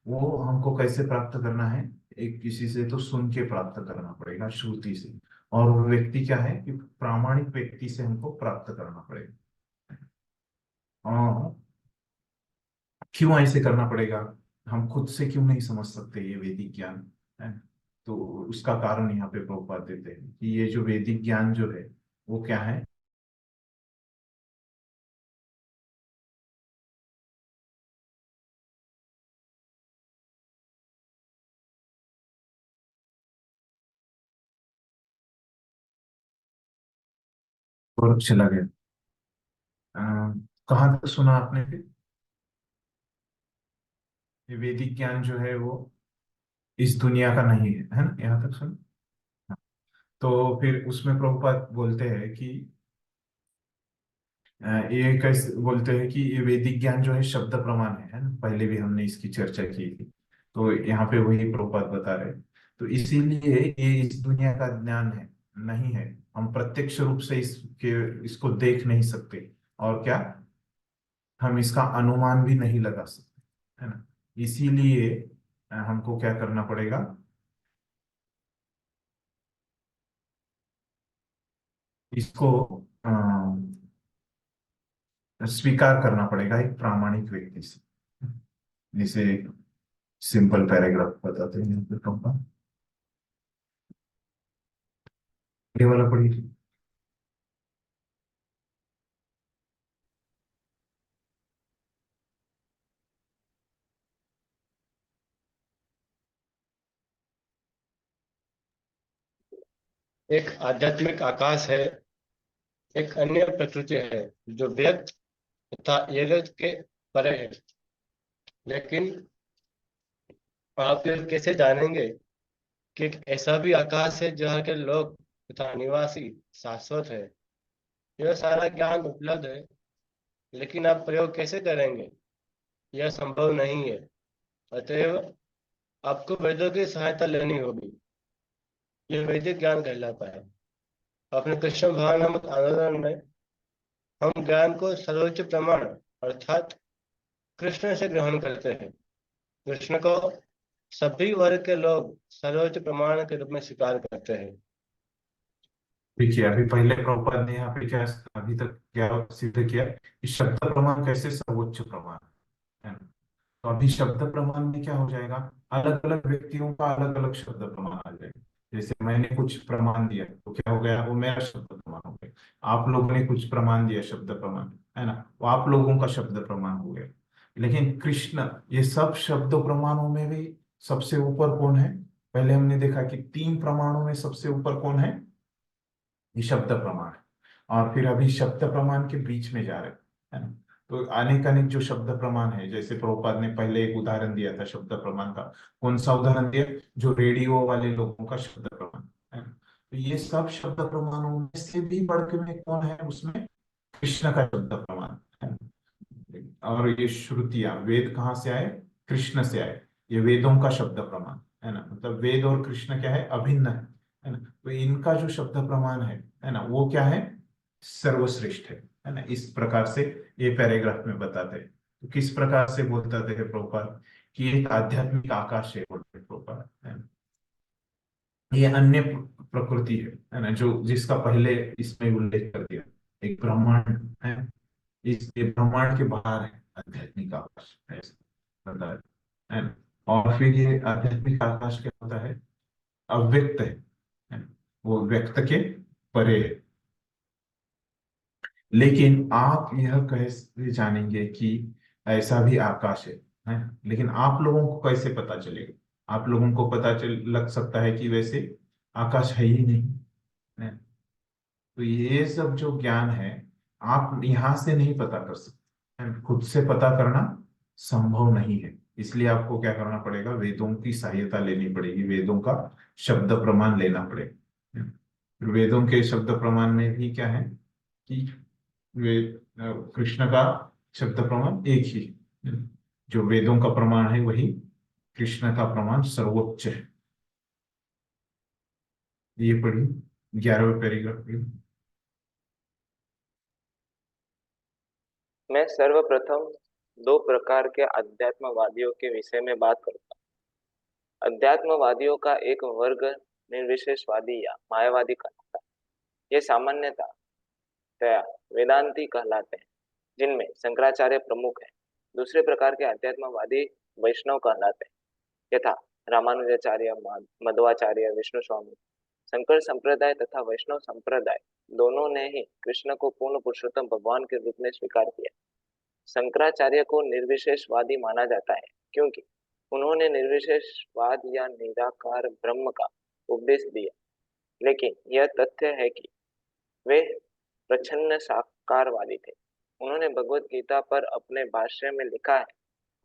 वो हमको कैसे प्राप्त करना है, एक किसी से तो सुन के प्राप्त करना पड़ेगा, श्रुति से। और वो व्यक्ति क्या है कि प्रामाणिक व्यक्ति से हमको प्राप्त करना पड़ेगा। और क्यों ऐसे करना पड़ेगा, हम खुद से क्यों नहीं समझ सकते ये वैदिक ज्ञान, है। तो उसका कारण यहाँ पे प्रभुपाद देते हैं कि ये जो वैदिक ज्ञान जो है वो क्या है, और चला गया। कहाँ तक सुना आपने फिर, ये वैदिक ज्ञान जो है वो इस दुनिया का नहीं है ना, यहाँ तक सुना। तो फिर उसमें प्रभुपाद बोलते हैं कि ये कैसे बोलते हैं कि ये वैदिक ज्ञान जो है शब्द प्रमाण है ना, पहले भी हमने इसकी चर्चा की थी। तो यहाँ पे वही प्रभुपाद बता रहे हैं। तो इसीलिए ये इस दुनिया का ज्ञान है, नहीं है। हम प्रत्यक्ष रूप से इसको देख नहीं सकते, और क्या हम इसका अनुमान भी नहीं लगा सकते, है ना। इसीलिए हमको क्या करना पड़ेगा, इसको स्वीकार करना पड़ेगा एक प्रामाणिक व्यक्ति से, जिसे सिंपल पैराग्राफ बताते हैं यहाँ पे कंपा, ये वाला पढ़िए। एक आध्यात्मिक आकाश है, एक अन्य प्रकृति है जो व्यक्त तथा एरज के परे है। लेकिन आप ये कैसे जानेंगे कि एक ऐसा भी आकाश है जहाँ के लोग तथा निवासी शाश्वत है? यह सारा ज्ञान उपलब्ध है, लेकिन आप प्रयोग कैसे करेंगे? यह संभव नहीं है। अतएव आपको वेदों की सहायता लेनी होगी। यह वैदिक ज्ञान कहलाता है। अपने कृष्ण भगवान नामक आंदोलन में हम ज्ञान को सर्वोच्च प्रमाण अर्थात कृष्ण से ग्रहण करते हैं। कृष्ण को सभी वर्ग के लोग सर्वोच्च प्रमाण के रूप में स्वीकार करते हैं। देखिए, अभी पहले प्रभुपाद ने यहाँ पे क्या अभी तक क्या सिद्ध किया कि शब्द प्रमाण कैसे सर्वोच्च प्रमाण है ना। तो अभी शब्द प्रमाण में क्या हो जाएगा, अलग अलग व्यक्तियों का अलग अलग शब्द प्रमाण आ जाएगा। जैसे मैंने कुछ प्रमाण दिया तो क्या हो गया, वो मेरा शब्द प्रमाण हो गया। आप लोगों ने कुछ प्रमाण दिया शब्द प्रमाण, है ना, वो आप लोगों का शब्द प्रमाण हो गया। लेकिन कृष्ण ये सब शब्द प्रमाणों में भी सबसे ऊपर कौन है? पहले हमने देखा कि 3 प्रमाणों में सबसे ऊपर कौन है, ये शब्द प्रमाण है। और फिर अभी शब्द प्रमाण के बीच में जा रहे हैं, है ना। तो अनेक अनेक जो शब्द प्रमाण है, जैसे प्रभुपाद ने पहले एक उदाहरण दिया था शब्द प्रमाण का। कौन सा उदाहरण दिया? जो रेडियो वाले लोगों का शब्द प्रमाण, है ना। तो ये सब शब्द प्रमाणों में से भी बढ़ के में कौन है उसमें? कृष्ण का शब्द प्रमाण है ना। और ये श्रुतियां, वेद कहाँ से आए? कृष्ण से आए। ये वेदों का शब्द प्रमाण है ना, मतलब वेद और कृष्ण क्या है, अभिन्न है ना। तो इनका जो शब्द प्रमाण है ना, वो क्या है, सर्वश्रेष्ठ है ना। इस प्रकार से ये पैराग्राफ में बताते हैं। तो किस प्रकार से बोलते थे प्रभुपाद कि एक आध्यात्मिक आकाश है, बोलते प्रभुपाद, है ना। ये अन्य प्रकृति है ना, जो जिसका पहले इसमें उल्लेख कर दिया। एक ब्रह्मांड है, इस ये ब्रह्मांड के बाहर है आध्यात्मिक आकाश, ऐसा बताया है ना। और फिर ये आध्यात्मिक आकाश क्या होता है, अव्यक्त है ना? वो व्यक्त के परे है। लेकिन आप यह कैसे जानेंगे कि ऐसा भी आकाश है ना? लेकिन आप लोगों को कैसे पता चलेगा? आप लोगों को पता चल लग सकता है कि वैसे आकाश है ही नहीं, है। तो ये सब जो ज्ञान है, आप यहाँ से नहीं पता कर सकते, है ना? खुद से पता करना संभव नहीं है। इसलिए आपको क्या करना पड़ेगा, वेदों की सहायता लेनी पड़ेगी, वेदों का शब्द प्रमाण लेना पड़ेगा, है ना? फिर वेदों के शब्द प्रमाण में भी क्या है कि वे कृष्ण का शब्द प्रमाण एक ही है। जो वेदों का प्रमाण है वही कृष्ण का प्रमाण सर्वोच्च है। ये पढ़िए 11वें पैराग्राफ में। मैं सर्वप्रथम दो प्रकार के अध्यात्मवादियों के विषय में बात करूंगा। अध्यात्मवादियों का एक वर्ग निर्विशेषवादी या मायावादी कहलाता है। ये सामान्यतया वेदांती कहलाते हैं, जिनमें शंकराचार्य प्रमुख है। दूसरे प्रकार के अध्यात्मवादी वैष्णव कहलाते हैं, यथा रामानुजाचार्य, मध्वाचार्य, विष्णु स्वामी। शंकर संप्रदाय तथा वैष्णव संप्रदाय दोनों ने ही कृष्ण को पूर्ण पुरुषोत्तम भगवान के रूप में स्वीकार किया। शंकराचार्य को निर्विशेषवादी माना जाता है, क्योंकि उन्होंने निर्विशेषवाद या निराकार ब्रह्म का उपदेश दिया। लेकिन यह तथ्य है कि वे प्रच्छन्न साकारवादी थे। उन्होंने भगवत गीता पर अपने भाष्य में लिखा है,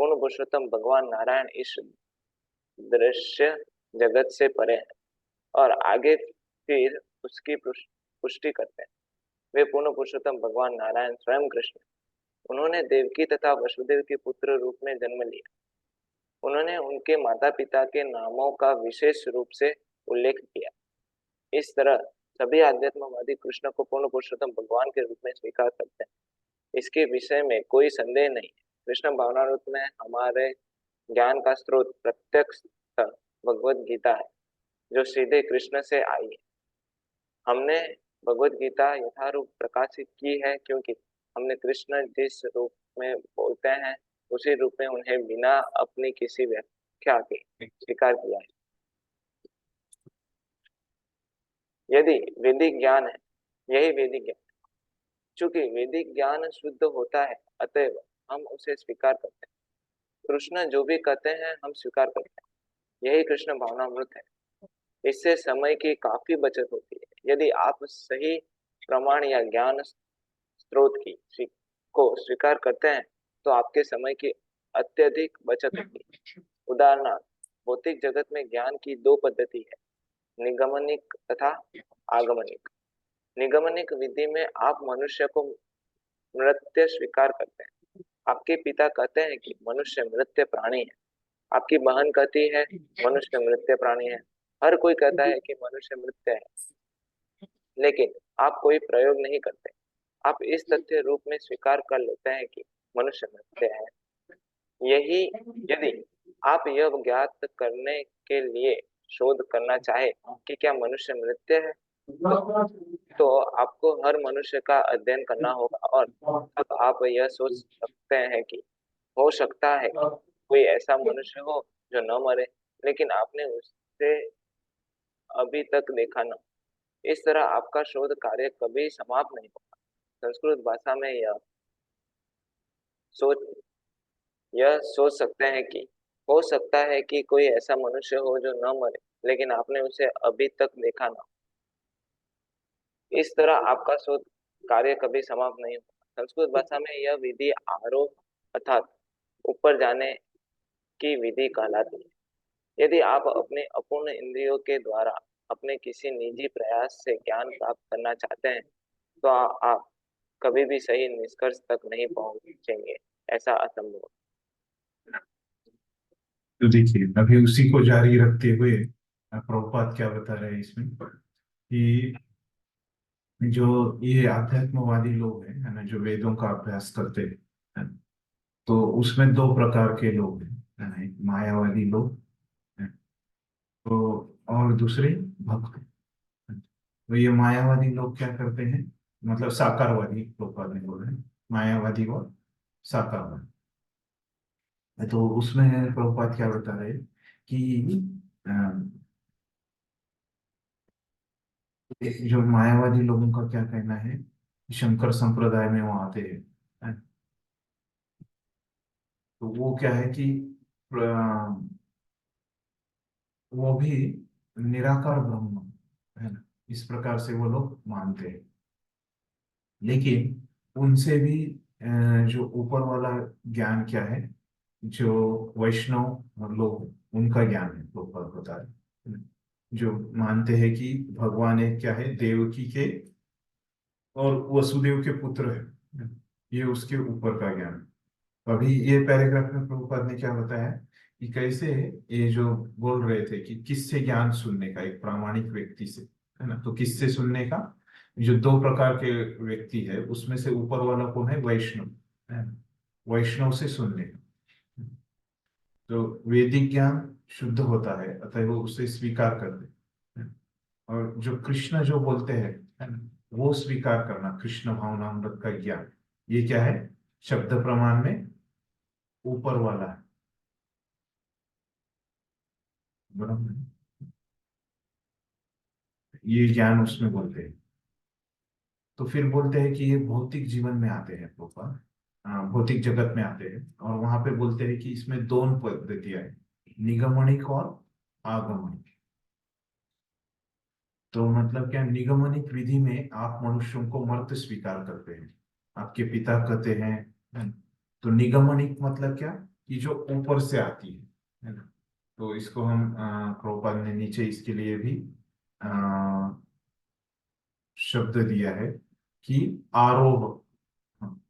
पूर्ण पुरुषोत्तम भगवान नारायण इस दृश्य जगत से परे है, और आगे फिर उसकी पुष्टि करते हैं। वे पूर्ण पुरुषोत्तम भगवान नारायण स्वयं कृष्ण। उन्होंने देवकी तथा वसुदेव के पुत्र रूप में जन्म लिया। उन्होंने उनके माता पिता के नामों का विशेष रूप से उल्लेख किया। इस तरह सभी आध्यात्मवादी कृष्ण को पूर्ण पुरुषोत्तम भगवान के रूप में स्वीकार करते हैं। इसके विषय में कोई संदेह नहीं। कृष्ण भावनामृत में हमारे ज्ञान का स्रोत प्रत्यक्ष भगवत गीता है, जो सीधे कृष्ण से आई है। हमने भगवत गीता यथारूप प्रकाशित की है, क्योंकि हमने कृष्ण जिस रूप में बोलते हैं उसी रूप में उन्हें बिना अपनी किसी व्याख्या के स्वीकार किया है। यदि वैदिक ज्ञान है, यही वैदिक ज्ञान, चूंकि वैदिक ज्ञान शुद्ध होता है अतएव हम उसे स्वीकार करते हैं। कृष्ण जो भी कहते हैं हम स्वीकार करते हैं, यही कृष्ण भावनामृत है। इससे समय की काफी बचत होती है। यदि आप सही प्रमाण या ज्ञान स्रोत को स्वीकार करते हैं तो आपके समय की अत्यधिक बचत होती है। उदाहरणार्थ, भौतिक जगत में ज्ञान की दो पद्धति है, निगमनिक तथा आगमनिक। निगमनिक विधि में आप मनुष्य को मृत्य स्वीकार करते हैं। आपके पिता कहते हैं कि मनुष्य मृत्य प्राणी है। आपकी बहन कहती है मनुष्य मृत्य प्राणी है। हर कोई कहता है कि मनुष्य मृत्य है, लेकिन आप कोई प्रयोग नहीं करते। आप इस तथ्य रूप में स्वीकार कर लेते हैं कि मनुष्य मृत्य है। यही यदि आप यह ज्ञात करने के लिए शोध करना चाहे कि क्या मनुष्य मृत्य है, तो आपको हर मनुष्य का अध्ययन करना होगा और तब आप यह सोच सकते हैं कि हो सकता है कि कोई ऐसा मनुष्य हो जो न मरे, लेकिन आपने उसे अभी तक देखा न। इस तरह आपका शोध कार्य कभी समाप्त नहीं होगा। संस्कृत भाषा में सोच सोच सकते हैं कि हो सकता है कि कोई ऐसा मनुष्य हो जो न मरे, लेकिन आपने उसे अभी तक देखा न। इस तरह आपका शोध कार्य कभी समाप्त नहीं होगा। संस्कृत भाषा में यह विधि आरोह अर्थात ऊपर जाने की विधि कहलाती है। यदि आप अपने अपूर्ण इंद्रियों के द्वारा अपने किसी निजी प्रयास से ज्ञान प्राप्त करना चाहते हैं तो आप कभी भी सही निष्कर्ष तक नहीं पहुंचेंगे। ऐसा असंभव। तो देखिए, अभी उसी को जारी रखते हुए प्रभुपाद क्या बता रहे हैं इसमें कि जो ये आध्यात्मवादी लोग हैं, है ना, जो वेदों का अभ्यास करते हैं, है ना, तो उसमें दो प्रकार के लोग हैं, है ना, एक मायावादी लोग हैं, तो और दूसरे भक्त। तो ये मायावादी लोग क्या करते हैं, मतलब साकारवादी लोग नहीं बोल रहे हैं, मायावादी और साकारवादी। तो उसमें प्रभुपाद क्या बता रहे हैं कि जो मायावादी लोगों का क्या कहना है, शंकर संप्रदाय में वो आते हैं, तो वो क्या है कि वो भी निराकार ब्रह्म है ना, इस प्रकार से वो लोग मानते हैं। लेकिन उनसे भी जो ऊपर वाला ज्ञान क्या है, जो वैष्णव लोग उनका ज्ञान है, वो बता रहे हैं, जो मानते हैं कि भगवान एक क्या है, देवकी के और वसुदेव के पुत्र है, ये उसके ऊपर का ज्ञान। अभी ये पैराग्राफ में प्रभुपाद ने क्या बताया कि कैसे ये जो बोल रहे थे कि किससे ज्ञान सुनने का, एक प्रामाणिक व्यक्ति से, है ना, तो किससे सुनने का, जो दो प्रकार के व्यक्ति है उसमें से ऊपर वाला कौन है, वैष्णव, है ना, वैष्णव से सुनने का। तो वैदिक ज्ञान शुद्ध होता है अतः वो उसे स्वीकार करते हैं। और जो कृष्ण जो बोलते हैं, है ना, वो स्वीकार करना, कृष्ण भावनामृत का ज्ञान, ये क्या है, शब्द प्रमाण में ऊपर वाला है, बराबर है? ये ज्ञान उसमें बोलते हैं। तो फिर बोलते हैं कि ये भौतिक जीवन में आते हैं प्रोपर, भौतिक जगत में आते हैं, और वहां पे बोलते हैं कि इसमें दोनों पद्धतियां हैं, निगमनिक और आगमनिक। तो मतलब क्या, निगमनिक विधि में आप मनुष्यों को मर्त स्वीकार करते हैं, आपके पिता कहते हैं, है ना? तो निगमनिक मतलब क्या, कि जो ऊपर से आती है ना। तो इसको हम प्रभुपाद ने नीचे इसके लिए भी शब्द दिया है कि आरोह, हाँ,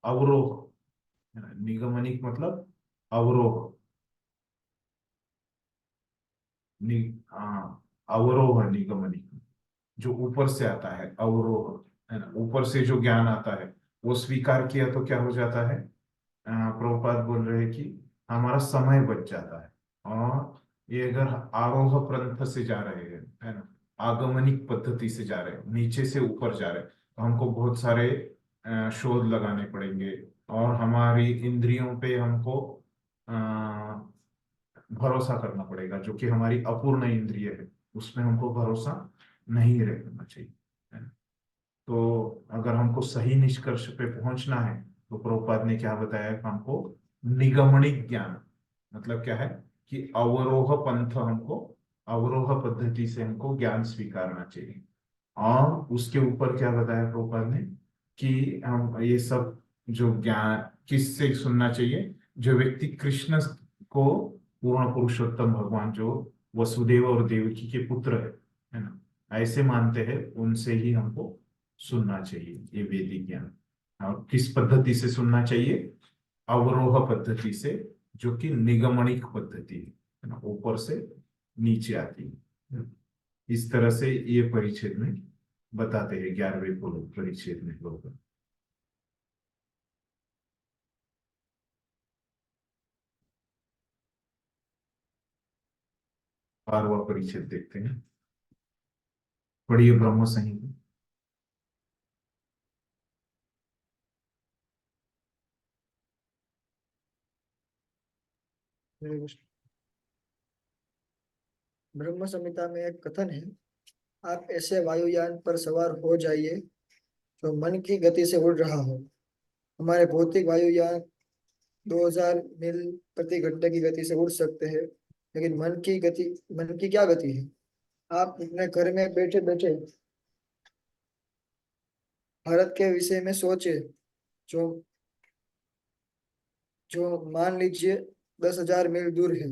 अवरोह, है ना? निगमनिक मतलब अवरोह, नि, अवरोह निगमनिक, जो ऊपर से आता है, अवरोह, है ना, ऊपर से जो ज्ञान आता है वो स्वीकार किया तो क्या हो जाता है, प्रभुपाद बोल रहे हैं कि हमारा समय बच जाता है। और ये अगर आरोह पंथ से जा रहे हैं, है ना, आगमनिक पद्धति से जा रहे हैं, नीचे से ऊपर जा रहे हैं, तो हमको बहुत सारे शोध लगाने पड़ेंगे और हमारी इंद्रियों पे हमको अ, भरोसा करना पड़ेगा, जो कि हमारी अपूर्ण इंद्रिय है, उसमें हमको भरोसा नहीं रखना चाहिए, है ना? तो अगर हमको सही निष्कर्ष पे पहुंचना है तो प्रभुपाद ने क्या बताया कि हमको निगमनिक ज्ञान, मतलब क्या है कि अवरोह पंथ, हमको अवरोह पद्धति से हमको ज्ञान स्वीकारना चाहिए। और उसके ऊपर क्या बताया प्रभुपाद ने कि हम ये सब जो ज्ञान किससे सुनना चाहिए, जो व्यक्ति कृष्ण को पूर्ण पुरुषोत्तम भगवान जो वसुदेव और देवकी के पुत्र है ना, ऐसे मानते हैं, उनसे ही हमको सुनना चाहिए ये वैदिक ज्ञान। और किस पद्धति से सुनना चाहिए? अवरोह पद्धति से, जो कि निगमनिक पद्धति है ना, ऊपर से नीचे आती है। इस तरह से ये परिच्छेद में बताते हैं, 11वें परिच्छेद में लोग। 12वां परिच्छेद देखते हैं, पढ़िए ब्रह्म संहिता। हरे कृष्ण। ब्रह्म संहिता में एक कथन है, आप ऐसे वायुयान पर सवार हो जाइए जो मन की गति से उड़ रहा हो। हमारे भौतिक वायुयान 2000 मील प्रति घंटे की गति से उड़ सकते हैं, लेकिन मन की क्या गति है? आप अपने घर में बैठे बैठे भारत के विषय में सोचे, जो जो मान लीजिए 10,000 मील दूर है,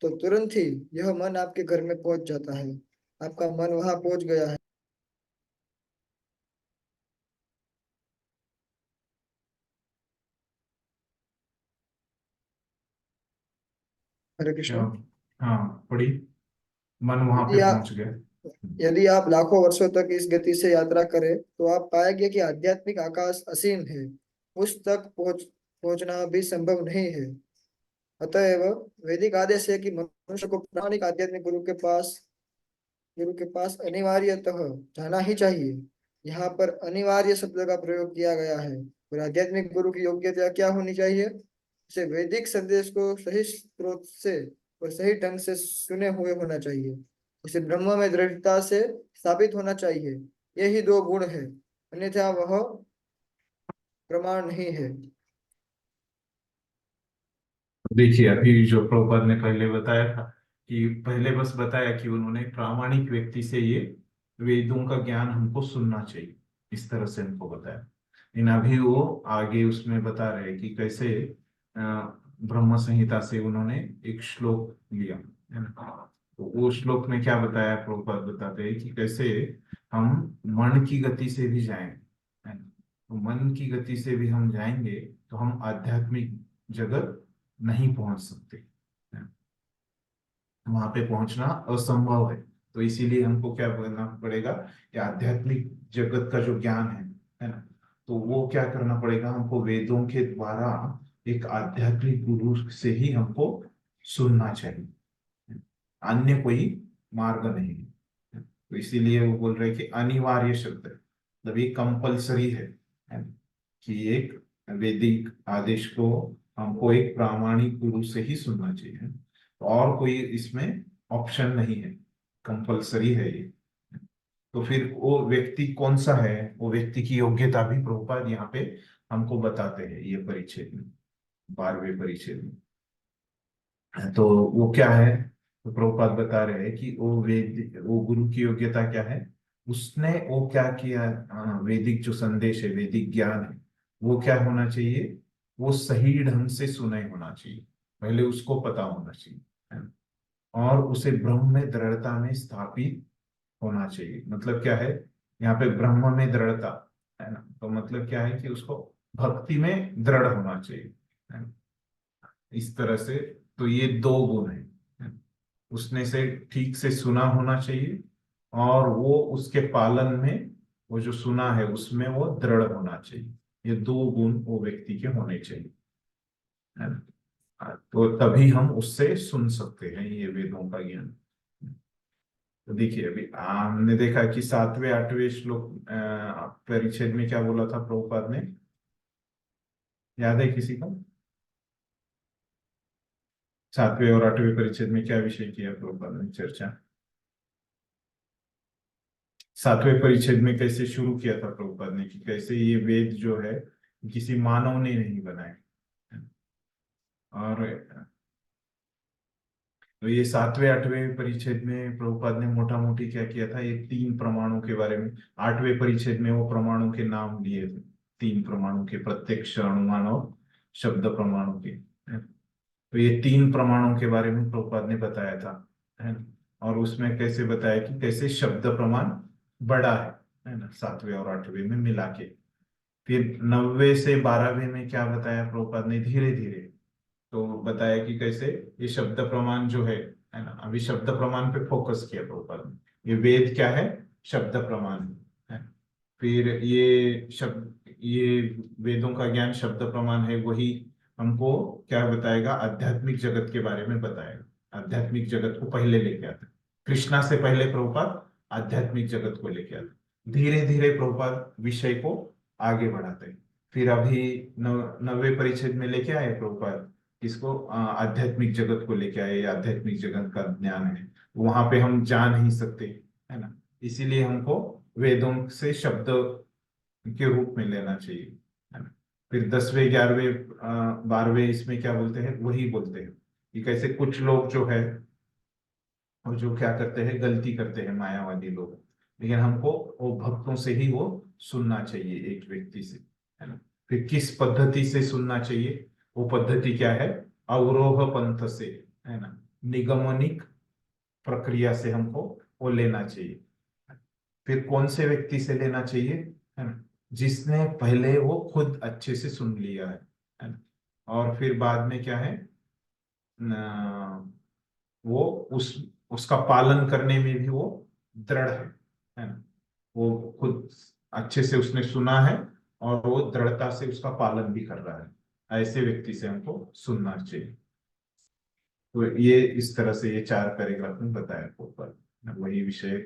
तो तुरंत ही यह मन आपके घर में पहुंच जाता है। आपका मन वहां पहुंच गया है। हरे क्या? कृष्ण। हाँ, पढ़ी। मन वहां यदि पे आप पहुंच गया। यदि आप लाखों वर्षों तक इस गति से यात्रा करें तो आप पाएंगे कि आध्यात्मिक आकाश असीम है, उस तक पहुंचना भी संभव नहीं है। अतएव वैदिक आदेश है कि मनुष्य को प्रामाणिक आध्यात्मिक गुरु के पास अनिवार्यतः जाना ही चाहिए। यहाँ पर अनिवार्य शब्द का प्रयोग किया गया है। और आध्यात्मिक गुरु की योग्यता क्या होनी चाहिए? उसे वैदिक संदेश को सही स्रोत से और सही ढंग से सुने हुए होना चाहिए। उसे ब्रह्म में दृढ़ता से स्थापित होना चाहिए। यही दो गुण है, अन्यथा वह प्रमाण नहीं है। देखिए, अभी जो प्रभुपाद ने पहले बताया था कि पहले बस बताया कि उन्होंने प्रामाणिक व्यक्ति से ये वेदों का ज्ञान हमको सुनना चाहिए, इस तरह से हमको बताया। लेकिन अभी वो आगे उसमें बता रहे हैं कि कैसे ब्रह्म संहिता से उन्होंने एक श्लोक लिया, है ना। तो वो श्लोक में क्या बताया, प्रभुपाद बताते हैं कि कैसे हम मन की गति से भी जाएं, है ना। तो मन की गति से भी हम जाएंगे तो हम आध्यात्मिक जगत नहीं पहुंच सकते, वहां पे पहुंचना असंभव है। तो इसीलिए हमको क्या करना पड़ेगा, कि आध्यात्मिक जगत का जो ज्ञान है ना, तो वो क्या करना पड़ेगा, हमको वेदों के द्वारा एक आध्यात्मिक गुरु से ही हमको सुनना चाहिए, अन्य कोई मार्ग नहीं है। तो इसीलिए वो बोल रहे हैं कि अनिवार्य शब्द है, मतलब ये कंपलसरी है ना? कि एक वैदिक आदेश को हमको एक प्रामाणिक गुरु से ही सुनना चाहिए, और कोई इसमें ऑप्शन नहीं है, कंपलसरी है ये। तो फिर वो व्यक्ति कौन सा है, वो व्यक्ति की योग्यता भी प्रभुपाद यहाँ पे हमको बताते हैं ये परिच्छेद में, 12वें परिच्छेद में। तो वो क्या है, तो प्रभुपाद बता रहे हैं कि वो गुरु की योग्यता क्या है, उसने वो क्या किया, वैदिक जो संदेश है, वैदिक ज्ञान है, वो क्या होना चाहिए, वो सही ढंग से सुने होना चाहिए, पहले उसको पता होना चाहिए, है ना? और उसे ब्रह्म में दृढ़ता में स्थापित होना चाहिए। मतलब क्या है, यहाँ पे ब्रह्म में दृढ़ता, है ना, तो मतलब क्या है कि उसको भक्ति में दृढ़ होना चाहिए, है ना? इस तरह से, तो ये दो गुण है। उसने से ठीक से सुना होना चाहिए, और वो उसके पालन में, वो जो सुना है उसमें वो दृढ़ होना चाहिए। ये दो गुण वो व्यक्ति के होने चाहिए, है ना। तो तभी हम उससे सुन सकते हैं ये वेदों का ज्ञान। तो देखिए अभी हमने देखा कि 7वें 8वें श्लोक परिच्छेद में क्या बोला था प्रभुपाद ने, याद है किसी को? 7वें और 8वें परिच्छेद में क्या विषय किया प्रभुपाद ने चर्चा? 7वें परिच्छेद में कैसे शुरू किया था प्रभुपाद ने कि कैसे ये वेद जो है किसी मानव ने नहीं बनाए, और तो ये 7वें 8वें परिच्छेद में प्रभुपाद ने मोटा मोटी क्या किया था, ये 3 प्रमाणों के बारे में। 8वें परिच्छेद में वो प्रमाणों के नाम लिए थे, 3 प्रमाणों के, प्रत्यक्ष, अनुमान और शब्द प्रमाणों के। तो ये 3 प्रमाणों के बारे में प्रभुपाद ने बताया था, है ना। और उसमें कैसे बताया कि कैसे शब्द प्रमाण बड़ा है ना, 7वें और 8वें में मिला के। फिर 9वें से 12वें में क्या बताया प्रभुपाद ने, धीरे धीरे तो बताया कि कैसे ये शब्द प्रमाण जो है ना, अभी शब्द प्रमाण पे फोकस किया प्रभुपाद ने। ये वेद क्या है, शब्द प्रमाण है। फिर ये वेदों का ज्ञान शब्द प्रमाण है, वही हमको क्या बताएगा, आध्यात्मिक जगत के बारे में बताएगा। आध्यात्मिक जगत को पहले लेके आता है, कृष्णा से पहले प्रभुपाद आध्यात्मिक जगत को लेके आता है। धीरे धीरे प्रभुपाद विषय को आगे बढ़ाते हैं। फिर अभी 9वें परिच्छेद में लेके आए प्रभुपाद इसको, आध्यात्मिक जगत को लेके आए। आध्यात्मिक जगत का ज्ञान है, वहां पे हम जा नहीं सकते, है ना, इसीलिए हमको वेदों से शब्द के रूप में लेना चाहिए, है ना। फिर 10वें 11वें 12वें इसमें क्या बोलते हैं, वही बोलते हैं कि कैसे कुछ लोग जो है और जो क्या करते हैं, गलती करते हैं, मायावादी लोग। लेकिन हमको वो भक्तों से ही वो सुनना चाहिए, एक व्यक्ति से, है ना। फिर किस पद्धति से सुनना चाहिए, वो पद्धति क्या है, अवरोह पंथ से, है ना, निगमनिक प्रक्रिया से हमको वो लेना चाहिए। फिर कौन से व्यक्ति से लेना चाहिए, है ना, जिसने पहले वो खुद अच्छे से सुन लिया है ना। और फिर बाद में क्या है, वो उसका पालन करने में भी वो दृढ़ है ना। वो खुद अच्छे से उसने सुना है और वो दृढ़ता से उसका पालन भी कर रहा है, ऐसे व्यक्ति से हमको सुनना चाहिए। तो ये इस तरह से ये 4 पैराग्राफ में बताया ऊपर, वही विषय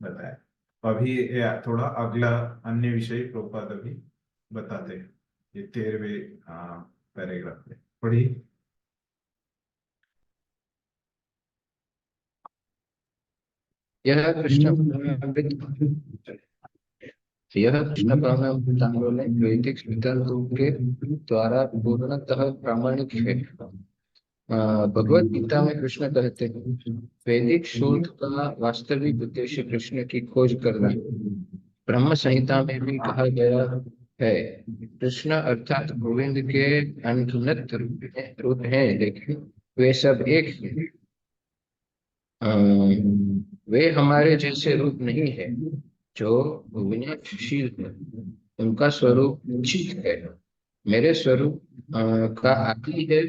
बताया। तो अभी थोड़ा अगला अन्य विषय प्रभुपाद अभी बताते हैं, ये 13वें पैराग्राफ में पढ़िए। यह कृष्ण परमामृत में वैदिक सिद्धांतों के द्वारा पूर्णतः प्रामाणिक है। भगवत गीता में कृष्ण कहते हैं, वैदिक शोध का वास्तविक उद्देश्य कृष्ण की खोज करना है। ब्रह्म संहिता में भी कहा गया है, कृष्ण अर्थात गोविंद के अनगिनत रूप हैं, लेकिन वे सब एक हैं। वे हमारे जैसे रूप नहीं है जो विनयशील है। उनका स्वरूप चित है। मेरे स्वरूप का आदि है,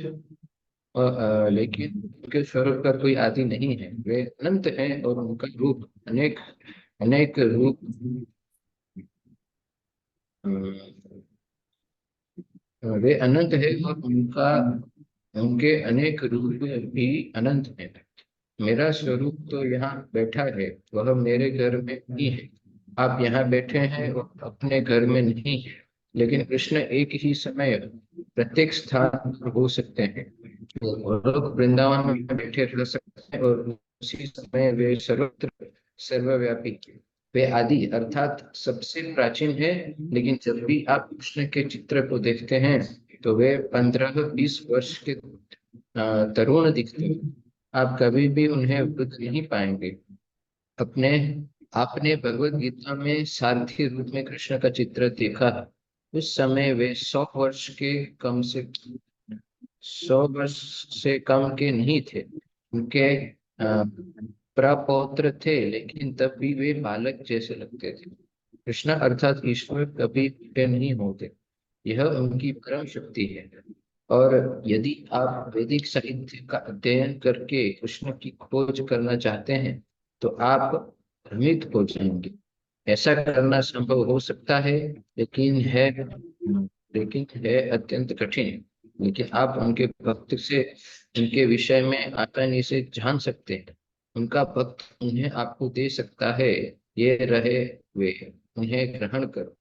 लेकिन उनके स्वरूप का कोई आदि नहीं है। वे अनंत हैं और उनका रूप अनेक अनेक रूप वे अनंत है और उनके अनेक रूप भी अनंत हैं। मेरा स्वरूप तो यहाँ बैठा है, वह मेरे घर में ही है। आप यहाँ बैठे हैं और अपने घर में नहीं है, लेकिन कृष्ण एक ही समय प्रत्येक स्थान पर हो सकते हैं। वो लोग वृंदावन में बैठे रह सकते हैं और उसी समय वे सर्वत्र सर्वव्यापी, वे आदि अर्थात सबसे प्राचीन है। लेकिन जब भी आप कृष्ण के चित्र को देखते हैं तो वे 15-20 वर्ष के तरुण दिखते हैं। आप कभी भी उन्हें वृद्ध नहीं पाएंगे। आपने भगवत गीता में सारथी रूप में कृष्ण का चित्र देखा। उस समय वे 100 वर्ष से कम के नहीं थे। उनके प्रपौत्र थे, लेकिन तब भी वे बालक जैसे लगते थे। कृष्ण अर्थात ईश्वर कभी बूढ़े नहीं होते, यह उनकी परम शक्ति है। और यदि आप वैदिक साहित्य का अध्ययन करके कृष्ण की खोज करना चाहते हैं तो आप भ्रमित हो जाएंगे। ऐसा करना संभव हो सकता है, लेकिन है अत्यंत कठिन। लेकिन आप उनके भक्त से उनके विषय में आसानी से जान सकते हैं। उनका भक्त उन्हें आपको दे सकता है, ये रहे वे, उन्हें ग्रहण करो।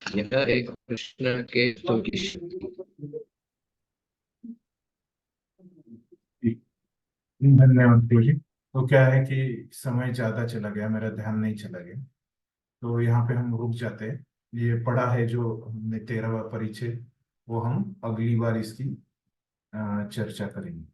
यह एक कृष्ण के तो की शक्ति। धन्यवाद प्रभु जी। तो क्या है कि समय ज्यादा चला गया, मेरा ध्यान नहीं चला गया, तो यहाँ पे हम रुक जाते हैं। ये पढ़ा है जो हमने 13वां परिचय, वो हम अगली बार इसकी चर्चा करेंगे।